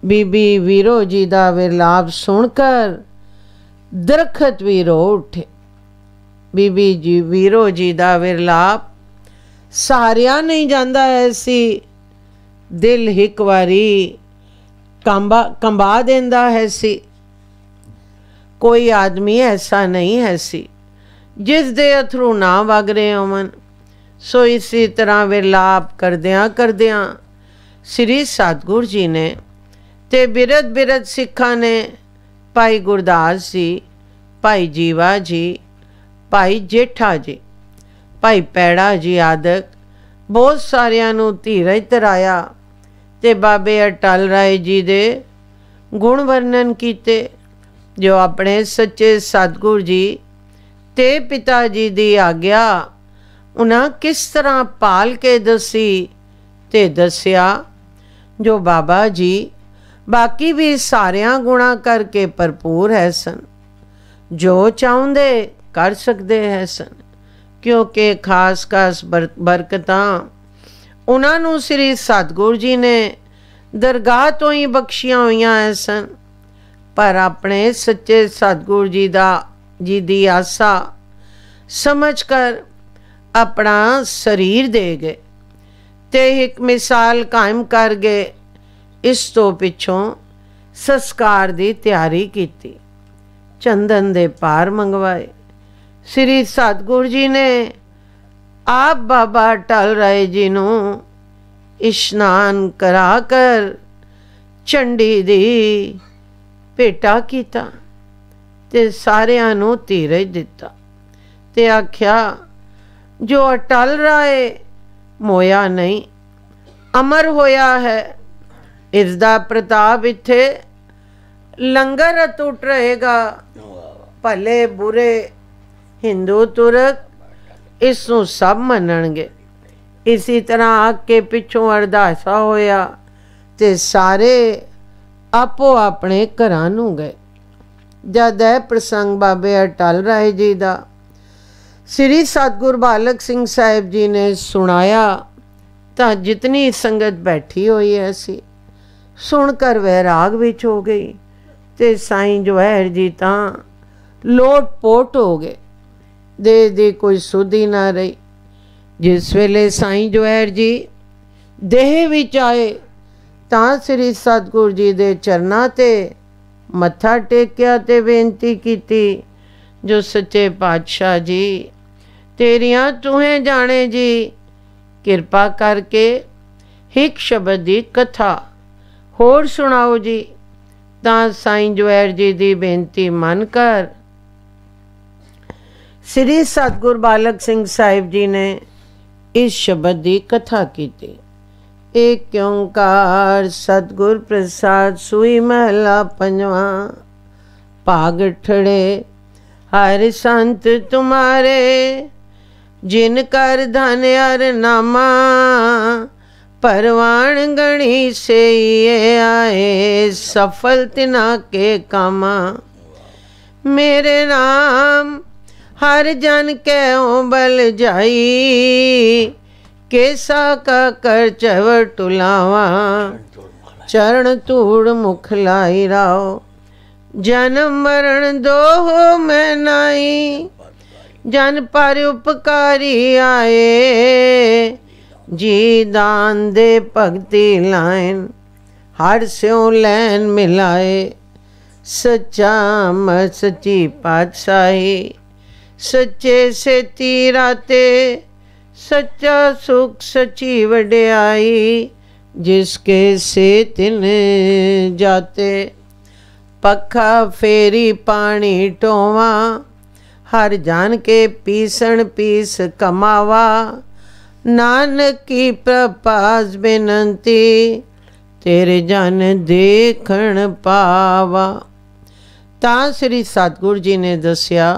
ਬੀਬੀ ਵੀਰੋ ਜੀ ਦਾ ਵਿਰਲਾਪ ਸੁਣ ਕਰ ਦਰਖਤ ਵੀ ਰੋ ਉੱਠੇ। ਬੀਬੀ ਜੀ ਵੀਰੋ ਜੀ ਦਾ ਵਿਰਲਾਪ सहारिया नहीं जाता ऐसी, दिल एक बारी कंबा देंदा है सी। कोई आदमी ऐसा नहीं है सी जिस दे अथरू ना वग रहे होवन। सो इसी तरह विलाप करदियां श्री सतगुरु जी ने ते बिरद सिखा ने भाई गुरदास जी, भाई जीवा जी, भाई जेठा जी, भाई पैड़ा जी आदक बहुत सारियां नूं धीरज धराया ते बाबे अटल राय जी दे गुण वर्णन कीते, जो अपने सच्चे सतगुरु जी ते पिता जी दी आग्या उन्हां किस तरह पाल के दसी ते दसिया। जो बाबा जी बाकी भी सारियां गुणा करके भरपूर है सन, जो चाहुंदे कर सकते है सन, क्योंकि खास खास बरकतां उन्हां नूं श्री सतगुरु जी ने दरगाह तो ही बख्शियां हुईयां है सन। पर अपने सच्चे सतगुरु जी दी आसा समझ कर अपना शरीर दे गए ते एक मिसाल कायम कर गए। इस तो पिछों संस्कार दी तैयारी की, चंदन दे पार मंगवाए। श्री सतगुरु जी ने आप बाबा अटल राय जी नूं इशनान करा कर चंडी दी भेटा कीता ते सारियां नूं धीरज दिता ते आख्या, जो अटल राय मोया नहीं अमर होया है, इसदा प्रताप इत्थे लंगर अटूट रहेगा। भले बुरे हिंदू तुरक इसनूं सब मनणगे। इसी तरह आग के पिछों अरदासा होया ते सारे आपो अपने घरां नूं गए। जद यह प्रसंग बाबे अटल राय जी दा श्री सतगुरु बालक सिंह साहिब जी ने सुनाया तां जितनी संगत बैठी हुई ऐसी सुनकर वैराग विच हो गई ते साईं जवाहर जी तां लोट पोट हो गए। दे कोई सुध ही ना रही। जिस वेले साईं जवाहर जी देह विच आए तां श्री सतगुरु जी दे चरनां ते मत्था टेकिया ते बेनती कीती, जो सच्चे पातशाह जी तेरियां तुहें जाने जी, किरपा करके एक शब्द दी कथा होर सुनाओ जी। तां साईं जवाहर जी दी बेनती मन कर श्री सतगुरु बालक सिंह साहिब जी ने इस शब्द की कथा की। एक ओंकार सतगुर प्रसाद सुई महला पंजवा। भाग ठड़े हर संत तुम्हारे, जिन कर धन हर नामा, परवान गणी से ये आए, सफल तिना के कामा। मेरे नाम हर जन के बल जाई, केसा का कर चवर टुलावा, चरण तूड़ मुख लाई राओ। जन्म मरण दो हो मैं नाई, जन पर उपकारी आए, जी दान दे भगति लाइन, हर स्यों लैन मिलाए। सच्चा अमर सच्ची पातशाही, सच्चे से तीराते, सच्चा सुख सच्ची वड्याई, जिसके से तिन जाते। पखा फेरी पानी टोवा, हर जान के पीसन पीस कमावा। नानक की प्रपास बेनंती, तेरे जन देखण पावा। तां श्री सतगुरु जी ने दसिया,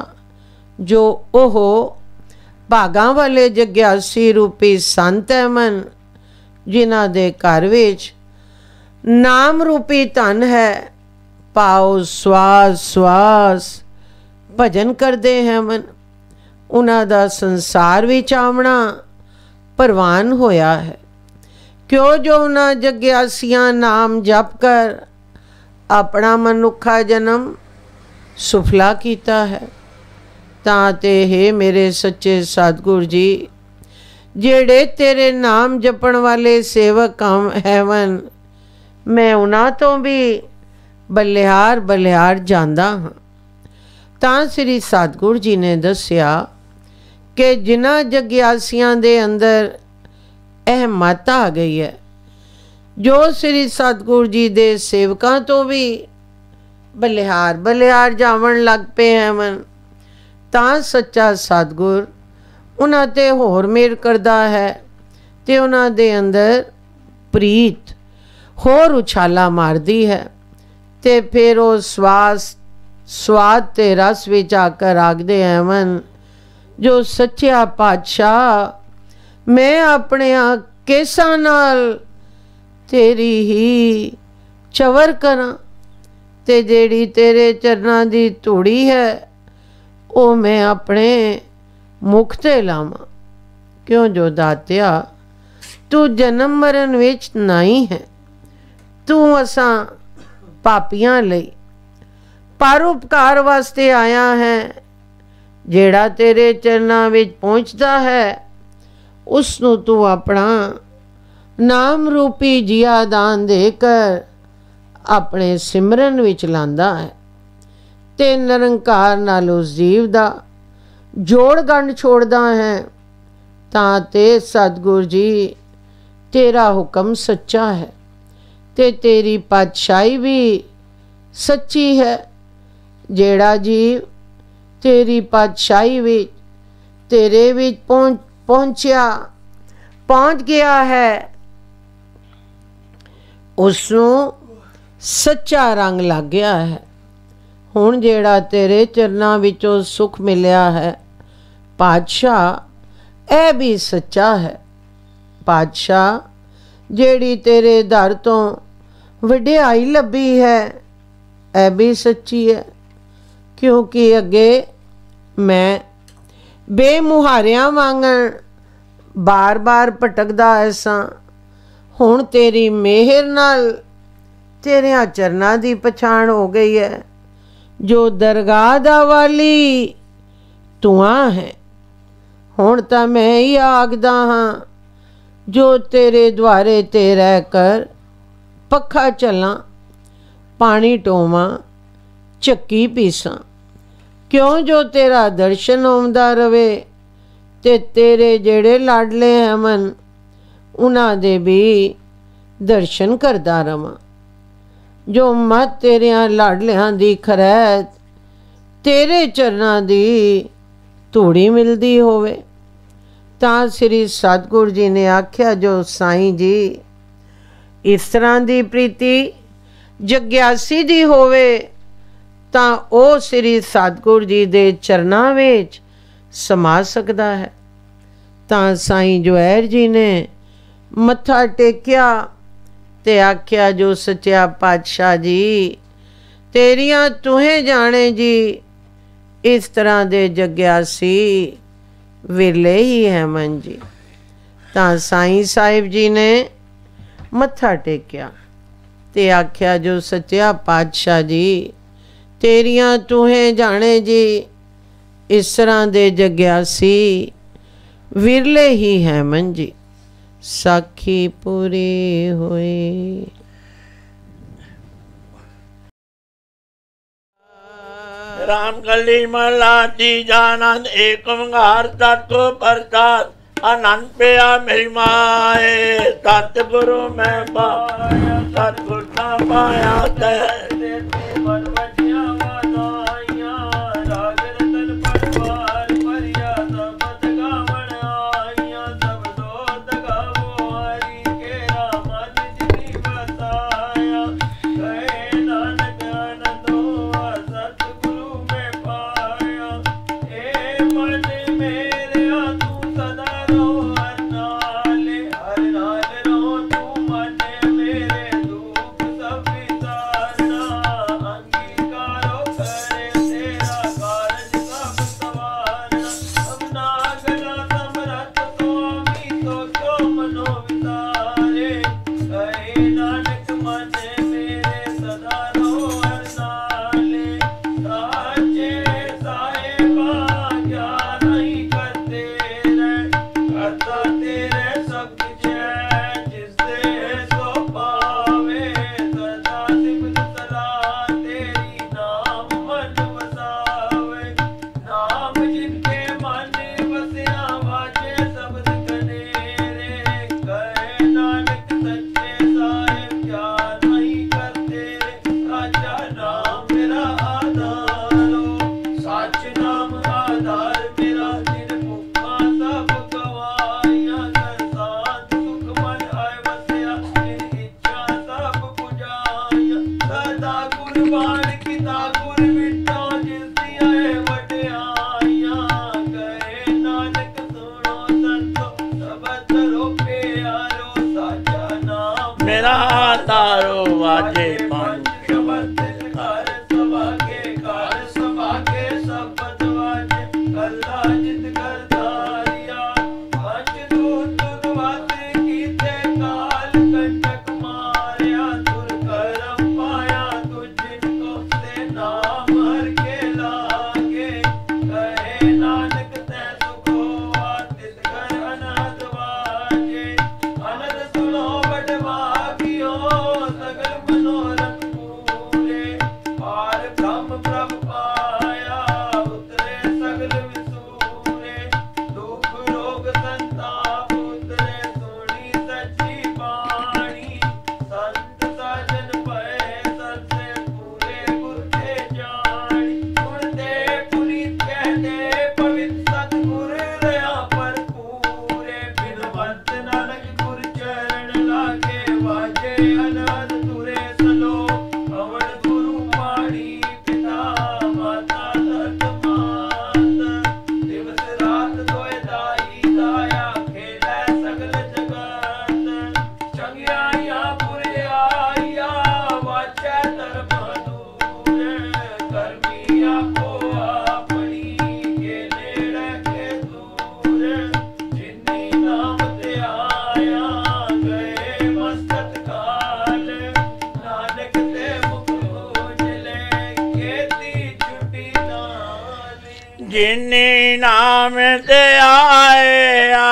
जो ओह भागां वाले जग्यासी रूपी संत है मन, जिन्हां दे घर विच नाम रूपी धन है, पाओ स्वास स्वास भजन करते हैं मन। उन्हां दा संसार विच आवना परवान होया है, क्यों जो उन्हां जग्यासियां नाम जप कर अपना मनुखा जन्म सुफला कीता है। तां ते हे मेरे सच्चे सतगुरु जी, ਜਿਹੜੇ ਤੇਰੇ ਨਾਮ ਜਪਣ ਵਾਲੇ ਸੇਵਕ ਹੈਵਨ, ਮੈਂ ਉਹਨਾਂ ਤੋਂ ਵੀ ਬਲਿਹਾਰ ਬਲਿਹਾਰ ਜਾਂਦਾ ਹਾਂ। ਤਾਂ ਸ੍ਰੀ ਸਤਿਗੁਰੂ ਜੀ ਨੇ ਦੱਸਿਆ ਕਿ ਜਿਨ੍ਹਾਂ ਜਗਿਆਸੀਆਂ ਦੇ ਅੰਦਰ ਇਹ ਮੱਤ ਆ ਗਈ ਹੈ, ਜੋ ਸ੍ਰੀ ਸਤਿਗੁਰੂ ਜੀ ਦੇ ਸੇਵਕਾਂ ਤੋਂ ਵੀ ਬਲਿਹਾਰ ਬਲਿਹਾਰ ਜਾਵਣ ਲੱਗ ਪਏ ਹਨ, ਤਾਂ ਸੱਚਾ ਸਤਿਗੁਰ ਉਹਨਾਂ 'ਤੇ ਹੋਰ ਮਿਹਰ ਕਰਦਾ ਹੈ ਅਤੇ ਉਹਨਾਂ ਦੇ ਅੰਦਰ ਪ੍ਰੀਤ ਹੋਰ ਉਛਾਲਾ ਮਾਰਦੀ ਹੈ। ਅਤੇ ਫਿਰ ਉਹ ਸਵਾਦ ਅਤੇ ਰਸ ਵਿੱਚ ਆ ਕਰ ਆਖਦੇ ਹਨ, ਜੋ ਸੱਚਿਆ ਪਾਤਸ਼ਾਹ ਮੈਂ ਆਪਣਿਆਂ ਕੇਸਾਂ ਨਾਲ ਤੇਰੀ ਹੀ ਚਵਰ ਕਰਾਂ, ਅਤੇ ਜਿਹੜੀ ਤੇਰੇ ਚਰਨਾਂ ਦੀ ਧੂੜੀ ਹੈ ਉਹ ਮੈਂ ਆਪਣੇ ਮੁਖ 'ਤੇ ਲਾਵਾਂ। ਕਿਉਂ ਜੋ ਦਾਤਿਆ ਤੂੰ ਜਨਮ ਮਰਨ ਵਿੱਚ ਨਹੀਂ ਹੈ, ਤੂੰ ਅਸਾਂ ਪਾਪੀਆਂ ਲਈ ਪਰਉਪਕਾਰ ਵਾਸਤੇ ਆਇਆ ਹੈ। ਜਿਹੜਾ ਤੇਰੇ ਚਰਨਾਂ ਵਿੱਚ ਪਹੁੰਚਦਾ ਹੈ ਉਸ ਨੂੰ ਤੂੰ ਆਪਣਾ ਨਾਮ ਰੂਪੀ ਜੀਆ ਦਾਨ ਦੇ ਕਰ ਆਪਣੇ ਸਿਮਰਨ ਵਿੱਚ ਲਾਂਦਾ ਹੈ, ਅਤੇ ਨਿਰੰਕਾਰ ਨਾਲ ਉਸ ਜੀਵ ਦਾ ਜੋੜ ਗੰਢ ਛੋੜਦਾ ਹੈ। ਤਾਂ ਤੇ ਸਤਿਗੁਰੂ ਜੀ ਤੇਰਾ ਹੁਕਮ ਸੱਚਾ ਹੈ ਅਤੇ ਤੇਰੀ ਪਾਤਸ਼ਾਹੀ ਵੀ ਸੱਚੀ ਹੈ। ਜਿਹੜਾ ਜੀਵ ਤੇਰੀ ਪਾਤਸ਼ਾਹੀ ਵਿੱਚ ਤੇਰੇ ਵਿੱਚ ਪਹੁੰਚ ਗਿਆ ਹੈ, ਉਸ ਨੂੰ ਸੱਚਾ ਰੰਗ ਲੱਗ ਗਿਆ ਹੈ। ਹੁਣ ਜਿਹੜਾ ਤੇਰੇ ਚਰਨਾਂ ਵਿੱਚੋਂ ਸੁੱਖ ਮਿਲਿਆ ਹੈ ਪਾਤਸ਼ਾਹ, ਇਹ ਵੀ ਸੱਚਾ ਹੈ। ਪਾਤਸ਼ਾਹ, ਜਿਹੜੀ ਤੇਰੇ ਦਰ ਤੋਂ ਵਡਿਆਈ ਲੱਭੀ ਹੈ ਇਹ ਵੀ ਸੱਚੀ ਹੈ, ਕਿਉਂਕਿ ਅੱਗੇ ਮੈਂ ਬੇਮੁਹਾਰਿਆਂ ਵਾਂਗਣ ਬਾਰ-ਬਾਰ ਭਟਕਦਾ ਐਸਾਂ, ਹੁਣ ਤੇਰੀ ਮਿਹਰ ਨਾਲ ਤੇਰਿਆਂ ਚਰਨਾਂ ਦੀ ਪਛਾਣ ਹੋ ਗਈ ਹੈ। ਜੋ ਦਰਗਾਹ ਦਾ ਵਾਲੀ ਤੂੰ ਹੈ, ਹੁਣ ਤਾਂ ਮੈਂ ਹੀ ਆਖਦਾ ਹਾਂ, ਜੋ ਤੇਰੇ ਦੁਆਰੇ 'ਤੇ ਰਹਿ ਕਰ ਪੱਖਾ ਚੱਲਾਂ, ਪਾਣੀ ਢੋਵਾਂ, ਚੱਕੀ ਪੀਸਾਂ। ਕਿਉਂ ਜੋ ਤੇਰਾ ਦਰਸ਼ਨ ਆਉਂਦਾ ਰਵੇ ਅਤੇ ਤੇਰੇ ਜਿਹੜੇ ਲਾਡਲੇ ਹਨ ਉਹਨਾਂ ਦੇ ਵੀ ਦਰਸ਼ਨ ਕਰਦਾ ਰਵਾਂ। ਜੋ ਮਤ ਤੇਰਿਆਂ ਲਾਡਲਿਆਂ ਦੀ ਖਰੈਤ ਤੇਰੇ ਚਰਨਾਂ ਦੀ ਧੂੜੀ ਮਿਲਦੀ ਹੋਵੇ। ਤਾਂ ਸ੍ਰੀ ਸਤਿਗੁਰੂ ਜੀ ਨੇ ਆਖਿਆ, ਜੋ ਸਾਈਂ ਜੀ ਇਸ ਤਰ੍ਹਾਂ ਦੀ ਪ੍ਰੀਤੀ ਜਗਿਆਸੀ ਦੀ ਹੋਵੇ ਤਾਂ ਉਹ ਸ੍ਰੀ ਸਤਿਗੁਰੂ ਜੀ ਦੇ ਚਰਨਾਂ ਵਿੱਚ ਸਮਾ ਸਕਦਾ ਹੈ। ਤਾਂ ਸਾਈਂ ਜੁਹੈਰ ਜੀ ਨੇ ਮੱਥਾ ਟੇਕਿਆ ਤੇ ਆਖਿਆ, ਜੋ ਸੱਚਿਆ ਪਾਤਸ਼ਾਹ ਜੀ ਤੇਰੀਆਂ ਤੁਹੇ ਜਾਣੇ ਜੀ, ਇਸ ਤਰ੍ਹਾਂ ਦੇ ਜਗਿਆਸੀ ਵਿਰਲੇ ਹੀ ਹੈ ਮਨ ਜੀ। ਤਾਂ ਸਾਈਂ ਸਾਹਿਬ ਜੀ ਨੇ ਮੱਥਾ ਟੇਕਿਆ ਤੇ ਆਖਿਆ, ਜੋ ਸੱਚਿਆ ਪਾਤਸ਼ਾਹ ਜੀ ਤੇਰੀਆਂ ਤੁਹੇ ਜਾਣੇ ਜੀ, ਇਸ ਤਰ੍ਹਾਂ ਦੇ ਜਗਿਆਸੀ ਵਿਰਲੇ ਹੀ ਹੈ ਮਨ ਜੀ। ਸਾਖੀ ਪੂਰੀ ਹੋਈ। राम कली मलाती जानंद एक ओंकार तत्व प्रसाद आनंद पिया मेरी माए। सतगुरु मैं पाया सतगुरु ना पाया जिनके मन बसिया वाजे शब्द कनेरे कहे नानक सच्चे साहिब क्या नहीं करते साचा नाम मेरा आधारो सच नाम आधार मेरा दिन भूखा सब गवाइया संसार सुख मन आए बसिया दिन इच्छा सब बुझाइया सदा कुर्बान किता गुर बिटा जिसदिया वड्याइया कहे नानक सुनो संतो सबत रोके आरो साचा नाम मेरा तारो वाजे पंच शब्द कार सभा के शब्द वाजे कल्ला जित कर धारिया पंच दूत तुद बात कीते काल कंटक मारिया तुर करम पाया तुझको से नाम हर के लागे कहे नानक तै सुख होवा तित घर अनहद वाजे अनद सुनो बड़ भागियो सगल मनोरथ पूरे पार ब्रह्म प्रभ पाया उतरे सगल विसूरे दुख रोग संताप उतरे सुनी सच्ची बाणी संत साजन पए सबसे पूरे गुर के जानी सुनते पुनीत कहते पवित्र सतगुर रया पर पूरे बिन बंत नानक गुर चरण लागे वाजे अनहद तुरे सलो अवण गुरु पाणी पिता माता दत्त मात दिवस रात दोए दाई दाया खेलै सगल जगत चंगियाइया बुरियाइया वाचै धर्म दूर कर्मी आपो अपनी के नेड़े के दूर जिन्नी नाम ते आया गए मस्तक काल नानक ते मुख उजले खेती छुटी नाली जिन्नी नाम ते आया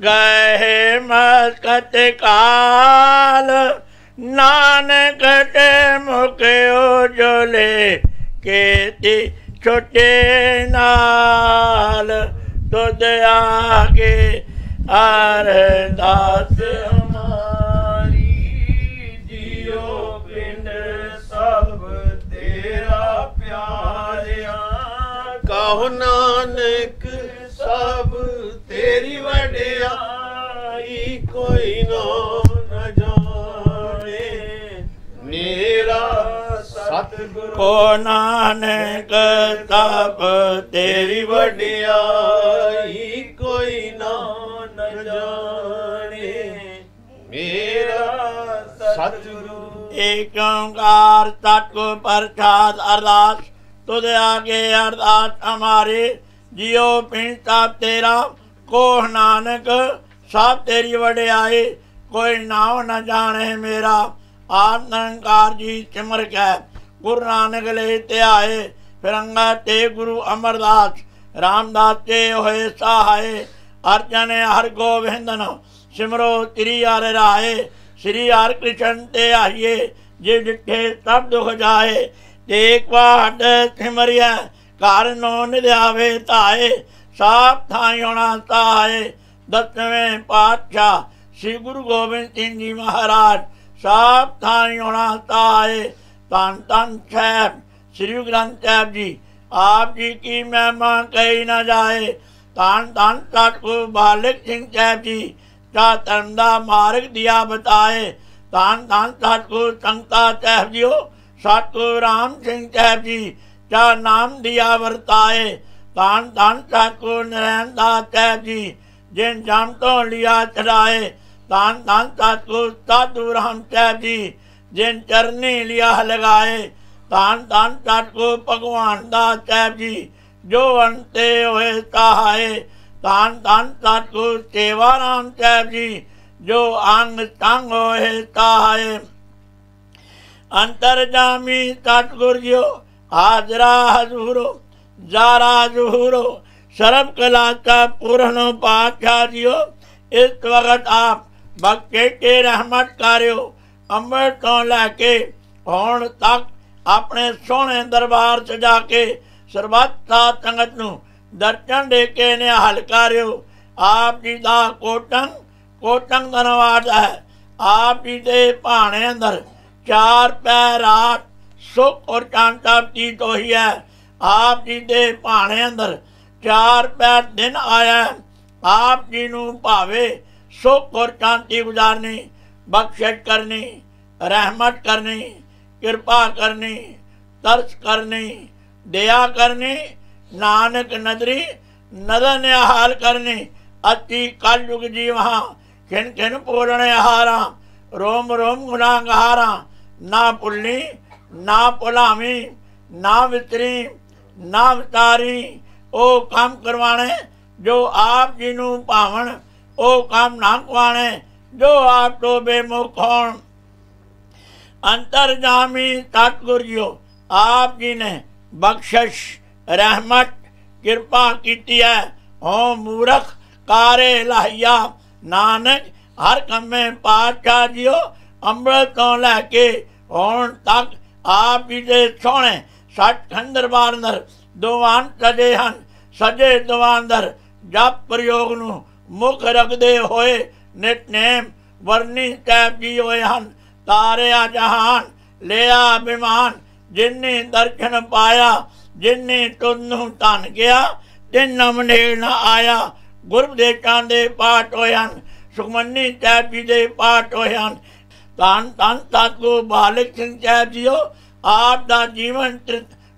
गए मस्तक काल नानक ते मुख उजले खेती छुटे नाल तुद आगे अरदास हमारी जियो पिंड सब तेरा प्यारिया कहो नानक सब तेरी वड्याई कोई न जाने मेरा सतगुरु को नानक सब तेरी वड्याई कोई न जाने मेरा सतगुरु एक ओंकार सतगुर प्रसाद अरदास तुझ आगे अरदास हमारे जियो पिंड सब तेरा को नानक सब तेरी वड्याई कोई नाम न जाने मेरा आनंकार जी सिमर कै गुरु नानक ले ते आए फिर अंगद ते गुरु अमरदास रामदास ते होए सहाय अर्जन हर गोविंदन सिमरो तिरी हर राहे श्री हर कृष्ण ते आइए जे डिठे सब दुख जाए एक वाड सिमरिया घर नो निध्यावे ताए साप थाई होना ताए 10वें पातशाह श्री गुरु गोबिंद सिंह जी महाराज साप थाई होना ताए धन धन साहब श्री ग्रंथ साहब जी आप जी की महिमा कही न जाए धन धन सतगुरु बालिक सिंह साहब जी चा धर्म का मार्ग दिया बताए धन धन सतगुरु संगता साहब जी सतगुरु राम सिंह साहब जी चा नाम दिया वर्ताए धन धन सतगुरु नरैन दास साहब जी जिन जम तो लिया चढ़ाए धन धन सतगुरु साधु राम साहब जी जिन चरनी लिया लगाए धन धन सतगुरु भगवान दास साहब जी जो अंते हुए सहाय धन धन सतगुरु सेवा राम साहब जी जो अंग तंग होए सहाय अंतरजामी सतगुरु जियो हाजरा हजूरो जारा जहूरो सर्व कला का पूर्ण पातशाह जियो इस वक्त आप भक्ति के रहमत कार्यो अमृत तो लैके होण तक अपने सोहने दरबार सजा के सरबत साध संगत नूं ਦਰਸ਼ਨ ਦੇ ਕੇ ਨਿਹਾਲ ਕਰਿਓ। ਆਪ ਜੀ ਦਾ ਕੋਟੰ ਧੰਨਵਾਦ ਹੈ। ਆਪ ਜੀ ਦੇ ਭਾਣੇ ਅੰਦਰ 4 ਪੈ ਰਾਤ ਸੁਖ ਔਰ ਸ਼ਾਂਤੀ ਪ੍ਰੀਤ ਹੋਈ ਹੈ। ਆਪ ਜੀ ਦੇ ਭਾਣੇ ਅੰਦਰ 4 ਪੈ ਦਿਨ ਆਇਆ। ਆਪ ਜੀ ਨੂੰ ਭਾਵੇ ਸੁਖ ਔਰ ਸ਼ਾਂਤੀ ਗੁਜ਼ਾਰਨੀ, ਬਖਸ਼ਿਸ਼ ਕਰਨੀ, ਰਹਿਮਤ ਕਰਨੀ, ਕਿਰਪਾ ਕਰਨੀ, ਤਰਸ ਕਰਨੀ, ਦया करनी, नानक नदरी नदर निहाल करनी। अति कलयुग जीवहा खिन खिन पूर्ण आहारा, रोम रोम गुनागारा। ना पुलनी ना पुलावी, ना वितरी ना वितारी। ओ काम करवाने जो आप जी नू भावन, ओ काम ना कवाने जो आप तो बेमुख होण। अंतरजामी सतगुर जी आप जी ने बख्शिश रहमत किरपा कीती है। हो मूरख कारे लाहिया, नानक हर कमे पातशाह जियो अमृत तो लैके होण तक आप जी दे सोहणे सचखंड दरबार अंदर दीवान सजे हन। सजे दीवान अंदर जप प्रयोग नू मुख रखदे होए नितनेम वरनी साहिब जी होए हन। तारिया जहान लिया विमान, जिन्ने दर्शन पाया जिन्ने तुन्नू धन गया तिन नमनेल न आया। गुरदेशां दे पाठ होए हन, सुखमनी साहिब जी दे पाठ होए हन। धन धन सतगुरु बालक सिंह साहिब जीओ आप दा जीवन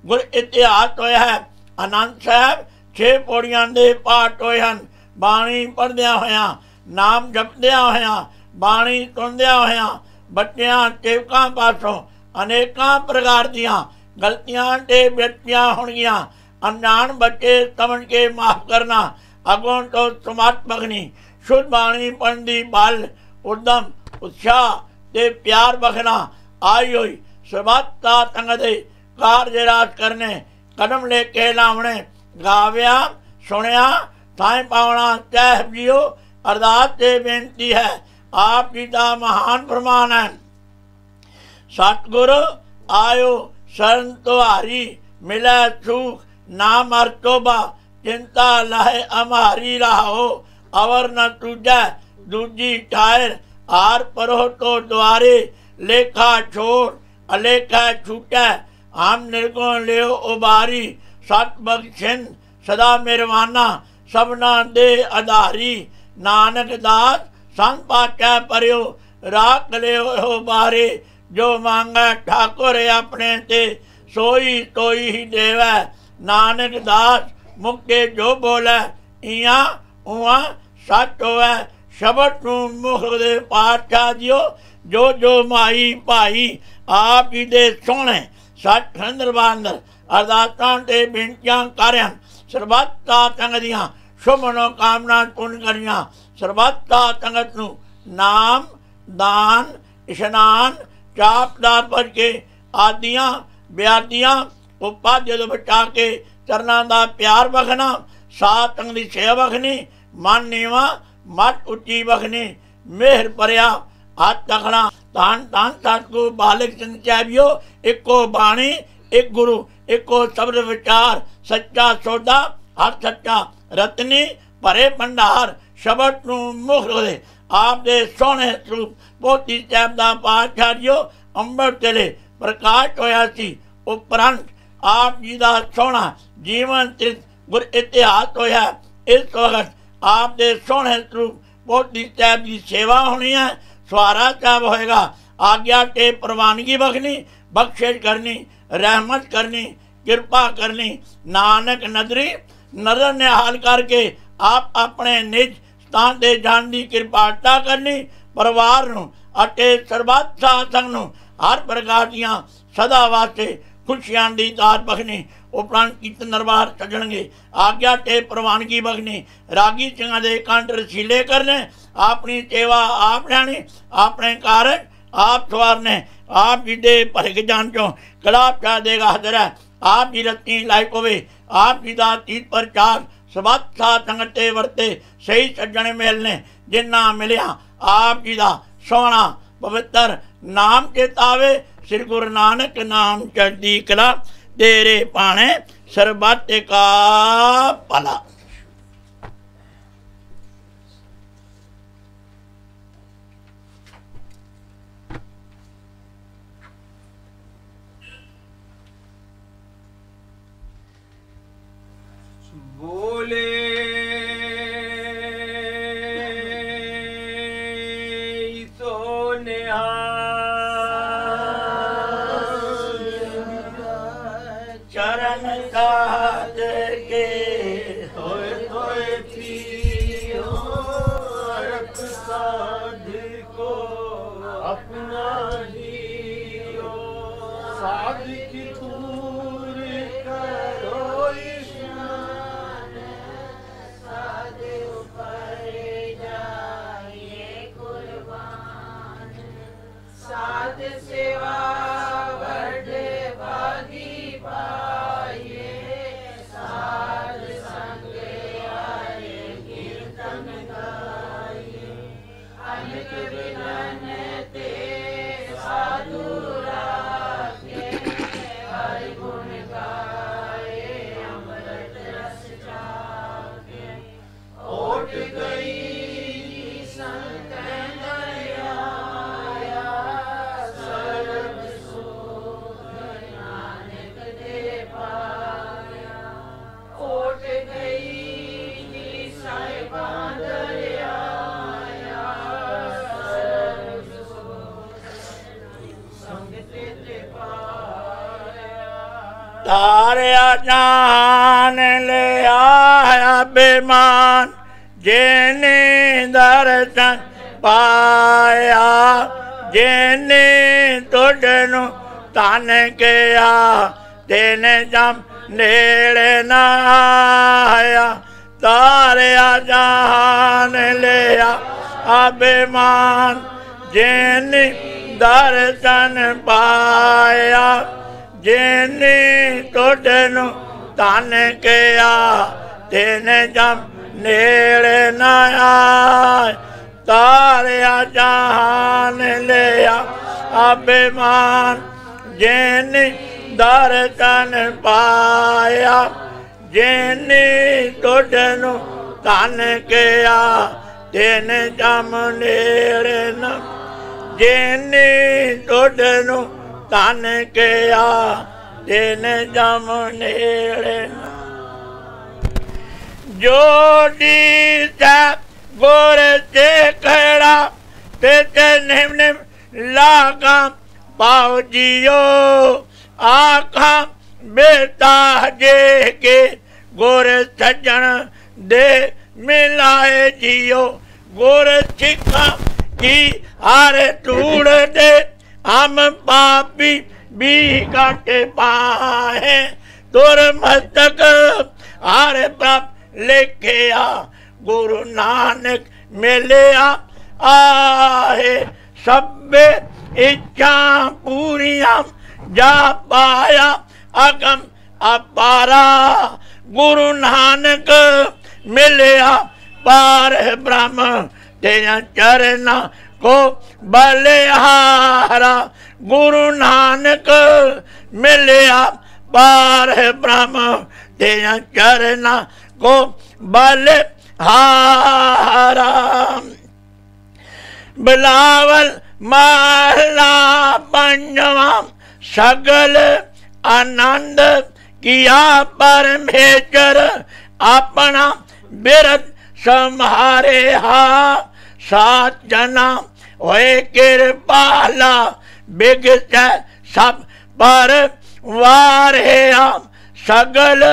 गुर इतिहास होया है। आनंद साहिब 6 पौड़ियां दे पाठ होए हन। बाणी पढ़दियां होया, नाम जपदियां होया, बाणी सुनदियां होया बच्चियां सेवकां पासों अनेकां प्रकार दियां गलतियां ते बेटियां होणगियां। अनजान बच्चे समझ के माफ करना, अगों तो समर्थ बखनी। शुद्ध बाणी पढ़न दी बल उद्यम उत्साह ते प्यार बखना। आई हुई सर्वता संग दे कार्य राज करने, कदम लेके लावणे। गाव्या सुनिया थाएं पावना साहिब जीओ अरदास ते बेनती है। आप जी का महान फरमान है। सतगुरु आयो शरण तुहारी, मिले सुख ना मर तोबा। चिंता लहे अमारी रहो, अवर न तुझे दूजी ठायर। हार परो तो द्वारे, लेखा छोड़ अलेखा छूटे। हम निर्गुण लियो उबारी, सत बख्शिन सदा मेरवाना। सबना दे आधारी, नानक दास संत पातशाह परियो। राख लियो हो बारे, जो मांगे ठाकुर अपने ते सोई तोई ही देवै। नानक दास मुक्ते जो बोले, इया उआ सच होवै। शबद नू मुख दे पातशाह जियो, जो जो माई भाई आप जी दे सोहणे सचखंड दरबार अंदर अरदासां ते बेनतियां करन। सर्वता संगत दियां शुभ मनोकामना पूर्ण करियां। सर्वता संगत नू नाम दान इशनान चाप दात भज के आदियां ब्यादियां उपाध्य तो बचा के चरना का प्यार बखना। सात अंग की सेवा बखनी, मन नीवा मत उच्ची बखनी। मेहर परया हाथ तखना। धन धन सतगुरु बालक सिंह साहिबियो। इको बाणी एक गुरु, इको शब्द विचार। सच्चा सौदा हर सच्चा, रतनी भरे भंडार। शबद नू मुख दे आप दे सोहणे स्वरूप पोती साहिब दा पातशाह जीओ अंबर तेले प्रकाश होया सी। उपरंत आप जी दा सोहना जीवन चित गुर इतिहास होया। इस वक्त आप दे सोहणे स्वरूप पोती साहिब की सेवा होनी है। सवारा साहिब होएगा। आज्ञा ते प्रवानगी बखनी, बख्शिश करनी, रहमत करनी, किरपा करनी। नानक नदरी नजर निहाल करके आप अपने निज स्थान दे जान की कृपालता करनी। परिवार नूं अते सर्बत साध संग नूं हर प्रकार दियां सदा वास्ते खुशियां दी दात बखनी। उपरांत कीर्तन दरबार सजणगे। आज्ञा ते प्रवानगी बखनी। रागी सिंह दे कंठ रसीले करने। अपनी सेवा आप लैनी, अपने कार्य आप सवारने। आप जी दे भरे जान चो कलाप चाह देगा हाजर है। आप जी रत्ती लायक होवे। आप जी दा तीत प्रचार सबत साथ संगते वरते सही सज्जने मिलने। जिन्ना मिलिया आप जी दा सोहना पवित्र नाम चेतावे। श्री गुरु नानक नाम चढ़दी कला। तेरे पाने सर्बत का भला। बोले तो चरण साध के होए थी रख साध को अपना जियो साध की दूर करो सेवा बड़े भागी पाए साध संग आए कीर्तन गाए अनेक विनते साधु राखे हरि गुण गाए अमृत रस चाखे ओट गई संत तारिया जान ले आया बेमान जेने दर्शन पाया जेने तुझनु तन गया तेने जम नेड़े न आया तारिया जान ले आया बेमान जेने दर्शन पाया जेने तुझनु तन गया तेने जम नेड़े न आए तारिया जहान लिया अभिमान जेने दर्शन पाया जेने तुझनु तन गया तेने जम नेड़े न जेने तुझनु तन गया तेने जम नेड़े न जोड़ी गुर से खड़ा ते निम निम लागा पाओ जियो आखा बेटा जे के गुर सजन दे मिलाए जियो गुर सिखा की हर टूड़ दे हम पापी भी काटे पाए तुर मस्तक हर प्रभ लेके आ गुरु नानक मिलिया आहे सबे इच्छा पूरिया जा पाया अगम अपारा गुरु नानक मिलिया पार ब्रह्म तेरा चरना को बलिहारा गुरु नानक मिलिया पार ब्रह्म तेरा चरना को बलिहारा बिलावल महला पंजवा सगल आनंद किया परमेश्वर अपना बिरद संहारे हा सात जना होए कृपाला बिगत सब पर वारे सगल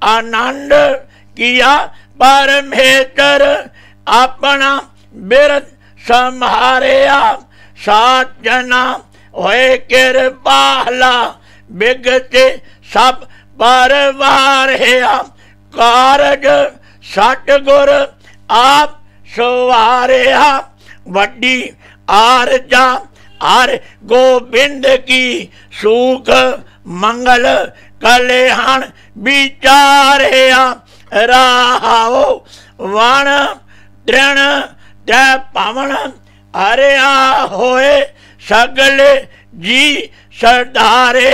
आनंद किया परमेश्वर अपना बिरद संहारे सात जना होए कृपाला बिगत सब पर वारे कारज सतगुर आप सवारे वड्डी आरजा हर गोबिंद की सुख मंगल कल्याण विचारे राहो वण तृण तै पवन हरिया होए सगले जी सरदारे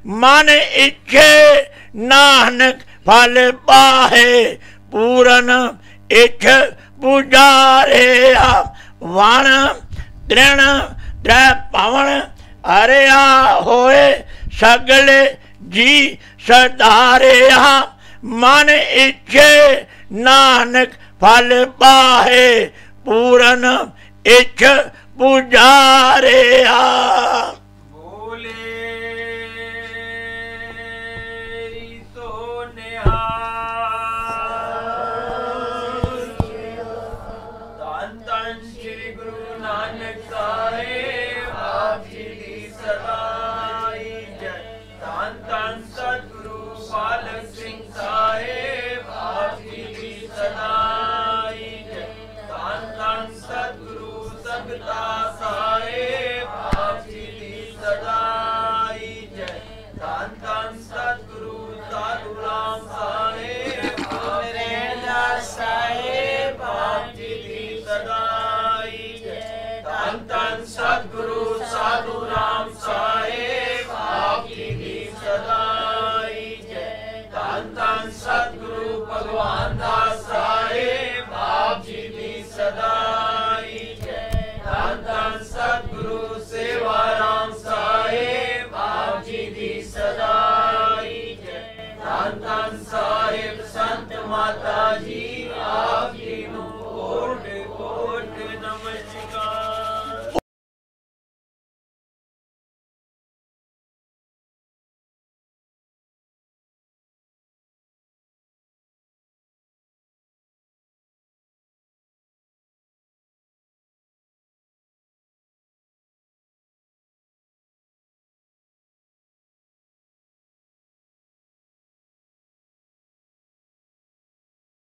मन इच्छे नानक फल पाहे पूरन इच्छ पुजारे वण तृण त्रै पवन हरिया होए सगले जी सदारे मन इच्छे नानक फल पाहे पूरन इच्छ पुजारे बोले तो निहाल धन धन श्री गुरु नानक साहेब आप जी की सदाई जय धन धन सतगुरु बालक सिंह साहेब आप जी की सदाई जय धन धन सतगुरु सगता साहेब आप जी की सदाई जय धन धन सतगुरु साधु राम साहेब साहेब आप जी की सदाई जय धन धन सतगुरु साधु राम साहेब आप जी की सदाई जय धन धन सतगुरु भगवान दास साहेब आप जी की सदाई जय धन धन सतगुरु सेवाराम साहेब आप जी की सदाई जय धन धन साहेब संत माता जी